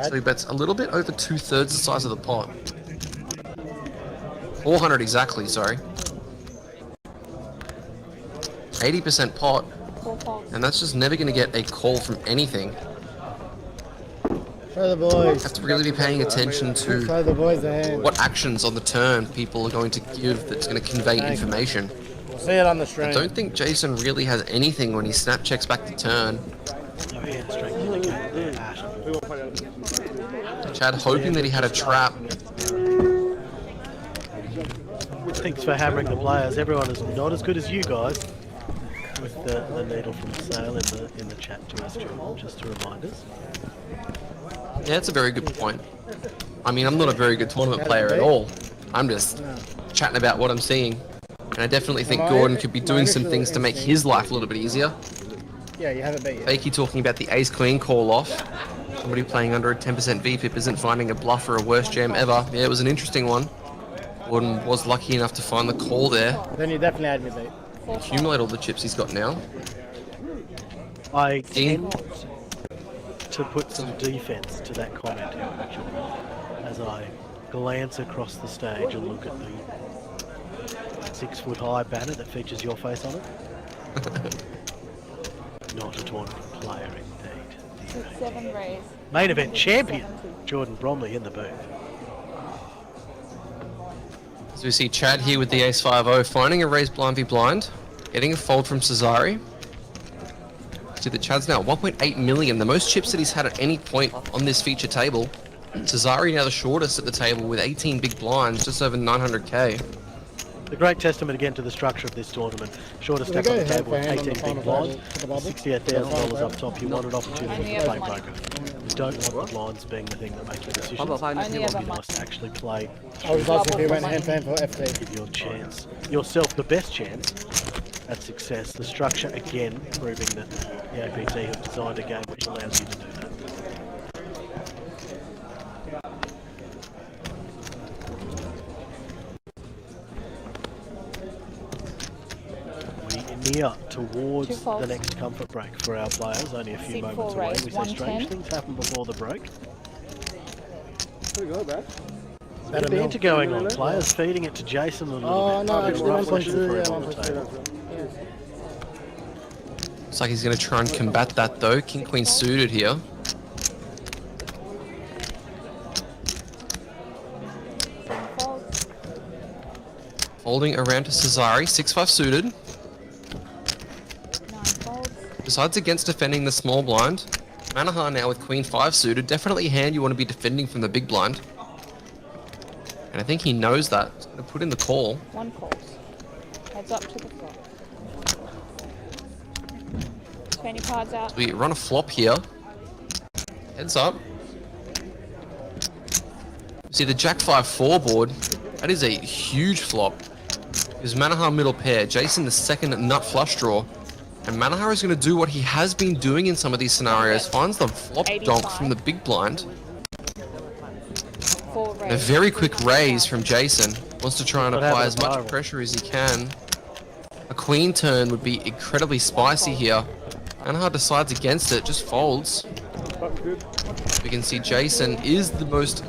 C: So he bets a little bit over 2/3 the size of the pot. 400 exactly, sorry. 80% pot.
G: 4 false.
C: And that's just never going to get a call from anything.
E: Show the boys.
C: Have to really be paying attention to
E: Show the boys the hand.
C: what actions on the turn people are going to give that's going to convey information.
E: We'll see it on the stream.
C: I don't think Jason really has anything when he snap checks back the turn.
B: No hand strength in the game there at all.
C: Chad hoping that he had a trap.
B: Thanks for hammering the players. Everyone is not as good as you guys. With the needle from the sale in the chat to us, just to remind us.
C: Yeah, that's a very good point. I mean, I'm not a very good tournament player at all. I'm just chatting about what I'm seeing. And I definitely think Gordon could be doing some things to make his life a little bit easier.
E: Yeah, you haven't bet yet.
C: Fakey talking about the ace-queen call-off. Somebody playing under a 10% VPIP isn't finding a bluff or a worst jam ever. Yeah, it was an interesting one. Gordon was lucky enough to find the call there.
E: Then you definitely had me beat.
C: Accumulate all the chips he's got now.
B: I
C: Dean?
B: tend to put some defense to that comment here, actually, as I glance across the stage and look at the 6-foot high banner that features your face on it. Not a tournament player indeed.
G: 6-7 raise.
B: Main event champion
G: 70.
B: Jordan Bromley in the booth.
C: As we see Chad here with the ace-5-0, finding a raised blind v blind, getting a fold from Cesari. See that Chad's now at 1.8 million, the most chips that he's had at any point on this feature table. Cesari now the shortest at the table with 18 big blinds, just over 900k.
B: The great testament again to the structure of this tournament. Shortest stack on the table with 18 big blinds, $68,000 up top. You want an opportunity to play poker. You don't want the blinds being the thing that makes the decisions.
I: How about
G: Only
B: You
G: ever
B: want
G: money.
B: to actually play,
E: I was asking if he went hand to hand for FT.
B: give your chance, yourself the best chance at success. The structure again proving that the APT have designed a game which allows you to do that. We near towards
G: Two faults.
B: the next comfort break for our players, only a few
G: Seat
B: moments
G: four
B: away.
G: raise,
B: We say strange
G: 110.
B: things happen before the break.
D: Pretty good, man.
B: Bit of banter going on. Players feeding it to Jason a little
E: Oh,
B: bit.
E: no,
B: Bit
E: actually,
B: rufflish
E: 1.2,
B: for
E: yeah,
B: him on the
E: 1.2.
B: table.
C: Looks like he's going to try and combat that though. King Queen suited here.
G: Folds.
C: Folding around to Cesari, 6-5 suited.
G: 9 folds.
C: Besides against defending the small blind, Manaha now with Queen 5 suited. Definitely a hand you want to be defending from the big blind. And I think he knows that. He's going to put in the call.
G: 1 calls. Heads up to the flop. 20 cards out.
C: We run a flop here. Heads up. See the Jack 5-4 board. That is a huge flop. Because Manaha middle pair, Jason the second nut flush draw. And Manaha is going to do what he has been doing in some of these scenarios. Finds the flop donk from the big blind.
G: 4
C: A
G: raise.
C: very quick raise from Jason. Wants to try and
B: What
C: apply
B: happened
C: as
B: to
C: much
B: Byron?
C: pressure as he can. A queen turn would be incredibly spicy here. Manaha decides against it, just folds. We can see Jason is the most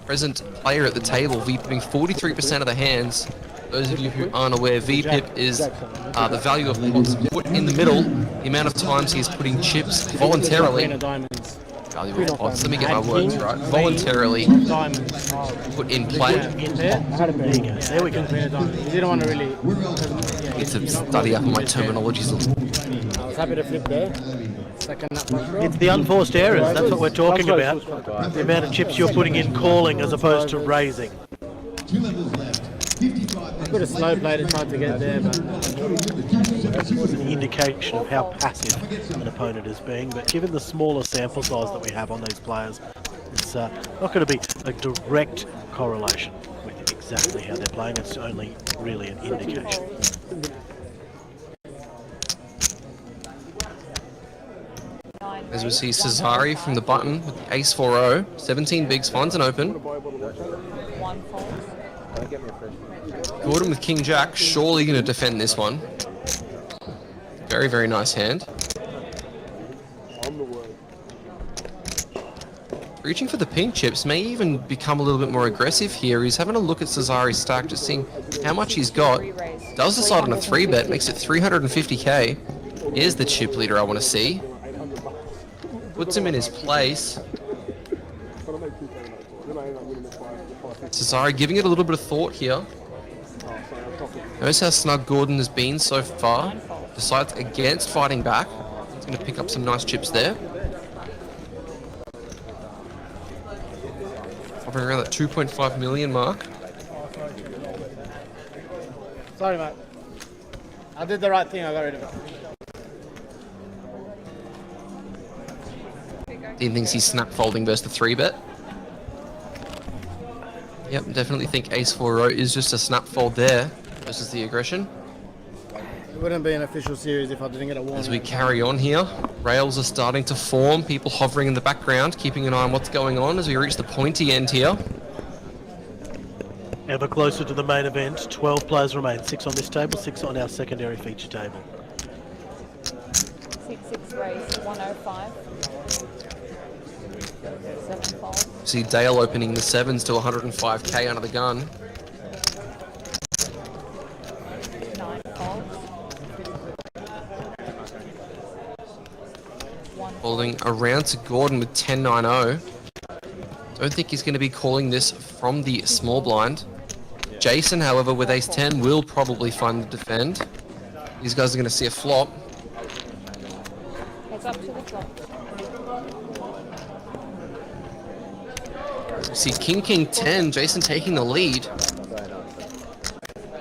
C: present player at the table, VPIpping 43% of the hands. Those of you who aren't aware, VPIP is the value of pots put in the middle, the amount of times he is putting chips voluntarily.
E: Queen of diamonds.
C: Value of pots, let me get my words right. Voluntarily
E: Diamonds.
C: put in play.
E: There
B: There we go.
E: Queen of diamonds. You didn't want to really.
C: Need to study up on my terminologies a little.
E: I was happy to flip there. Second nut flush draw.
B: It's the unforced errors, that's what we're talking about. The amount of chips you're putting in calling as opposed to raising.
E: I could have slow played it, tried to get there, but
B: It's an indication of how passive an opponent is being, but given the smaller sample size that we have on these players, it's not going to be a direct correlation with exactly how they're playing, it's only really an indication.
C: As we see Cesari from the button with the ace-4-0, 17 bigs, finds an open.
G: 1 folds.
A: Don't get me a fresh one.
C: Gordon with King Jack, surely going to defend this one. Very, very nice hand. Reaching for the pink chips, may even become a little bit more aggressive here. He's having a look at Cesari's stack, just seeing how much he's got. Does decide on a 3-bet, makes it 350k. Here's the chip leader I want to see. Puts him in his place. Cesari giving it a little bit of thought here. Knows how snug Gordon has been so far. Decides against fighting back. He's going to pick up some nice chips there. Hovering around that 2.5 million mark.
E: sorry, mate. I did the right thing. I got rid of it.
C: Dean thinks he's snap folding versus the 3-bet. Yep, definitely think ace-4-0 is just a snap fold there versus the aggression.
E: It wouldn't be an official series if I didn't get a warning.
C: As we carry on here, rails are starting to form, people hovering in the background, keeping an eye on what's going on as we reach the pointy end here.
B: Ever closer to the main event, 12 players remain, 6 on this table, 6 on our secondary feature table.
G: 6-6 raise. 105. 7 folds.
C: See Dale opening the 7s to 105k under the gun.
G: 9 folds.
C: Holding around to Gordon with 10-9-0. Don't think he's going to be calling this from the small blind. Jason, however, with ace-10 will probably find the defend. These guys are going to see a flop.
G: Heads up to the flop.
C: We see King 10, Jason taking the lead.
A: Very nice.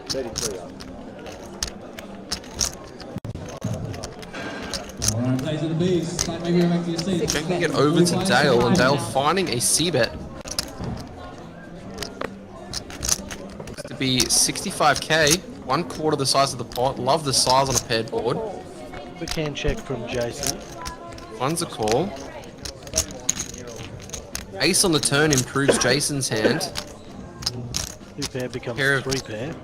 A: 33 up.
J: Alright, plays of the beast. Like maybe back to your seat.
C: Checking it over to Dale, and Dale finding a C-bet. Looks to be 65k, 1/4 the size of the pot. Love the size on a paired board.
B: Quick hand check from Jason.
C: Funds a call. Ace on the turn improves Jason's hand.
B: 2 pair becomes
C: Pair of
B: 3 pair.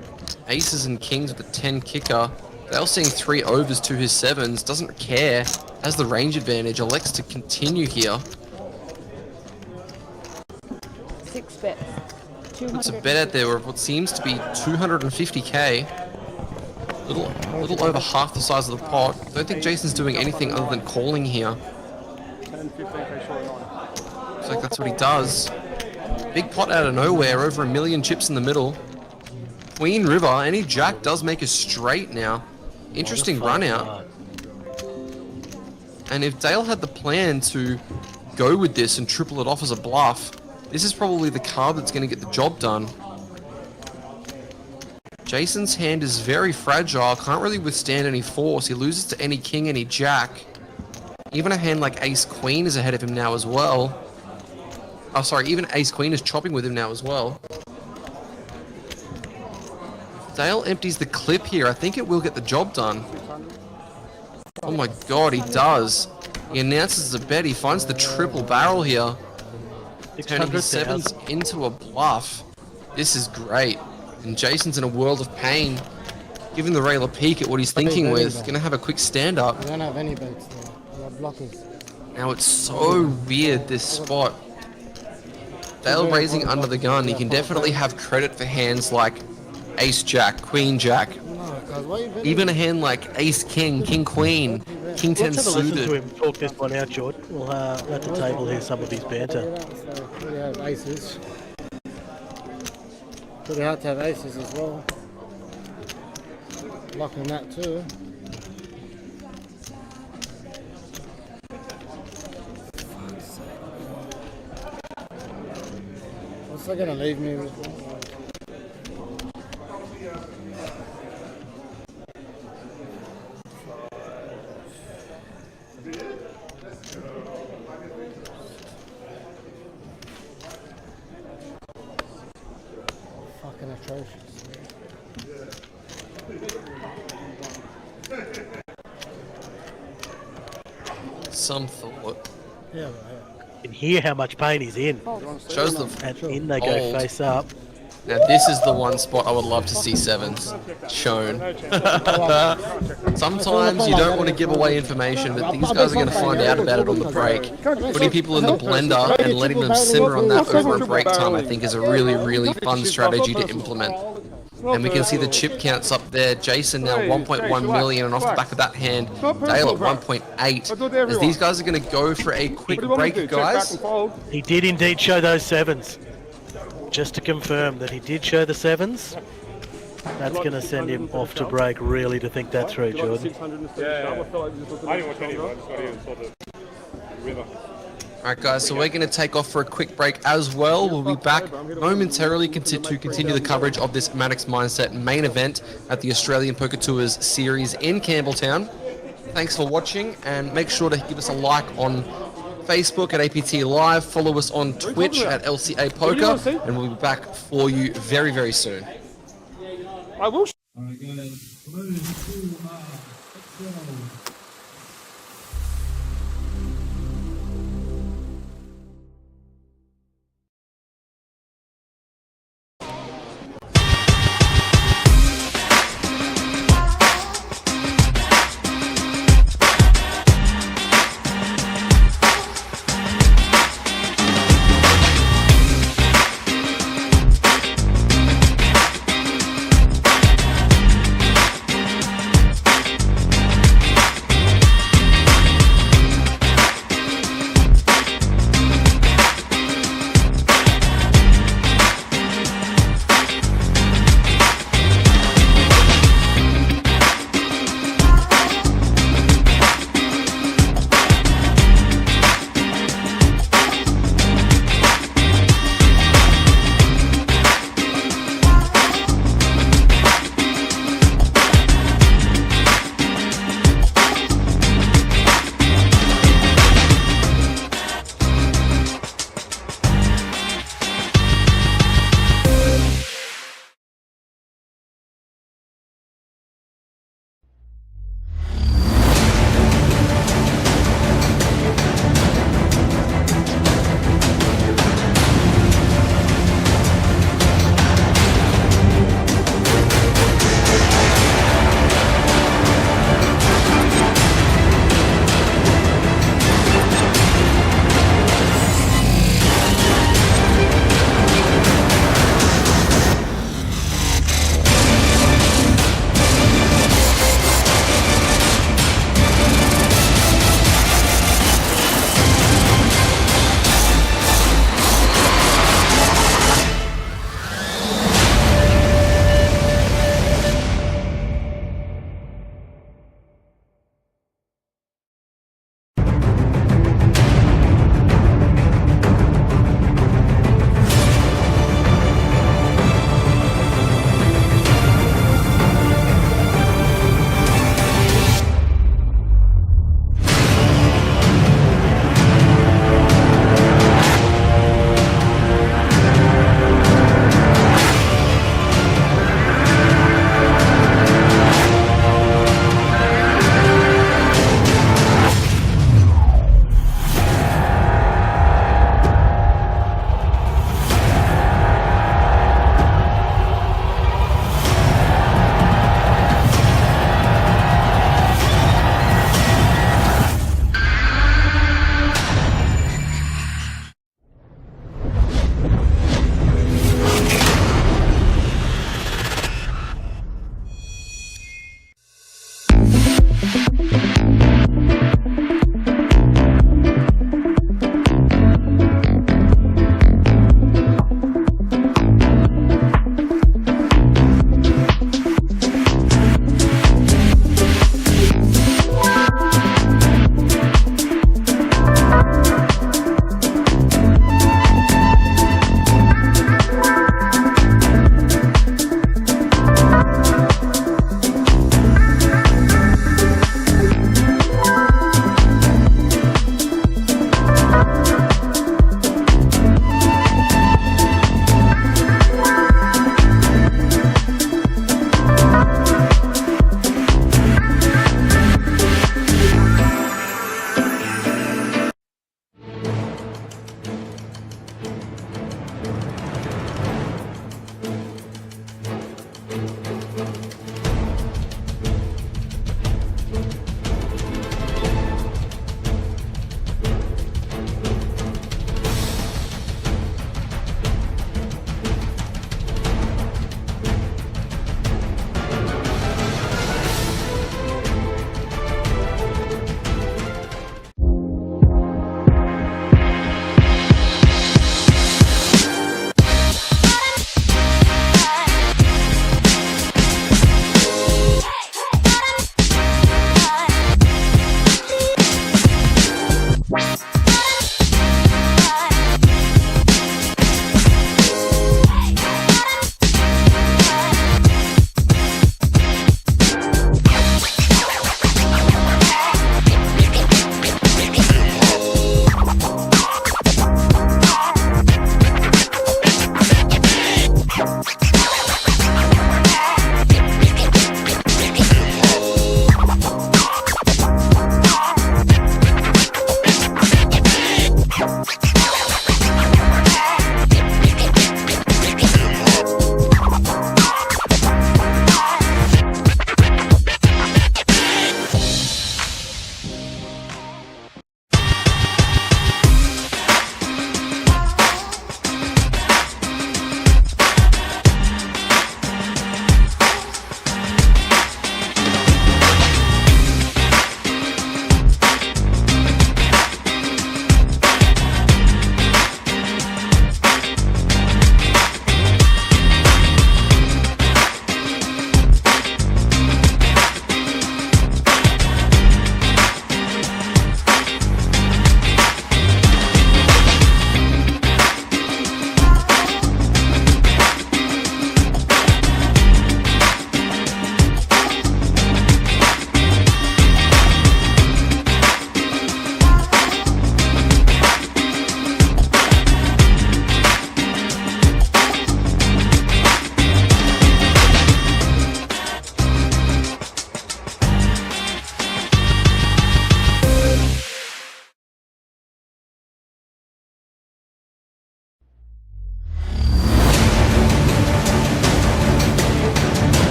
C: Aces and kings with a 10 kicker. Dale seeing 3 overs to his 7s. Doesn't care. Has the range advantage. Elects to continue here.
G: 6 bets.
C: Puts a bet out there of what seems to be 250k. Little over half the size of the pot. Don't think Jason's doing anything other than calling here.
D: 10, 15k short of 9.
C: Looks like that's what he does. Big pot out of nowhere. Over 1 million chips in the middle. Queen River. Any jack does make a straight now. Interesting run out. And if Dale had the plan to go with this and triple it off as a bluff, this is probably the card that's going to get the job done. Jason's hand is very fragile, can't really withstand any force. He loses to any king, any jack. Even a hand like ace-queen is ahead of him now as well. Oh, sorry, even ace-queen is chopping with him now as well. If Dale empties the clip here, I think it will get the job done. Oh my god, he does. He announces a bet, he finds the triple barrel here. Turning his 7s into a bluff. This is great. And Jason's in a world of pain. Giving the rail a peek at what he's thinking with. Gonna have a quick stand up.
E: I don't have any bets there. I have blockers.
C: Now it's so weird, this spot. Dale raising under the gun. He can definitely have credit for hands like ace jack, queen jack. Even a hand like ace king, king queen, king 10
B: Let's have a listen to
C: suited.
B: him talk this one out, George. We'll let the table hear some of his banter.
E: We have aces. Pretty hard to have aces as well. Blocking that too. What's that gonna leave me with? Fucking atrocious.
C: Some thought.
E: Yeah, right.
B: You can hear how much pain he's in.
C: Shows the
B: And in they go
C: Fold.
B: face up.
C: Now this is the one spot I would love to see 7s shown. Sometimes you don't want to give away information, but these guys are going to find out about it on the break. Putting people in the blender and letting them simmer on that over a break time, I think, is a really, really fun strategy to implement. And we can see the chip counts up there. Jason now 1.1 million, and off the back of that hand, Dale at 1.8. As these guys are going to go for a quick break, guys.
B: He did indeed show those 7s. Just to confirm that he did show the 7s. That's going to send him off to break, really, to think that through, Jordan.
C: Alright guys, so we're going to take off for a quick break as well. We'll be back momentarily to continue the coverage of this Maddocks Mindset main event at the Australian Poker Tours series in Campbelltown. Thanks for watching, and make sure to give us a like on Facebook at APT Live, follow us on Twitch at LCA Poker, and we'll be back for you very, very soon.
D: I will.
F: Alright guys, move to let's go.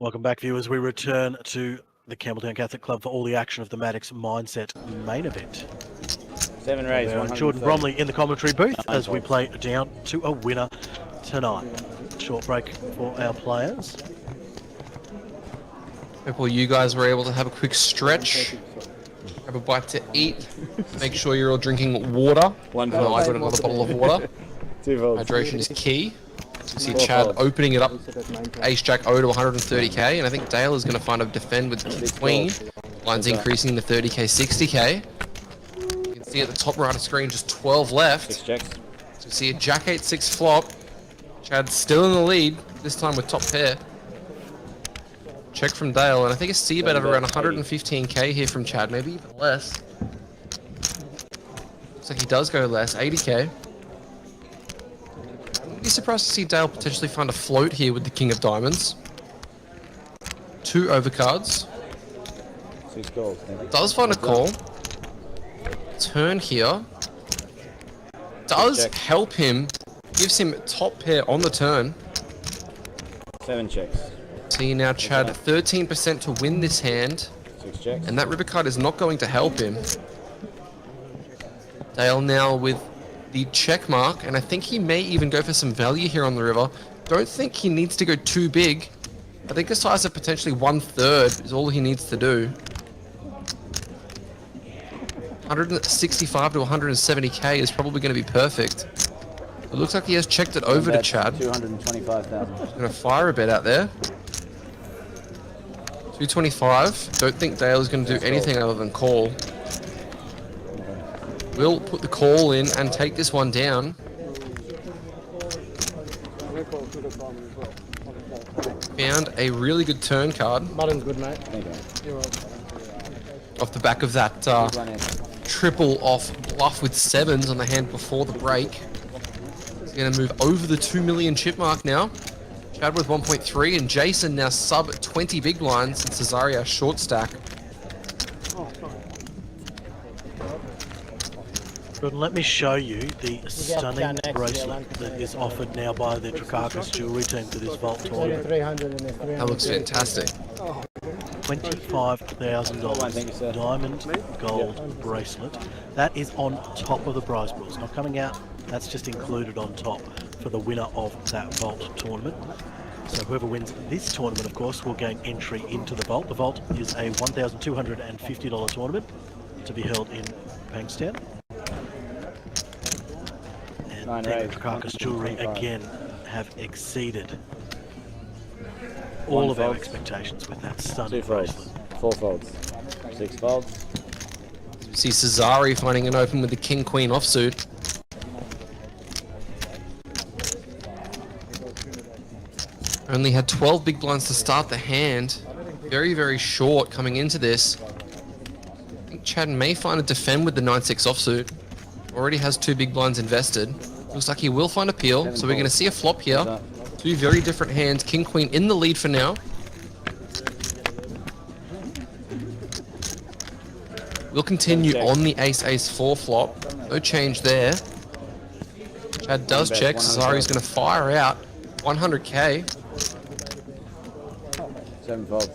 B: Welcome back, viewers. We return to the Campbelltown Catholic Club for all the action of the Maddocks Mindset main event.
A: 7 rays,
B: Jordan Bromley in the commentary booth as we play down to a winner tonight. Short break for our players.
C: Hope you guys were able to have a quick stretch, have a bite to eat, make sure you're all drinking water. I got another bottle of water.
A: 2 volts.
C: Hydration is key. You see Chad opening it up, Ace Jack O to 130k, and I think Dale is going to find a defend with Queen. Lines increasing to 30k, 60k. You can see at the top right of screen just 12 left.
A: 6 checks.
C: So you see a Jack 8-6 flop. Chad's still in the lead, this time with top pair. Check from Dale, and I think a C bet of around 115k here from Chad, maybe even less. Looks like he does go less, 80k. I'd be surprised to see Dale potentially find a float here with the King of Diamonds. 2 overcards.
A: 6 calls.
C: Does find a call. Turn here. Does help him. Gives him top pair on the turn.
A: 7 checks.
C: See now Chad 13% to win this hand.
A: 6 checks.
C: And that river card is not going to help him. Dale now with the check mark, and I think he may even go for some value here on the river. Don't think he needs to go too big. I think a size of potentially 1/3 is all he needs to do. 165 to 170k is probably going to be perfect. It looks like he has checked it over to Chad.
A: 225,000.
C: Going to fire a bet out there. 225. Don't think Dale is going to do anything other than call. Will put the call in and take this one down. Found a really good turn card.
E: Button's good, mate.
A: Thank you.
E: You're welcome.
C: Off the back of that triple off bluff with 7s on the hand before the break. He's going to move over the 2 million chip mark now. Chad with 1.3 and Jason now sub 20 big blinds and Cesaria short stack.
B: Jordan, let me show you the stunning bracelet that is offered now by the Trakakis jewellery team to this vault tournament.
C: That looks fantastic.
B: $25,000 diamond gold bracelet. That is on top of the prize pool. It's not coming out, that's just included on top for the winner of that vault tournament. So whoever wins this tournament, of course, will gain entry into the vault. The vault is a $1,250 tournament to be held in Bankstown. And the Trakakis jewellery again have exceeded all of our expectations with that stunning
A: 2 folds.
B: bracelet.
A: 4 folds. 6 folds.
C: See Cesari finding an open with the King Queen offsuit. Only had 12 big blinds to start the hand. Very, very short coming into this. I think Chad may find a defend with the 9-6 offsuit. Already has 2 big blinds invested. Looks like he will find a peel, so we're going to see a flop here. 2 very different hands. King Queen in the lead for now. We'll continue on the Ace-Ace-4 flop. No change there. Chad does check. Cesari's going to fire out 100k.
A: 7 folds.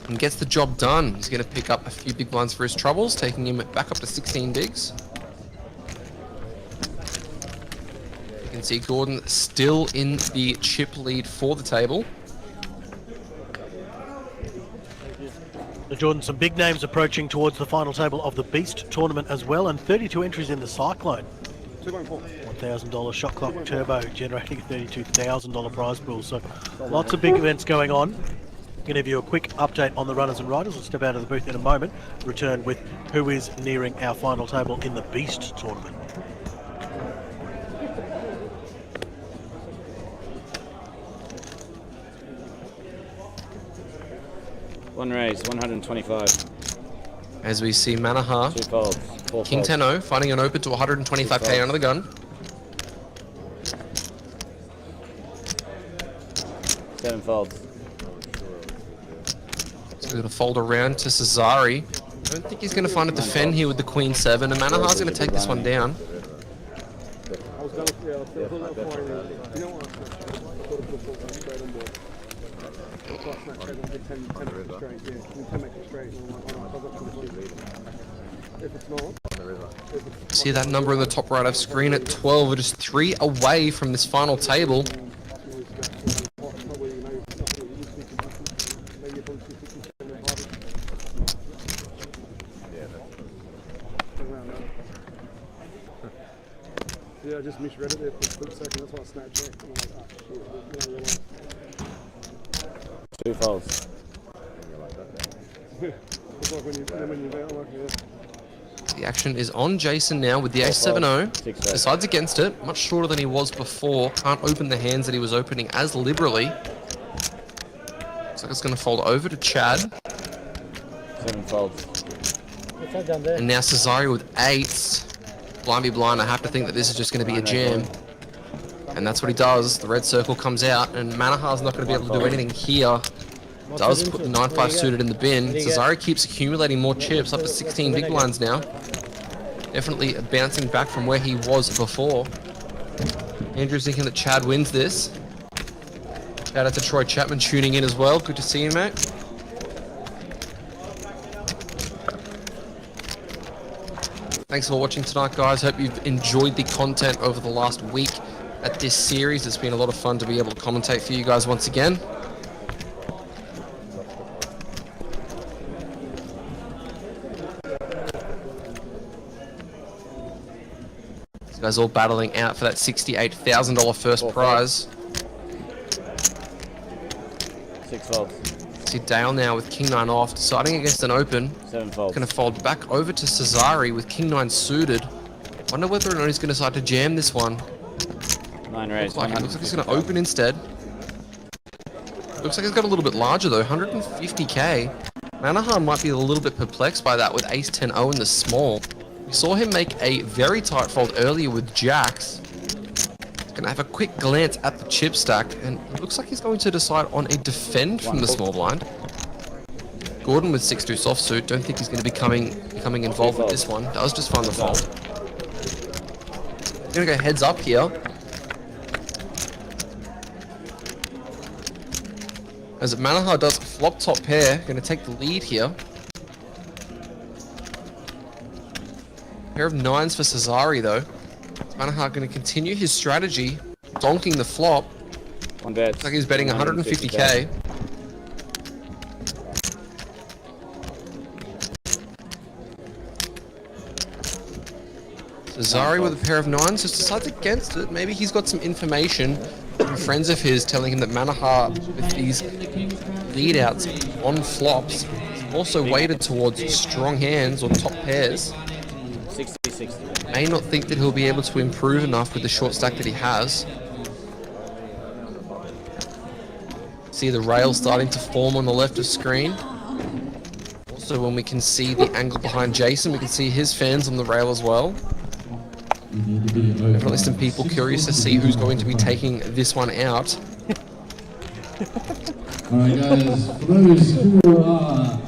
C: And gets the job done. He's going to pick up a few big blinds for his troubles, taking him back up to 16 bigs. You can see Gordon still in the chip lead for the table.
B: So Jordan, some big names approaching towards the final table of the Beast tournament as well, and 32 entries in the Cyclone. $1,000 shot clock turbo generating a $32,000 prize pool. So lots of big events going on. Going to give you a quick update on the runners and riders. We'll step out of the booth in a moment. Return with who is nearing our final table in the Beast tournament.
A: One raise, 125.
C: As we see Manaha,
A: 2 folds. 4
C: King
A: folds.
C: 10-0, finding an open to 125k under the gun.
A: 7 folds.
C: So we're going to fold around to Cesari. I don't think he's going to find a defend here with the Queen 7, and Manaha's going to take this one down.
D: I was going to Snapchat and I did 10 metres straight, yeah. 10 metres straight, and I'm like, alright, I've got 20. If it's not,
C: See that number in the top right of screen at 12. We're just 3 away from this final table.
D: Yeah, I just misread it there for a split second. That's why I Snapchat. I'm like, oh shit. You know, realize.
A: 2 folds.
D: It's like when you're there, I'm like, yeah.
C: The action is on Jason now with the ace-7-0. Decides against it. Much shorter than he was before. Can't open the hands that he was opening as liberally. Looks like it's going to fold over to Chad.
A: 7 folds.
E: What's that down there?
C: And now Cesario with 8s. Blind be blind, I have to think that this is just going to be a jam. And that's what he does. The red circle comes out, and Manahar's not going to be able to do anything here. Does put the 9-5 suited in the bin. Cesario keeps accumulating more chips, up to 16 big blinds now. Definitely bouncing back from where he was before. Andrew's thinking that Chad wins this. Shout out to Troy Chapman tuning in as well. Good to see you, mate. Thanks for watching tonight, guys. Hope you've enjoyed the content over the last week at this series. It's been a lot of fun to be able to commentate for you guys once again. These guys all battling out for that $68,000 first prize.
A: 6 folds.
C: See Dale now with King 9 off, deciding against an open.
A: 7 folds.
C: Going to fold back over to Cesari with King 9 suited. Wonder whether or not he's going to decide to jam this one.
A: 9 raised.
C: Looks like he's going to open instead. Looks like he's got a little bit larger though, 150k. Manahar might be a little bit perplexed by that with ace 10-0 in the small. We saw him make a very tight fold earlier with jacks. Going to have a quick glance at the chip stack, and it looks like he's going to decide on a defend from the small blind. Gordon with 6-2 soft suit, don't think he's going to be becoming involved with this one. Does just find the fold. Going to go heads up here. As Manahar does flop top pair, going to take the lead here. Pair of 9s for Cesari though. Manahar going to continue his strategy, donking the flop.
A: One bet.
C: Looks like he's betting 150k. Cesari with a pair of 9s just decides against it. Maybe he's got some information from friends of his telling him that Manahar, with these lead outs on flops, is also weighted towards strong hands or top pairs.
A: 60-60.
C: May not think that he'll be able to improve enough with the short stack that he has. See the rail starting to form on the left of screen. Also, when we can see the angle behind Jason, we can see his fans on the rail as well. Definitely some people curious to see who's going to be taking this one out.
J: Alright guys, for those who are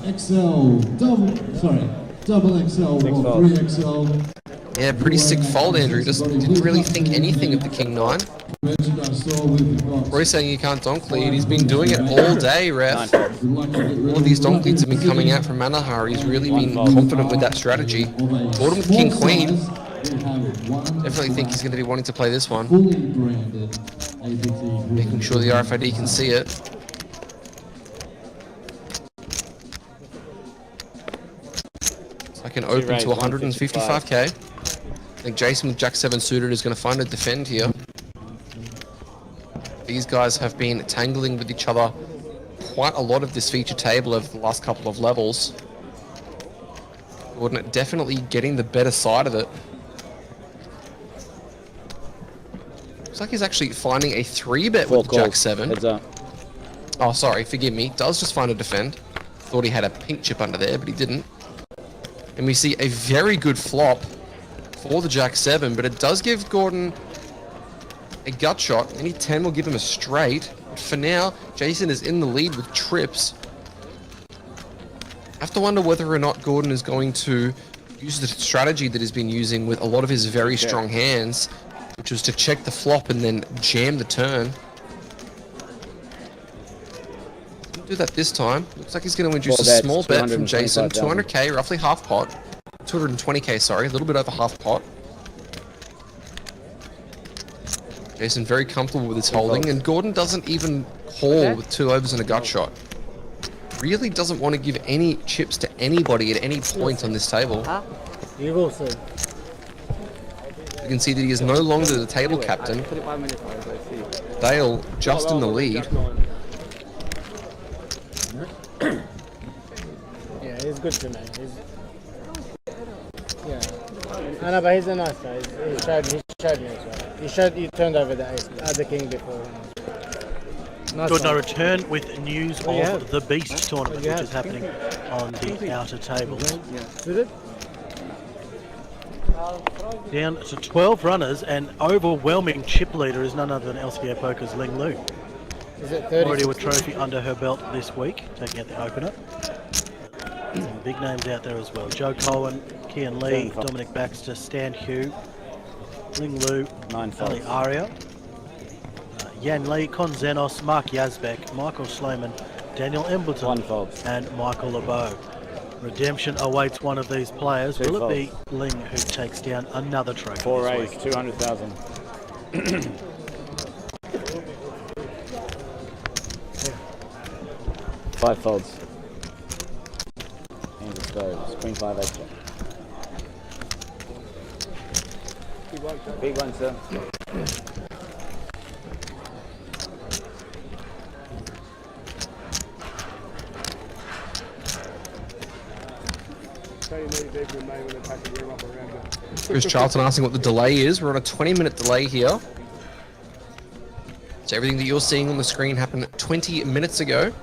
J: double XL or 3XL.
C: Yeah, pretty sick fold, Andrew. Just didn't really think anything of the King 9. Roy's saying you can't donk lead. He's been doing it all day, ref. All of these donk leads have been coming out from Manahar. He's really been confident with that strategy. Gordon with King Queen. Definitely think he's going to be wanting to play this one. Making sure the RFID can see it. I can open to 155k. I think Jason with Jack 7 suited is going to find a defend here. These guys have been tangling with each other quite a lot of this feature table over the last couple of levels. Gordon definitely getting the better side of it. Looks like he's actually finding a 3-bet with Jack 7.
A: Heads up.
C: Oh, sorry, forgive me. Does just find a defend. Thought he had a pink chip under there, but he didn't. And we see a very good flop for the Jack 7, but it does give Gordon a gut shot. Any 10 will give him a straight. But for now, Jason is in the lead with trips. I have to wonder whether or not Gordon is going to use the strategy that he's been using with a lot of his very strong hands, which was to check the flop and then jam the turn. Do that this time. Looks like he's going to induce
A: Four
C: a
A: bets,
C: small bet from Jason.
A: 225,000.
C: 200k, roughly half pot. 220k, sorry, a little bit over half pot. Jason very comfortable with his holding, and Gordon doesn't even call with 2 overs and a gut shot. Really doesn't want to give any chips to anybody at any point on this table.
E: You go, sir.
C: You can see that he is no longer the table captain.
I: 35 minutes, I see.
C: Dale just in the lead.
E: Yeah, he's good to me. Yeah. I know, but he's a nice guy. He showed me as well. He turned over the ace, the king before. Nice
B: Jordan, I
E: one.
B: return with news
E: Oh, yeah.
B: of the Beast tournament,
E: Oh, yeah.
B: which is happening on the outer tables.
E: Did it?
B: Down to 12 runners, and overwhelming chip leader is none other than LCA Poker's Ling Lu.
E: Is it 30?
B: Already with trophy under her belt this week, taking out the opener. Some big names out there as well. Joe Cohen, Kian Lee, Dominic Baxter, Stan Hugh, Ling Lu,
A: 9
B: Ali
A: folds.
B: Aria, Yan Lee, Con Zenos, Mark Yazbek, Michael Schleiman, Daniel Embleton,
A: 1 folds.
B: and Michael LeBeau. Redemption awaits one of these players.
A: Two
B: Will it be Ling who takes down another trophy
A: 4
B: this
A: raise,
B: week?
A: 200,000. 5 folds. Hands of stoves. Queen 5 extra. Big one, sir.
C: Chris Charlton asking what the delay is. We're on a 20-minute delay here. So everything that you're seeing on the screen happened 20 minutes ago.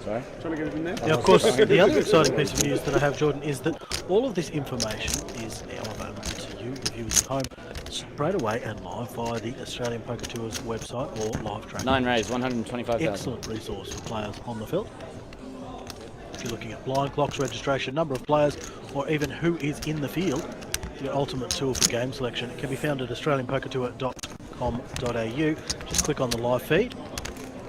A: Sorry?
D: Trying to get it in there?
B: Now, of course, the other exciting piece of news that I have, Jordan, is that all of this information is now available to you, the viewers at home, straight away and live via the Australian Poker Tours website or live tracking.
A: 9 raise, 125,000.
B: Excellent resource for players on the field. If you're looking at blind clocks, registration, number of players, or even who is in the field, your ultimate tool for game selection, it can be found at australianpokertour.com.au. Just click on the live feed,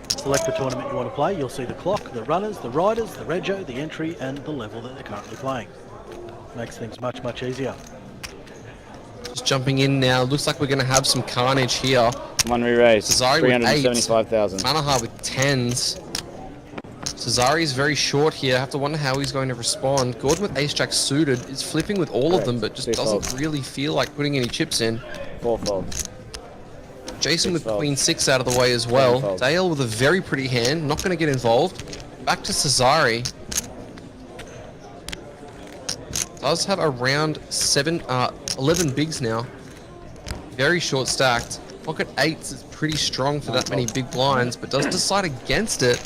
B: select the tournament you want to play. You'll see the clock, the runners, the riders, the rego, the entry, and the level that they're currently playing. Makes things much, much easier.
C: Just jumping in now. Looks like we're going to have some carnage here.
A: 1 re-raise,
C: Cesare with
A: 375,000.
C: Manaha with 10s. Cesari's very short here. I have to wonder how he's going to respond. Gordon with ace-jack suited is flipping with all of them, but just
A: 2
C: doesn't
A: folds.
C: really feel like putting any chips in.
A: 4 folds.
C: Jason
A: 6
C: with
A: folds.
C: queen 6 out of the way as well.
A: 7 folds.
C: Dale with a very pretty hand, not going to get involved. Back to Cesare. Does have around 11 bigs now. Very short stacked. Pocket 8s is pretty strong for that many big blinds, but does decide against it.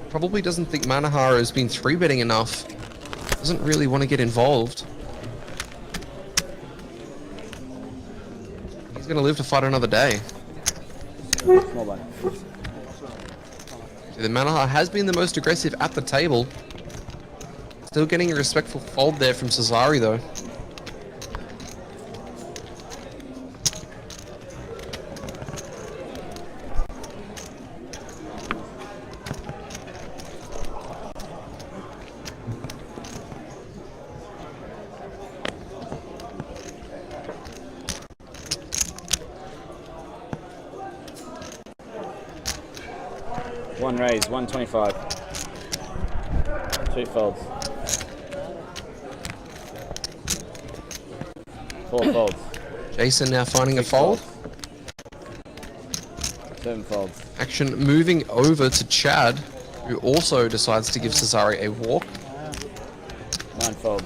C: Probably doesn't think Manahara has been 3-betting enough. Doesn't really want to get involved. He's going to live to fight another day.
A: Small one.
C: The Manahara has been the most aggressive at the table. Still getting a respectful fold there from Cesare though.
A: One raise, 125. 2 folds. 4 folds.
C: Jason now finding a fold.
A: 7 folds.
C: Action moving over to Chad, who also decides to give Cesare a walk.
A: 9 folds.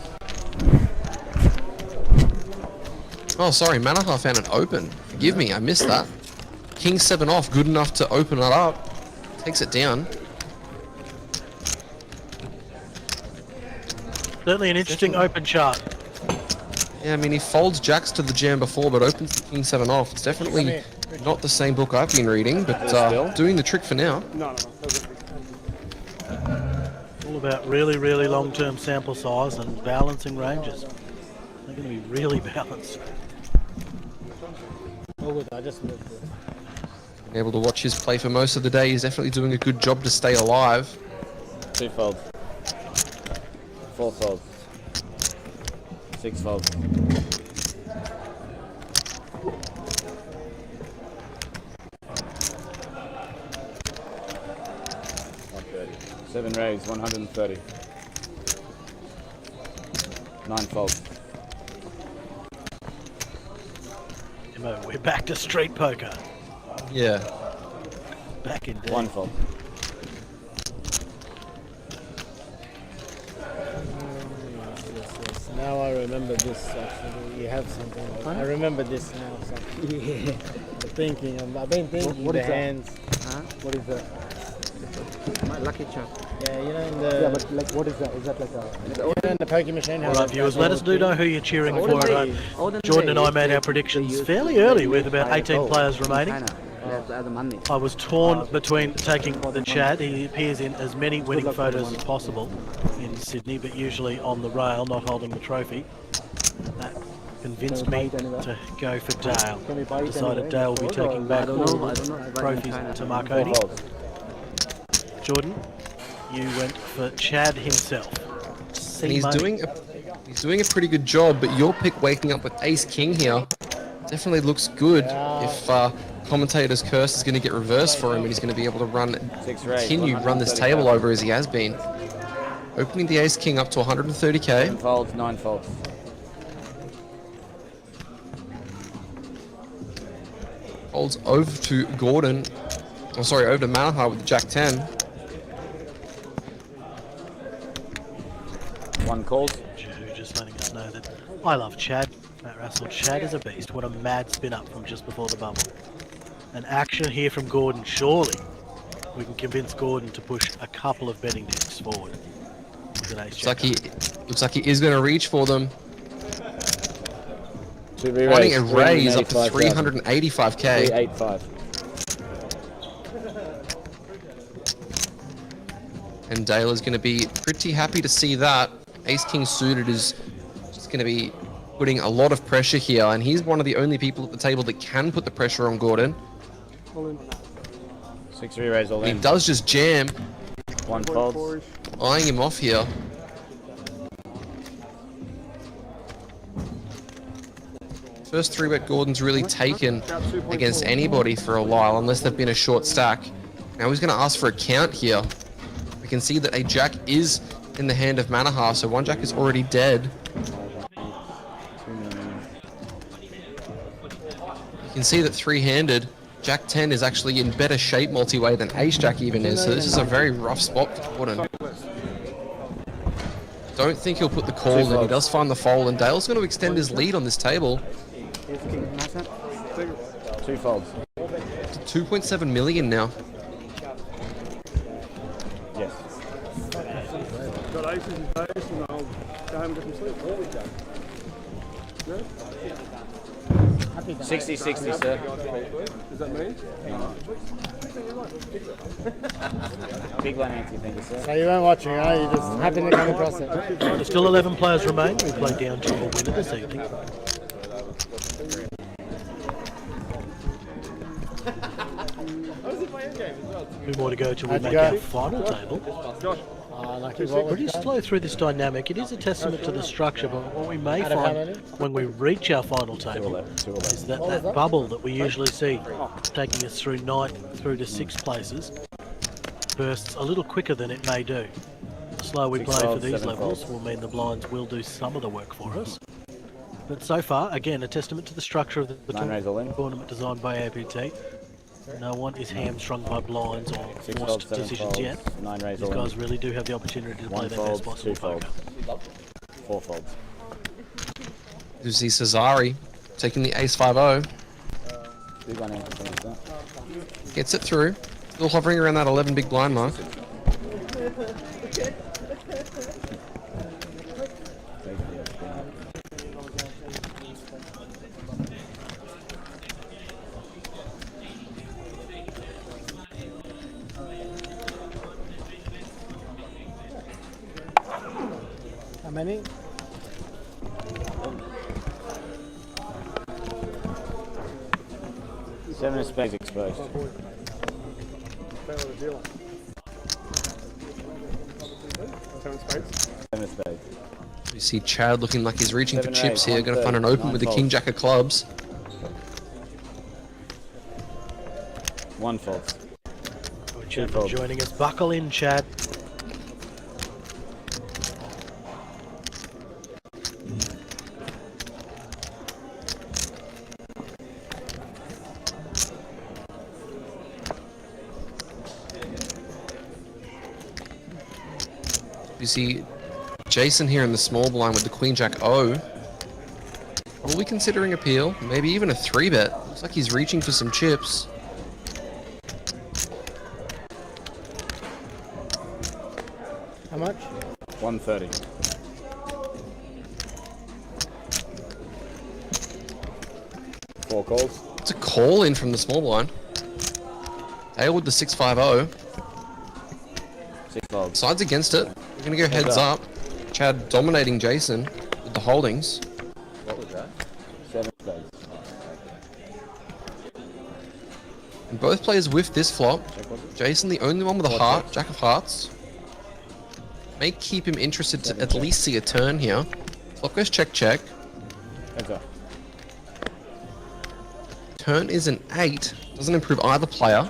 C: Oh, sorry, Manahar found an open. Forgive me, I missed that. King 7 off, good enough to open it up. Takes it down.
B: Certainly an interesting open chart.
C: Yeah, I mean, he folds jacks to the jam before, but opens the King 7 off. It's definitely not the same book I've been reading, but doing the trick for now.
D: No.
B: All about really, really long-term sample size and balancing ranges. They're going to be really balanced.
E: Oh, good. I just moved it.
C: Been able to watch his play for most of the day. He's definitely doing a good job to stay alive.
A: 2 folds. 4 folds. 6 folds. 7 raise, 130. 9 folds.
B: We're back to street poker.
C: Yeah.
B: Back in day.
A: 1 fold.
E: Yes. Now I remember this actually. You have something. I remember this now. Something. Yeah. I've been thinking
H: What
E: the
H: is that?
E: hands.
I: Huh?
H: What is that?
I: My lucky charm.
E: Yeah, you know in the
H: Yeah, but like, what is that? Is that like a?
E: you know in the poker machine. how
B: All right,
E: they-
B: viewers, let us know who you're cheering for.
I: Ordinary
B: Jordan and I made
I: they-
B: our
I: they
B: predictions
I: use
B: fairly
I: the-
B: early
I: they
B: with
I: use
B: about
I: by
B: 18
I: gold
B: players
I: in
B: remaining.
I: China. They have the money.
B: I was torn between taking the Chad. He appears in as many winning photos as possible in Sydney, but usually on the rail, not holding the trophy. That convinced me to go for Dale.
H: Can we buy it
B: Decided
H: anywhere?
B: Dale will be taking
I: I
B: back
I: don't
B: all
I: know. I
B: the
I: don't know. I buy in
B: trophies
I: China.
B: to
A: 4
B: Marconi.
A: folds.
B: Jordan, you went for Chad himself.
C: And he's
B: C-money.
C: doing a pretty good job, but your pick waking up with Ace King here definitely looks good. If commentator's curse is going to get reversed for him and he's going to be able to
A: 6 raise,
C: continue run this
A: 130
C: table
A: cap.
C: over as he has been. Opening the Ace King up to
A: 7
C: 130k.
A: folds, 9 folds.
C: Folds over to Gordon. Oh, sorry, over to Manaha with Jack 10.
A: 1 calls.
B: Joe just letting us know that I love Chad. Matt Russell, Chad is a beast. What a mad spin up from just before the bubble. An action here from Gordon. Surely we can convince Gordon to push a couple of betting discs forward. With an ace
C: Looks like he is going to reach for them.
A: 2
C: Finding a
A: re-raise,
C: raise up to 385k.
A: 385.
C: And Dale is going to be pretty happy to see that. Ace King suited is just going to be putting a lot of pressure here, and he's one of the only people at the table that can put the pressure on Gordon.
A: 6 re-raise all
C: He
A: in.
C: does just jam,
A: 1 folds.
C: eyeing him off here. First 3-bet Gordon's really taken against anybody for a while, unless they've been a short stack. Now he's going to ask for a count here. We can see that a jack is in the hand of Manaha, so 1 jack is already dead. You can see that 3-handed, Jack 10 is actually in better shape multi-way than Ace Jack even is, so this is a very rough spot for Gordon. Don't think he'll put the call in, he does find the fold, and Dale's going to extend his lead on this table
A: 2 folds.
C: to 2.7 million now.
A: Yes.
D: Got aces and aces and I'll go home and get some sleep. Yeah?
A: 60, sir.
D: Does that mean?
A: Big one, Nancy, thank you, sir.
E: So you weren't watching, huh? You just happened to come across it.
B: There's still 11 players remain. We play down to a winner this evening. Two more to go till we
E: How'd you
B: make
E: go?
B: our final table.
E: Lucky what
B: Pretty
E: was that?
B: slow through this dynamic. It is a testament to the structure, but what we may
E: Out of how
B: find
E: many?
B: when we reach our final table is that bubble that we usually see taking us through 9th through to 6th places bursts a little quicker than it may do. The slower we
A: 6
B: play for
A: folds,
B: these
A: 7
B: levels
A: folds.
B: will mean the blinds will do some of the work for us. But so far, again, a testament to the structure of the
A: 9 raise all in.
B: tournament designed by APT. No one is hamstrung by blinds or
A: 6
B: forced
A: folds, 7
B: decisions
A: folds.
B: yet.
A: 9 raise
B: These
A: all
B: guys
A: in.
B: really do have the opportunity to play
A: 1
B: their best
A: fold,
B: possible
A: 2 folds.
B: poker.
A: 4 folds.
C: You see Cesari taking the ace-5-0,
A: Big one, Nancy, thank you, sir.
C: gets it through. Still hovering around that 11 big blind mark.
E: How many?
A: 7 of spades exposed.
D: Seven spades.
A: 7 of spades.
C: You see Chad looking like he's reaching for
A: 7
C: chips
A: eight,
C: here. Going to find an
A: 130,
C: open with the
A: 9
C: king
A: folds.
C: jack of clubs.
A: 1 false.
B: Chad for joining us. Buckle in, Chad.
C: You see Jason here in the small blind with the queen jack O. Are we considering appeal? Maybe even a 3-bet. Looks like he's reaching for some chips.
E: How much?
A: 130. Four calls.
C: It's a call in from the small blind. Dale with the 6-5-0.
A: 6 folds.
C: Sides against it. We're going to go heads up. Chad dominating Jason with the holdings.
A: What was that? 7 spades.
C: And both players with this flop. Jason, the only one with a heart, jack of hearts. May keep him interested to at least see a turn here. Flop goes check, check.
A: Heads up.
C: Turn is an 8. Doesn't improve either player.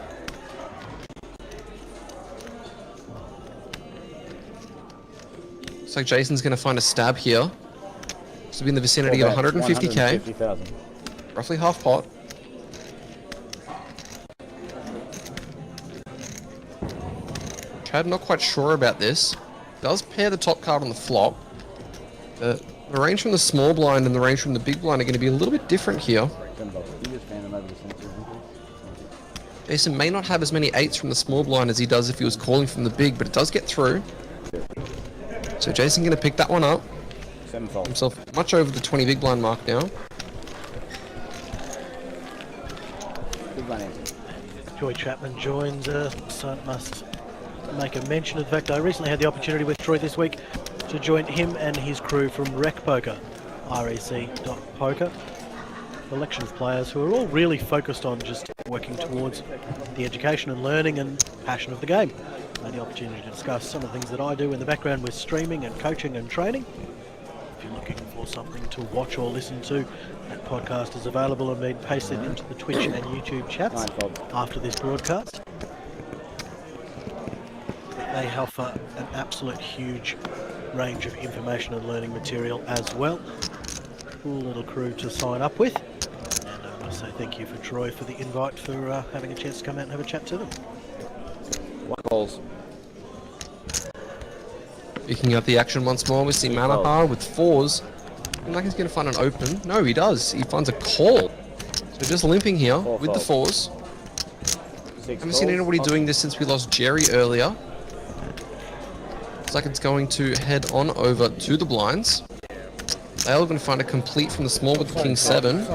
C: Looks like Jason's going to find a stab here. This will be in the vicinity of 150k.
A: 150,000.
C: Roughly half pot. Chad not quite sure about this. Does pair the top card on the flop. The range from the small blind and the range from the big blind are going to be a little bit different here. Jason may not have as many 8s from the small blind as he does if he was calling from the big, but it does get through. So Jason going to pick that one up.
A: 7 folds.
C: Himself much over the 20 big blind mark now.
A: Big money.
B: Joy Chapman joins so must make a mention of the fact I recently had the opportunity with Troy this week to join him and his crew from Rec Poker, rec.poker. Collection of players who are all really focused on just working towards the education and learning and passion of the game. I had the opportunity to discuss some of the things that I do in the background with streaming and coaching and training. If you're looking for something to watch or listen to, that podcast is available and being pasted into the Twitch and YouTube chats after this broadcast. They offer an absolute huge range of information and learning material as well. Cool little crew to sign up with. And I want to say thank you for Troy for the invite, for having a chance to come out and have a chat to them.
A: 1 calls.
C: Picking up the action once more, we see Manaha with 4s. Looking like he's going to find an open. No, he does. He finds a call. So just limping here with the 4s. Haven't seen anybody doing this since we lost Jerry earlier. Looks like it's going to head on over to the blinds. Dale going to find a complete from the small with the king 7.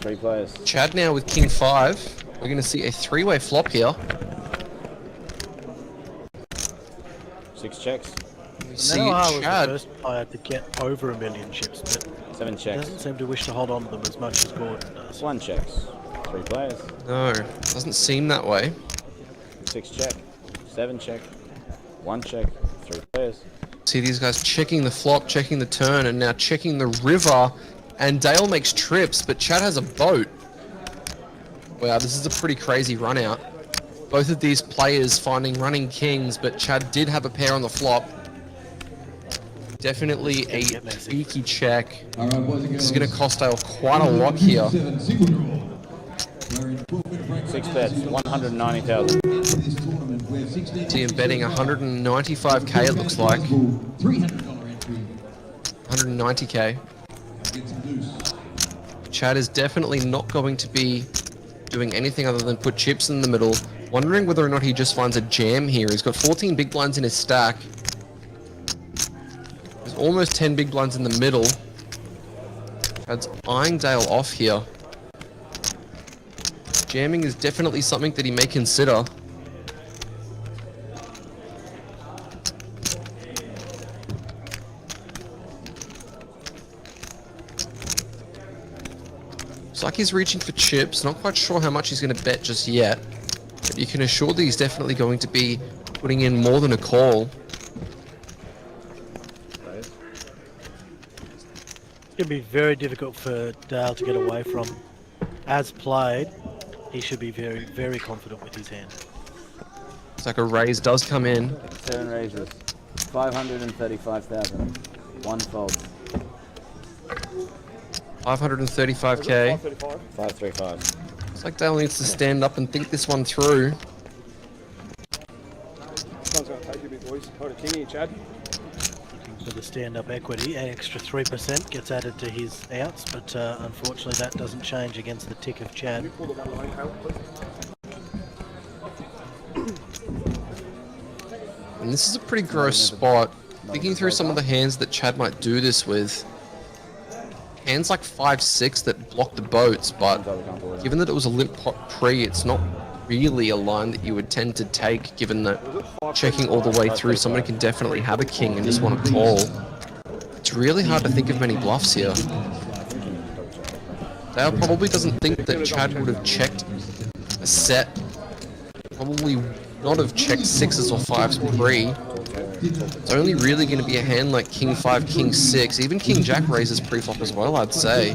A: 3 players.
C: Chad now with king 5. We're going to see a 3-way flop here.
A: 6 checks.
C: We see
B: Manaha was
C: Chad.
B: the first player to get over 1 million chips, but
A: 7
B: he
A: checks.
B: doesn't seem to wish to hold on to them as much as Gordon does.
A: 1 checks. 3 players.
C: No, doesn't seem that way.
A: 6 check. 7 check. 1 check. 3 players.
C: See these guys checking the flop, checking the turn, and now checking the river. And Dale makes trips, but Chad has a boat. Wow, this is a pretty crazy run out. Both of these players finding running kings, but Chad did have a pair on the flop. Definitely a cheeky check. This is going to cost Dale quite a lot here.
A: 6 bets. 190,000.
C: See him betting 195k it looks like. 190k. Chad is definitely not going to be doing anything other than put chips in the middle. Wondering whether or not he just finds a jam here. He's got 14 big blinds in his stack. There's almost 10 big blinds in the middle. Chad's eyeing Dale off here. Jamming is definitely something that he may consider. Looks like he's reaching for chips. Not quite sure how much he's going to bet just yet. But you can assure that he's definitely going to be putting in more than a call.
B: It's going to be very difficult for Dale to get away from. As played, he should be very, very confident with his hand.
C: Looks like a raise does come in.
A: 7 raises. 535,000. 1 fold.
C: 535k.
A: 535.
C: Looks like Dale needs to stand up and think this one through.
D: This one's going to take you a bit, boys. Hold a king here, Chad.
B: For the stand-up equity, an extra 3% gets added to his outs, but unfortunately that doesn't change against the tick of Chad.
D: Pull the one line out, please.
C: And this is a pretty gross spot. Thinking through some of the hands that Chad might do this with. Hands like 5-6 that block the boats, but given that it was a limp pot pre, it's not really a line that you would tend to take, given that checking all the way through, somebody can definitely have a king and just want to call. It's really hard to think of many bluffs here. Dale probably doesn't think that Chad would have checked a set. Probably not have checked 6s or 5s pre. It's only really going to be a hand like King 5, King 6, even King Jack raises pre-flop as well, I'd say.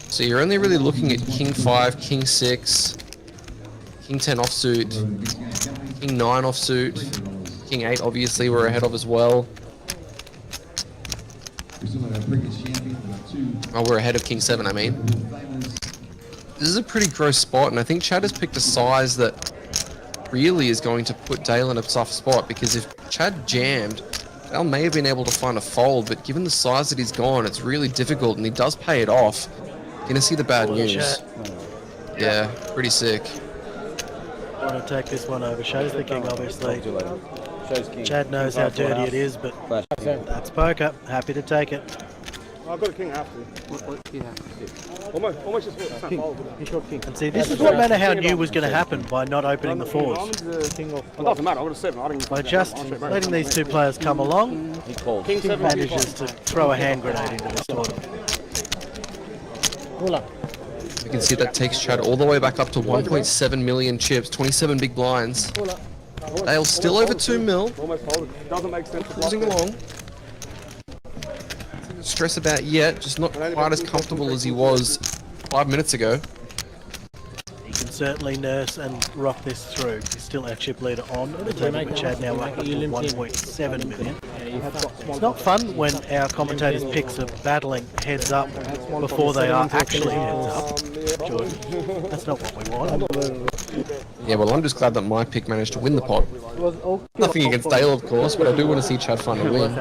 C: So you're only really looking at King 5, King 6, King 10 offsuit, King 9 offsuit, King 8 obviously we're ahead of as well. Oh, we're ahead of King 7, I mean. This is a pretty gross spot, and I think Chad has picked a size that really is going to put Dale in a tough spot, because if Chad jammed, Dale may have been able to find a fold, but given the size that he's gone, it's really difficult, and he does pay it off. You're gonna see the bad news. Yeah, pretty sick.
B: Want to take this one over. Shows the king, obviously. Chad knows how dirty it is, but that's poker. Happy to take it.
D: I've got a king after.
I: What do you have?
D: Almost just it's not fold.
B: And see, this is what Manor How knew was going to happen by not opening the fours.
D: It doesn't matter, I've got a 7. I didn't
B: By just letting these two players come along,
D: King 7
B: manages to throw a hand grenade into this tournament.
C: You can see that takes Chad all the way back up to 1.7 million chips, 27 big blinds. Dale's still over 2 mil.
D: Almost folded. Doesn't make sense to
C: Cruising along. Nothing to stress about yet, just not quite as comfortable as he was 5 minutes ago.
B: He can certainly nurse and rock this through. He's still our chip leader on the table, but Chad now up to 1.7 million. It's not fun when our commentators' picks are battling heads up before they are actually heads up, Jordan. That's not what we want.
C: Yeah, well, I'm just glad that my pick managed to win the pot. Nothing against Dale, of course, but I do want to see Chad find a win.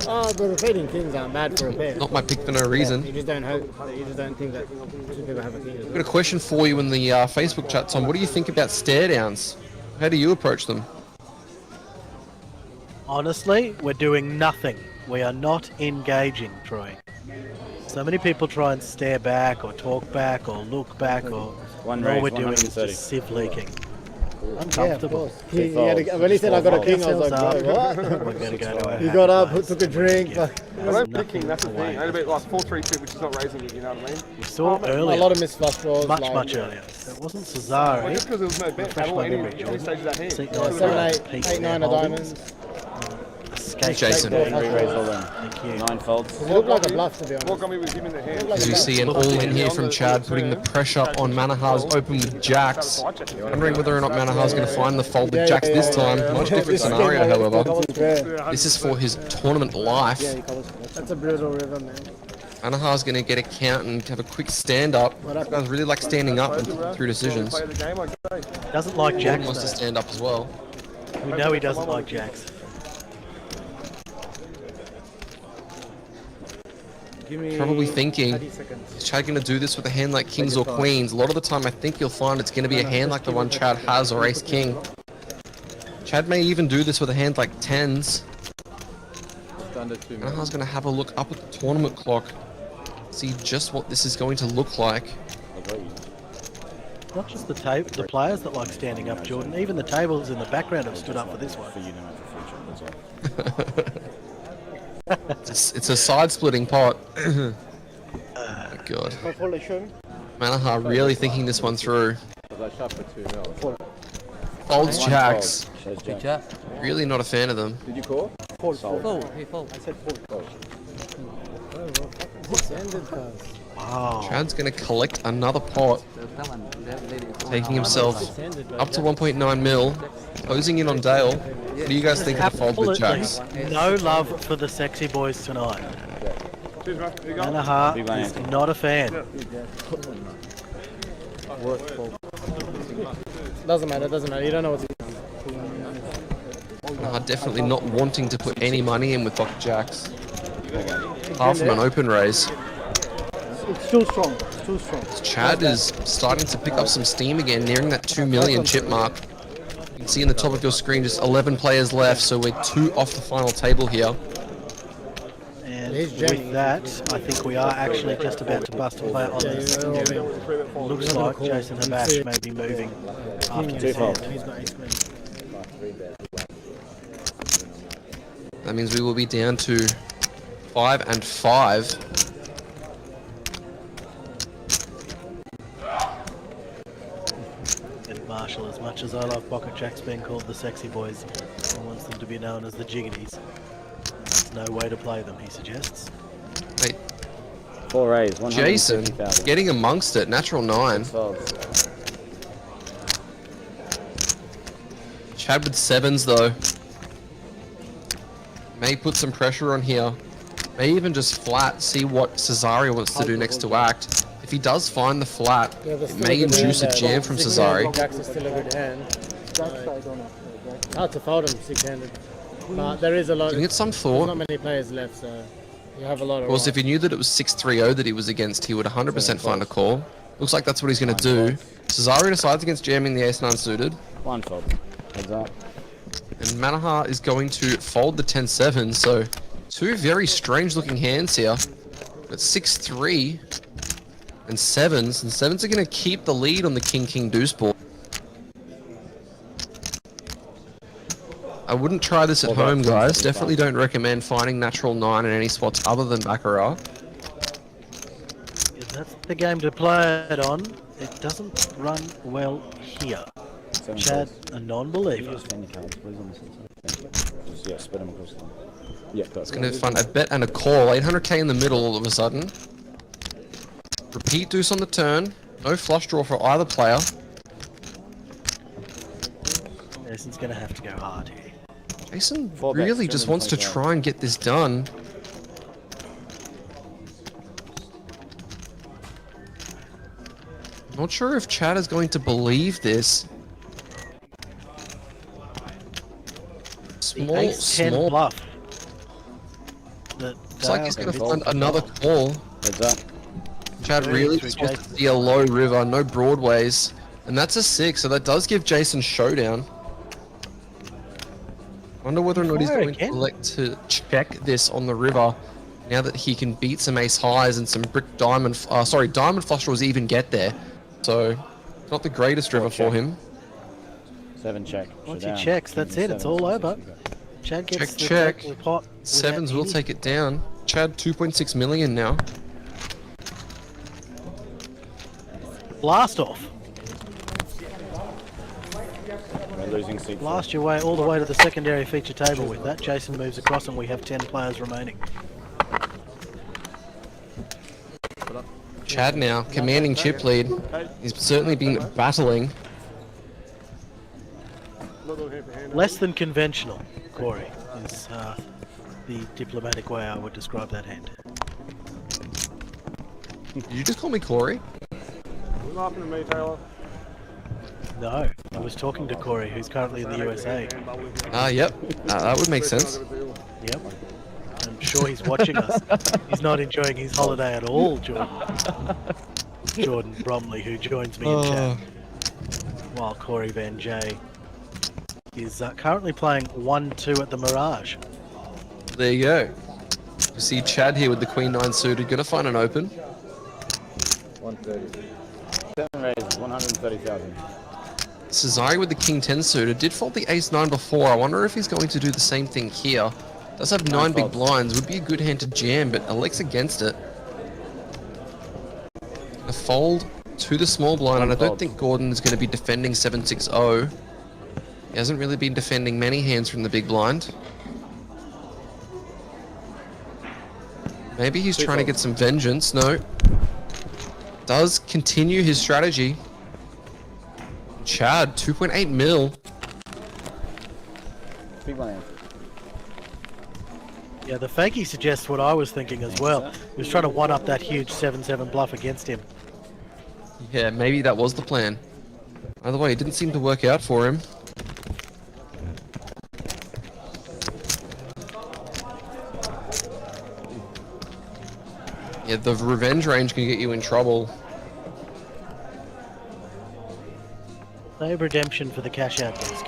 E: But repeating kings aren't bad for a pair.
C: Not my pick for no reason.
E: You just don't hope. You just don't think that two people have a king.
C: I've got a question for you in the Facebook chat, Tom. What do you think about stare downs? How do you approach them?
B: Honestly, we're doing nothing. We are not engaging, Troy. So many people try and stare back or talk back or look back, or all we're doing is just sieve leaking. Uncomfortable.
E: When he said I got a king, I was like, bro, what?
B: We're going to go to our
E: He got up, took a drink.
D: I don't pick king, that's the thing. Only about like 4-3-2, which is not raising it, you know what I mean?
B: We saw earlier.
E: A lot of missed flush draws.
B: Much earlier. It wasn't Cesare.
D: Just because there was no bet at all, any stage of that hand.
E: 7, 8, 9 of diamonds.
C: Jason.
B: Thank you.
A: 9 folds.
E: It looked like a bluff, to be honest.
D: What got me was giving the hand.
C: As we see an all-in here from Chad, putting the pressure on Manahar's open with jacks. Wondering whether or not Manahar's going to find the fold with jacks this time. Much different scenario, however. This is for his tournament life.
E: That's a brutal river, man.
C: Manahar's going to get a count and have a quick stand-up. These guys really like standing up and through decisions.
B: Doesn't like
C: Jordan
B: jacks.
C: wants to stand up as well.
B: We know he doesn't like jacks.
C: Probably thinking, is Chad going to do this with a hand like kings or queens? A lot of the time I think you'll find it's going to be a hand like the one Chad has, or ace-king. Chad may even do this with a hand like tens. Manahar's going to have a look up at the tournament clock, see just what this is going to look like.
B: Not just the players that like standing up, Jordan. Even the tables in the background have stood up for this one.
C: It's a side-splitting pot. god.
E: If I fold, I show him.
C: Manaha really thinking this one through.
A: Because I shot for 2-0.
C: Folds jacks.
A: There's
I: Good
A: Jack.
I: chat.
C: Really not a fan of them.
A: Did you call?
E: Fold.
I: Fold. He fold.
E: I said fold. Six-handed cards.
B: Wow.
C: Chad's gonna collect another pot, taking himself up to 1.9 mil, closing in on Dale. What do you guys think of the fold with jacks?
B: No love for the sexy boys tonight.
D: Cheers, bro. Here you go.
B: Manaha is not a fan.
E: Doesn't matter. You don't know what's
C: Definitely not wanting to put any money in with pocket jacks. Half from an open raise.
H: It's too strong.
C: Chad is starting to pick up some steam again, nearing that 2 million chip mark. You can see in the top of your screen just 11 players left, so we're 2 off the final table here.
B: And with that, I think we are actually just about to bust a player on the secondary. Looks like Jason Habash may be moving after this hand.
C: That means we will be down to 5 and 5.
B: And Marshall, as much as I love pocket jacks being called the sexy boys, he wants them to be known as the jiggities. There's no way to play them, he suggests.
C: Wait,
A: 4 raise,
C: Jason
A: 150,000.
C: getting amongst it, natural 9. Chad with 7s though. May put some pressure on here. May even just flat, see what Cesario wants to do next to act. If he does find the flat, it may induce a jam from Cesare.
E: Jacks is still a good hand. Hard to fold him six-handed. But there is a lot.
C: Giving it some
E: There's
C: thought.
E: not many players left, so you have a lot of.
C: Of course, if he knew that it was 6-3-0 that he was against, he would 100% find a call. Looks like that's what he's going to do. Cesario decides against jamming the ace-9 suited.
A: One fold. Heads up.
C: And Manaha is going to fold the 10-7, so 2 very strange looking hands here. But 6-3 and 7s, and 7s are going to keep the lead on the King Deuce board. I wouldn't try this at home, guys. Definitely don't recommend finding natural 9 in any spots other than Baccarat.
B: If that's the game to play it on, it doesn't run well here. Chad, a non-believer.
A: Yeah, spread them across the Yeah,
C: It's going to find a bet and a call. 800k in the middle all of a sudden. Repeat deuce on the turn. No flush draw for either player.
B: Jason's going to have to go hard here.
C: Jason
A: 4 bets,
C: really just wants to
A: 225.
C: try and get this done. Not sure if Chad is going to believe this. Small,
B: Ace-10
C: small.
B: bluff.
C: Looks like he's going to find another call.
A: Heads up.
C: Chad really just wants to see a low river, no broadways. And that's a 6, so that does give Jason showdown. Wonder whether or not he's going to elect to check this on the river now that he can beat some ace highs and some brick diamond, diamond flush draws even get there. So, not the greatest river for him.
A: 7 check.
B: Once he checks, that's it. It's all over. Chad gets
C: Check.
B: the pot.
C: 7s will take it down. Chad 2.6 million now.
B: Blast off.
A: We're losing seat.
B: Blast your way all the way to the secondary feature table with that. Jason moves across and we have 10 players remaining.
C: Chad now commanding chip lead. He's certainly been battling.
B: Less than conventional, Corey, is the diplomatic way I would describe that hand.
C: Did you just call me Corey?
D: You're laughing at me, Taylor.
B: No, I was talking to Corey, who's currently in the USA.
C: Yep. That would make sense.
B: Yep. I'm sure he's watching us. He's not enjoying his holiday at all, Jordan. Jordan Bromley, who joins me in chat. While Corey Van Jay is currently playing 1-2 at the Mirage.
C: There you go. You see Chad here with the Queen 9 suited. Gonna find an open.
A: 130. 7 raises, 130,000.
C: Cesare with the King 10 suited. Did fold the Ace 9 before. I wonder if he's going to do the same thing here. Does have 9 big blinds. Would be a good hand to jam, but elects against it. fold to the small blind, and I don't
A: Fold.
C: think Gordon is going to be defending 7-6-0. He hasn't really been defending many hands from the big blind. Maybe he's trying to get some vengeance. No. Does continue his strategy. Chad, 2.8 mil.
A: Big blind.
B: Yeah, the fakie suggests what I was thinking as well. He was trying to one-up that huge 7-7 bluff against him.
C: Yeah, maybe that was the plan. Either way, it didn't seem to work out for him. Yeah, the revenge range can get you in trouble.
B: No redemption for the cash out desk.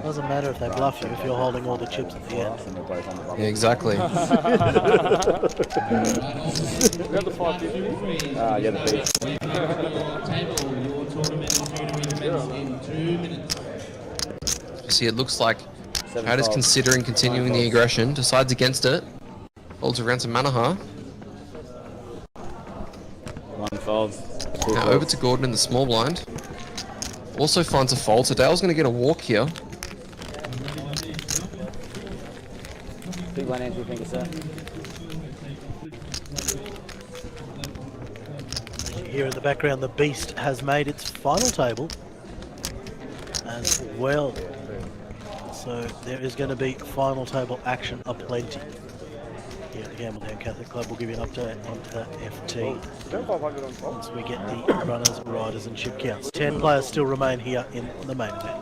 B: Doesn't matter if they bluff you if you're holding all the chips at the end.
C: Yeah, exactly.
D: We have the 550.
A: Yeah, the beast.
J: Your tournament is due to commence in 2 minutes.
C: You see, it looks like
A: Seven
C: Chad is
A: folds.
C: considering continuing the aggression, decides against it, folds around to Manaha.
A: One folds. Two
C: Now
A: folds.
C: over to Gordon in the small blind. Also finds a fold, so Dale's going to get a walk here.
A: Big blind entry finger set.
B: Here in the background, the beast has made its final table as well. So there is going to be final table action aplenty. Here at the Campbelltown Catholic Club, we'll give you an update on the FT
D: Don't 500 on top.
B: once we get the runners, riders and chip counts. 10 players still remain here in the main event.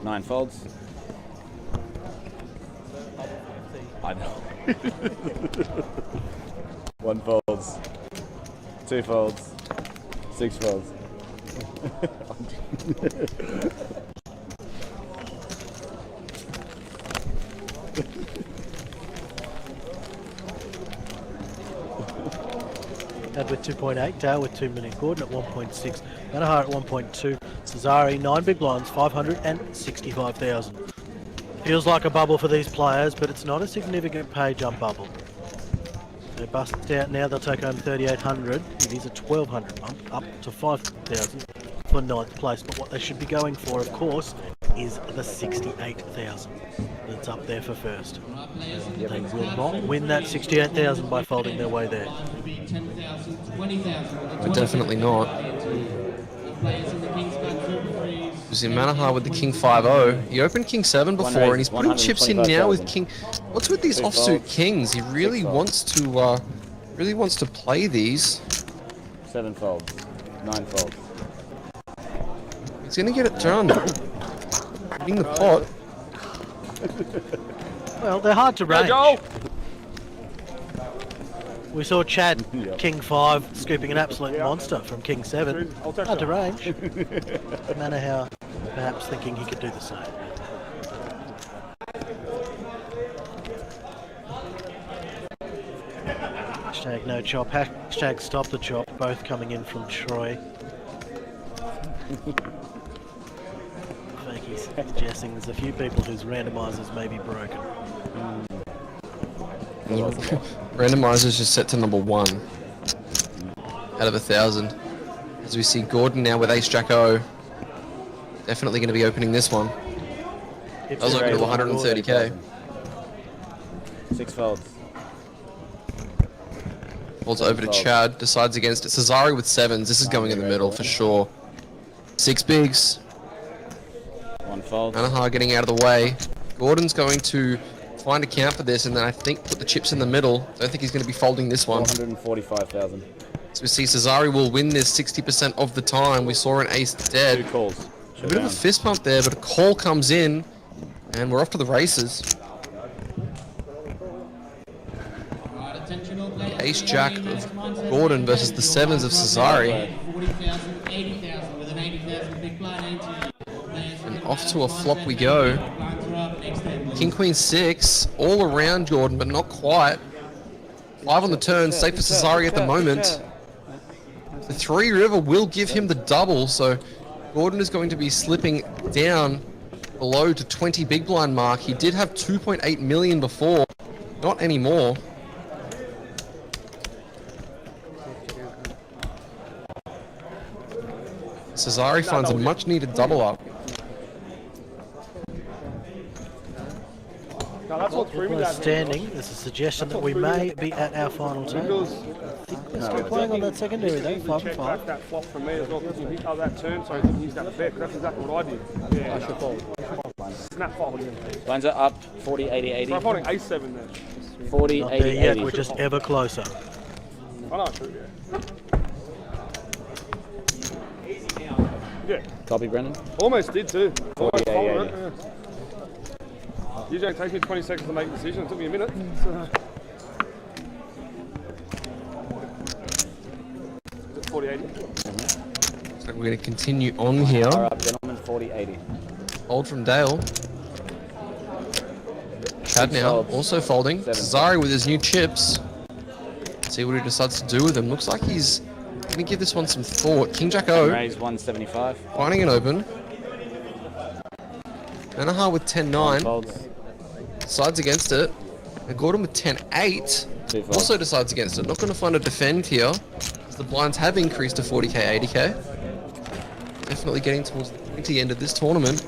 A: Nine folds. I know. One folds. Two folds. Six folds.
B: Ed with 2.8, Dale with 2 million, Gordon at 1.6, Manaha at 1.2, Cesari 9 big blinds, 565,000. Feels like a bubble for these players, but it's not a significant pay jump bubble. They bust out now, they'll take home 3,800. It is a 1,200 bump, up to 5,000 for 9th place. But what they should be going for, of course, is the 68,000 that's up there for first. They will not win that 68,000 by folding their way there.
C: But definitely not. You see Manaha with the King 5-0. He opened King 7 before, and he's putting chips in now with King. What's with these offsuit kings? He really wants to play these.
A: 7 folds. 9 folds.
C: He's gonna get it done. In the pot.
B: Well, they're hard to range.
D: Joel!
B: We saw Chad, King 5, scooping an absolute monster from King 7.
D: I'll text
B: Hard to
D: you.
B: range. Manaha perhaps thinking he could do the same. Hashtag no chop, hashtag stop the chop, both coming in from Troy. Fakey's suggesting there's a few people whose randomizers may be broken.
C: Randomizer's just set to number 1 out of 1,000. As we see Gordon now with Ace Jack O. Definitely going to be opening this one. That was open to 130k.
A: 6 folds.
C: Falls over to Chad, decides against it. Cesari with 7s. This is going in the middle for sure. 6 bigs.
A: 1 fold.
C: Manaha getting out of the way. Gordon's going to find a count for this, and then I think put the chips in the middle. Don't think he's going to be folding this one.
A: 145,000.
C: So we see Cesari will win this 60% of the time. We saw an ace
A: 2
C: dead.
A: calls.
C: A bit of a fist pump there, but a call comes in, and we're off to the races. Ace Jack of Gordon versus the 7s of Cesari. And off to a flop we go. King Queen 6, all around Gordon, but not quite. 5 on the turn, safe for Cesare at the moment. The 3 river will give him the double, so Gordon is going to be slipping down below to 20 big blind mark. He did have 2.8 million before, not anymore. Cesare finds a much needed double up.
D: No, that's what threw me
B: We're
D: that.
B: standing. There's a suggestion that we may be at our final turn.
D: Because
B: I think we're still playing on that secondary though, 5
D: check
B: and
D: back
B: 5.
D: that flop from me as well because he hit that turn, so he didn't use that bet. That's exactly what I did. Yeah, I should fold. Snap fold again.
K: Lines are up 40, 80, 80.
D: So I'm holding A7 there.
K: 40,
B: Not
K: 80,
B: there yet,
K: 80.
B: we're just ever closer.
D: I know, true, yeah. Yeah,
K: Copy, Brendan.
D: almost did too. Almost
K: 40,
D: folded
K: 80.
D: it. Yeah. Usually it takes me 20 seconds to make a decision. It took me a minute. So. Is it 40, 80?
C: So we're going to continue on here.
K: Are up, gentlemen. 40, 80.
C: Hold from Dale. Chad now,
K: folds.
C: also folding.
K: 7
C: Cesare with his new chips. See what he decides to do with them. Looks like he's going to give this one some thought. King Jack O,
K: Raise 175.
C: finding it open. Nanaha with 10-9,
K: Folds.
C: decides against it. And Gordon with 10-8,
K: 2 folds.
C: also decides against it. Not going to find a defend here, as the blinds have increased to 40k, 80k. Definitely getting towards the pointy end of this tournament.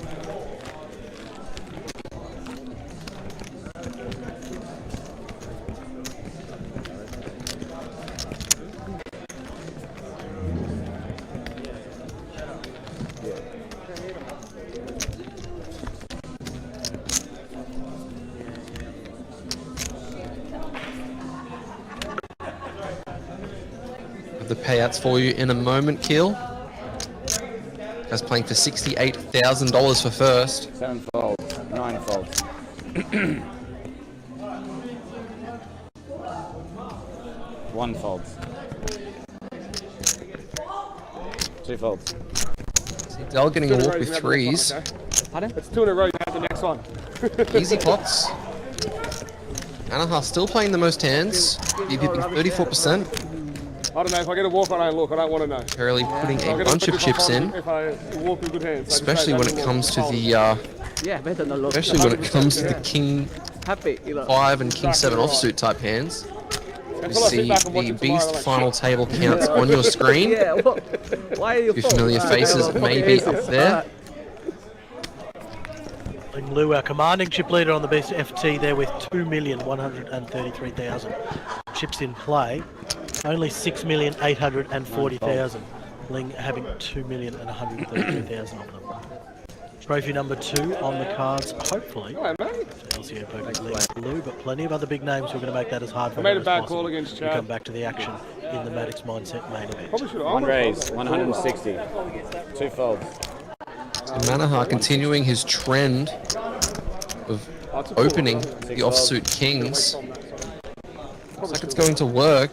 C: The payouts for you in a moment, Keel. Guy's playing for $68,000 for first.
K: 7 folds. 9 folds. 1 folds. 2 folds.
C: See Dell getting a walk with threes.
K: Pardon?
D: It's 2 in a row. You have the next one.
C: Easy pots. Anaha still playing the most hands. You've hit 34%.
D: I don't know. If I get a walk, I don't look. I don't want to know.
C: Curly putting
D: So I'll
C: a
D: get
C: bunch of
D: if I
C: chips
D: find-
C: in,
D: If I walk with good hands. I just
C: especially
D: say
C: when
D: that
C: it
D: I
C: comes to
D: walk.
C: the
I: Yeah, better than look.
C: especially when it comes to the King
I: Happy, you know.
C: 5 and King 7 offsuit type hands. You
D: Until I sit
C: see
D: back and watch
C: the
D: it tomorrow,
C: Beast
D: I'm like,
C: final table counts on your screen.
I: Yeah, what? Why are you
C: Your familiar faces may be up there.
B: Lou, our commanding chip leader on the best FT there with 2,133,000 chips in play. Only 6,840,000. Ling having 2,133,000 of them. Trophy number 2 on the cards, hopefully.
D: Hello, mate.
B: LCO Poker Ling, Lou, but plenty of other big names who are going to make that as hard for
D: I made
B: her
D: a
B: as
D: bad
B: possible.
D: call against
B: We
D: Chad.
B: come back to the action in the Maddocks Mindset main event.
D: Probably should have.
K: 1 raise. 160. 2 folds.
C: Manaha continuing his trend of opening the offsuit kings. Looks like it's going to work.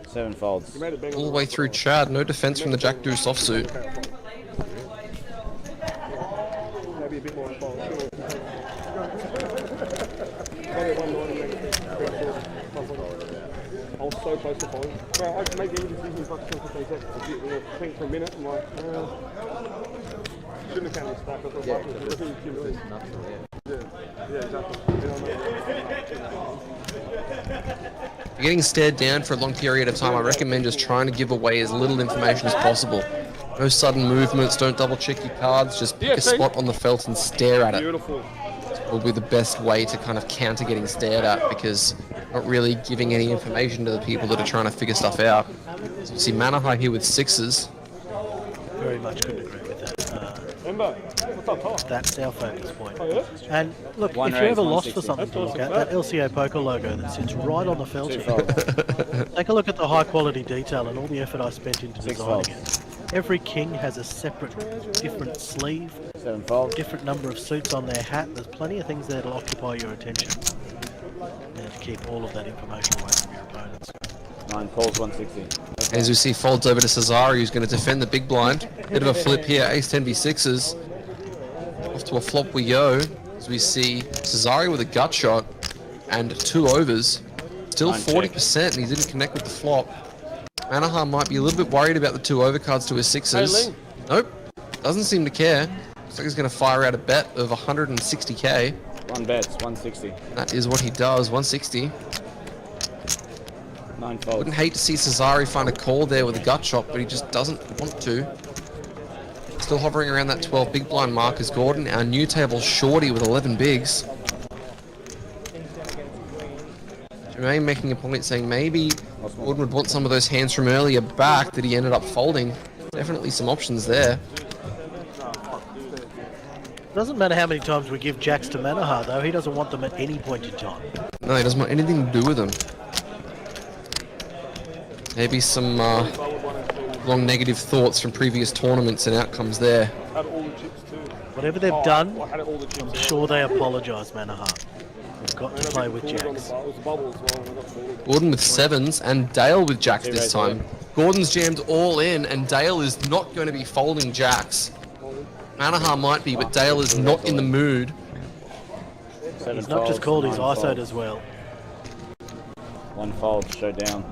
K: 7 folds.
C: All the way through Chad, no defense from the Jack Deuce offsuit.
D: Maybe a bit more involved. I was so close to falling. Well, I can make any decisions like 10 15 seconds. I think for a minute, I'm like, shouldn't have counted this back. That's what I was looking accumulated. Yeah, exactly.
C: If you're getting stared down for a long period of time, I recommend just trying to give away as little information as possible. No sudden movements, don't double check your cards, just pick a spot on the felt and stare at it.
D: Beautiful.
C: Will be the best way to kind of counter getting stared at, because not really giving any information to the people that are trying to figure stuff out. So you see Manaha here with 6s.
B: Very much couldn't agree with that.
D: Ember, what's up top?
B: That's our focus point.
D: Oh, yeah?
B: And look,
K: One
B: if you're
K: raise,
B: ever lost for
K: 160.
B: something to look at, that LCO Poker logo that sits right on the felt
K: 2
B: here.
K: folds.
B: Take a look at the high quality detail and all the effort I spent into
K: 6
B: designing
K: folds.
B: it. Every king has a separate, different sleeve,
K: 7 folds.
B: different number of suits on their hat. There's plenty of things there to occupy your attention. And to keep all of that information away from your opponents.
K: 9 calls. 160.
C: As we see, folds over to Cesare, who's going to defend the big blind. Bit of a flip here, ace 10 v6s. Off to a flop we go, as we see Cesare with a gut shot. and 2 overs. Still
K: Nine
C: 40%, and he didn't connect with the flop. Manaha might be a little bit worried about the 2 overcards to his 6s.
D: Ling.
C: Nope, doesn't seem to care. Looks like he's going to fire out a bet of 160k.
K: 1 bets, 160.
C: That is what he does, 160.
K: 9 folds.
C: Wouldn't hate to see Cesare find a call there with a gut shot, but he just doesn't want to. Still hovering around that 12 big blind mark is Gordon, our new table shorty with 11 bigs. Jermaine making a point saying maybe Gordon would want some of those hands from earlier back that he ended up folding. Definitely some options there.
B: Doesn't matter how many times we give jacks to Manaha, though. He doesn't want them at any point in time.
C: No, he doesn't want anything to do with them. Maybe some long negative thoughts from previous tournaments and outcomes there.
D: Had all the chips too.
B: Whatever they've done,
D: I had all the chips.
B: I'm sure they apologise, Manaha. We've got to play with jacks.
D: It was a bubble as well. And I got folded.
C: Gordon with 7s and Dale with jacks this time. Gordon's jammed all in and Dale is not going to be folding jacks. Manaha might be, but Dale is not in the mood.
B: He's not just called, he's ISO'd as well.
K: 1 fold, showdown.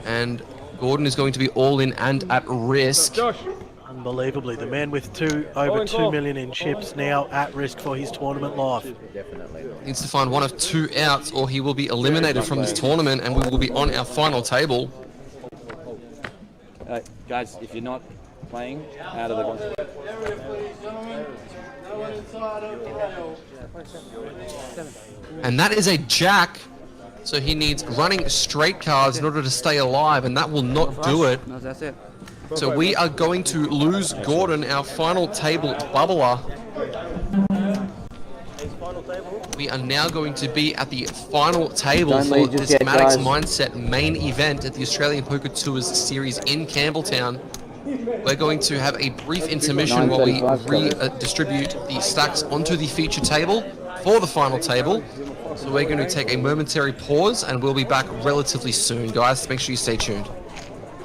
C: And Gordon is going to be all in and at risk.
D: Josh.
B: Unbelievably, the man with over 2 million in chips now at risk for his tournament life.
A: Definitely.
C: Needs to find one of 2 outs or he will be eliminated from this tournament and we will be on our final table.
K: Guys, if you're not playing, out of the...
C: And that is a jack. So he needs running straight cards in order to stay alive, and that will not do it.
I: No, that's it.
C: So we are going to lose Gordon, our final table bubbler. We are now going to be at the final table for this Maddocks Mindset main event at the Australian Poker Tours Series in Campbelltown. We're going to have a brief intermission while we redistribute the stacks onto the feature table for the final table. So we're going to take a momentary pause and we'll be back relatively soon. Guys, make sure you stay tuned.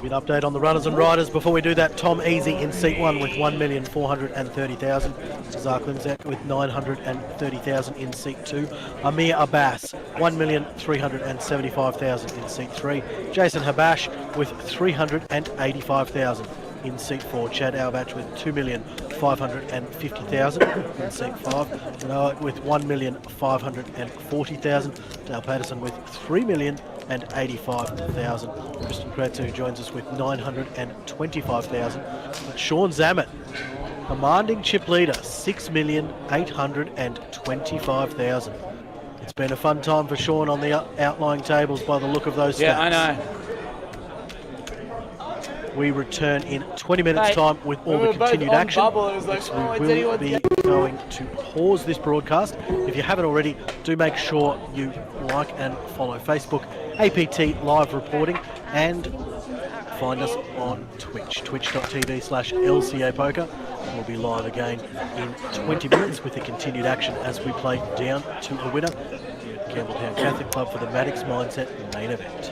B: An update on the runners and riders. Before we do that, Tom Easy in seat 1 with 1,430,000. Zach Limzek with 930,000 in seat 2. Amir Abbas, 1,375,000 in seat 3. Jason Habash with 385,000 in seat 4. Chad Albach with 2,550,000 in seat 5. Noah with 1,540,000. Dale Patterson with 3,085,000. Christian Kretu joins us with 925,000. But Sean Zammit, commanding chip leader, 6,825,000. It's been a fun time for Sean on the outlying tables by the look of those stats.
K: Yeah, I know.
B: We return in 20 minutes time with all the continued action. We will be going to pause this broadcast. If you haven't already, do make sure you like and follow Facebook, APT Live Reporting, and find us on Twitch, twitch.tv/LCA Poker. We'll be live again in 20 minutes with the continued action as we play down to a winner here at Campbelltown Catholic Club for the Maddocks Mindset main event.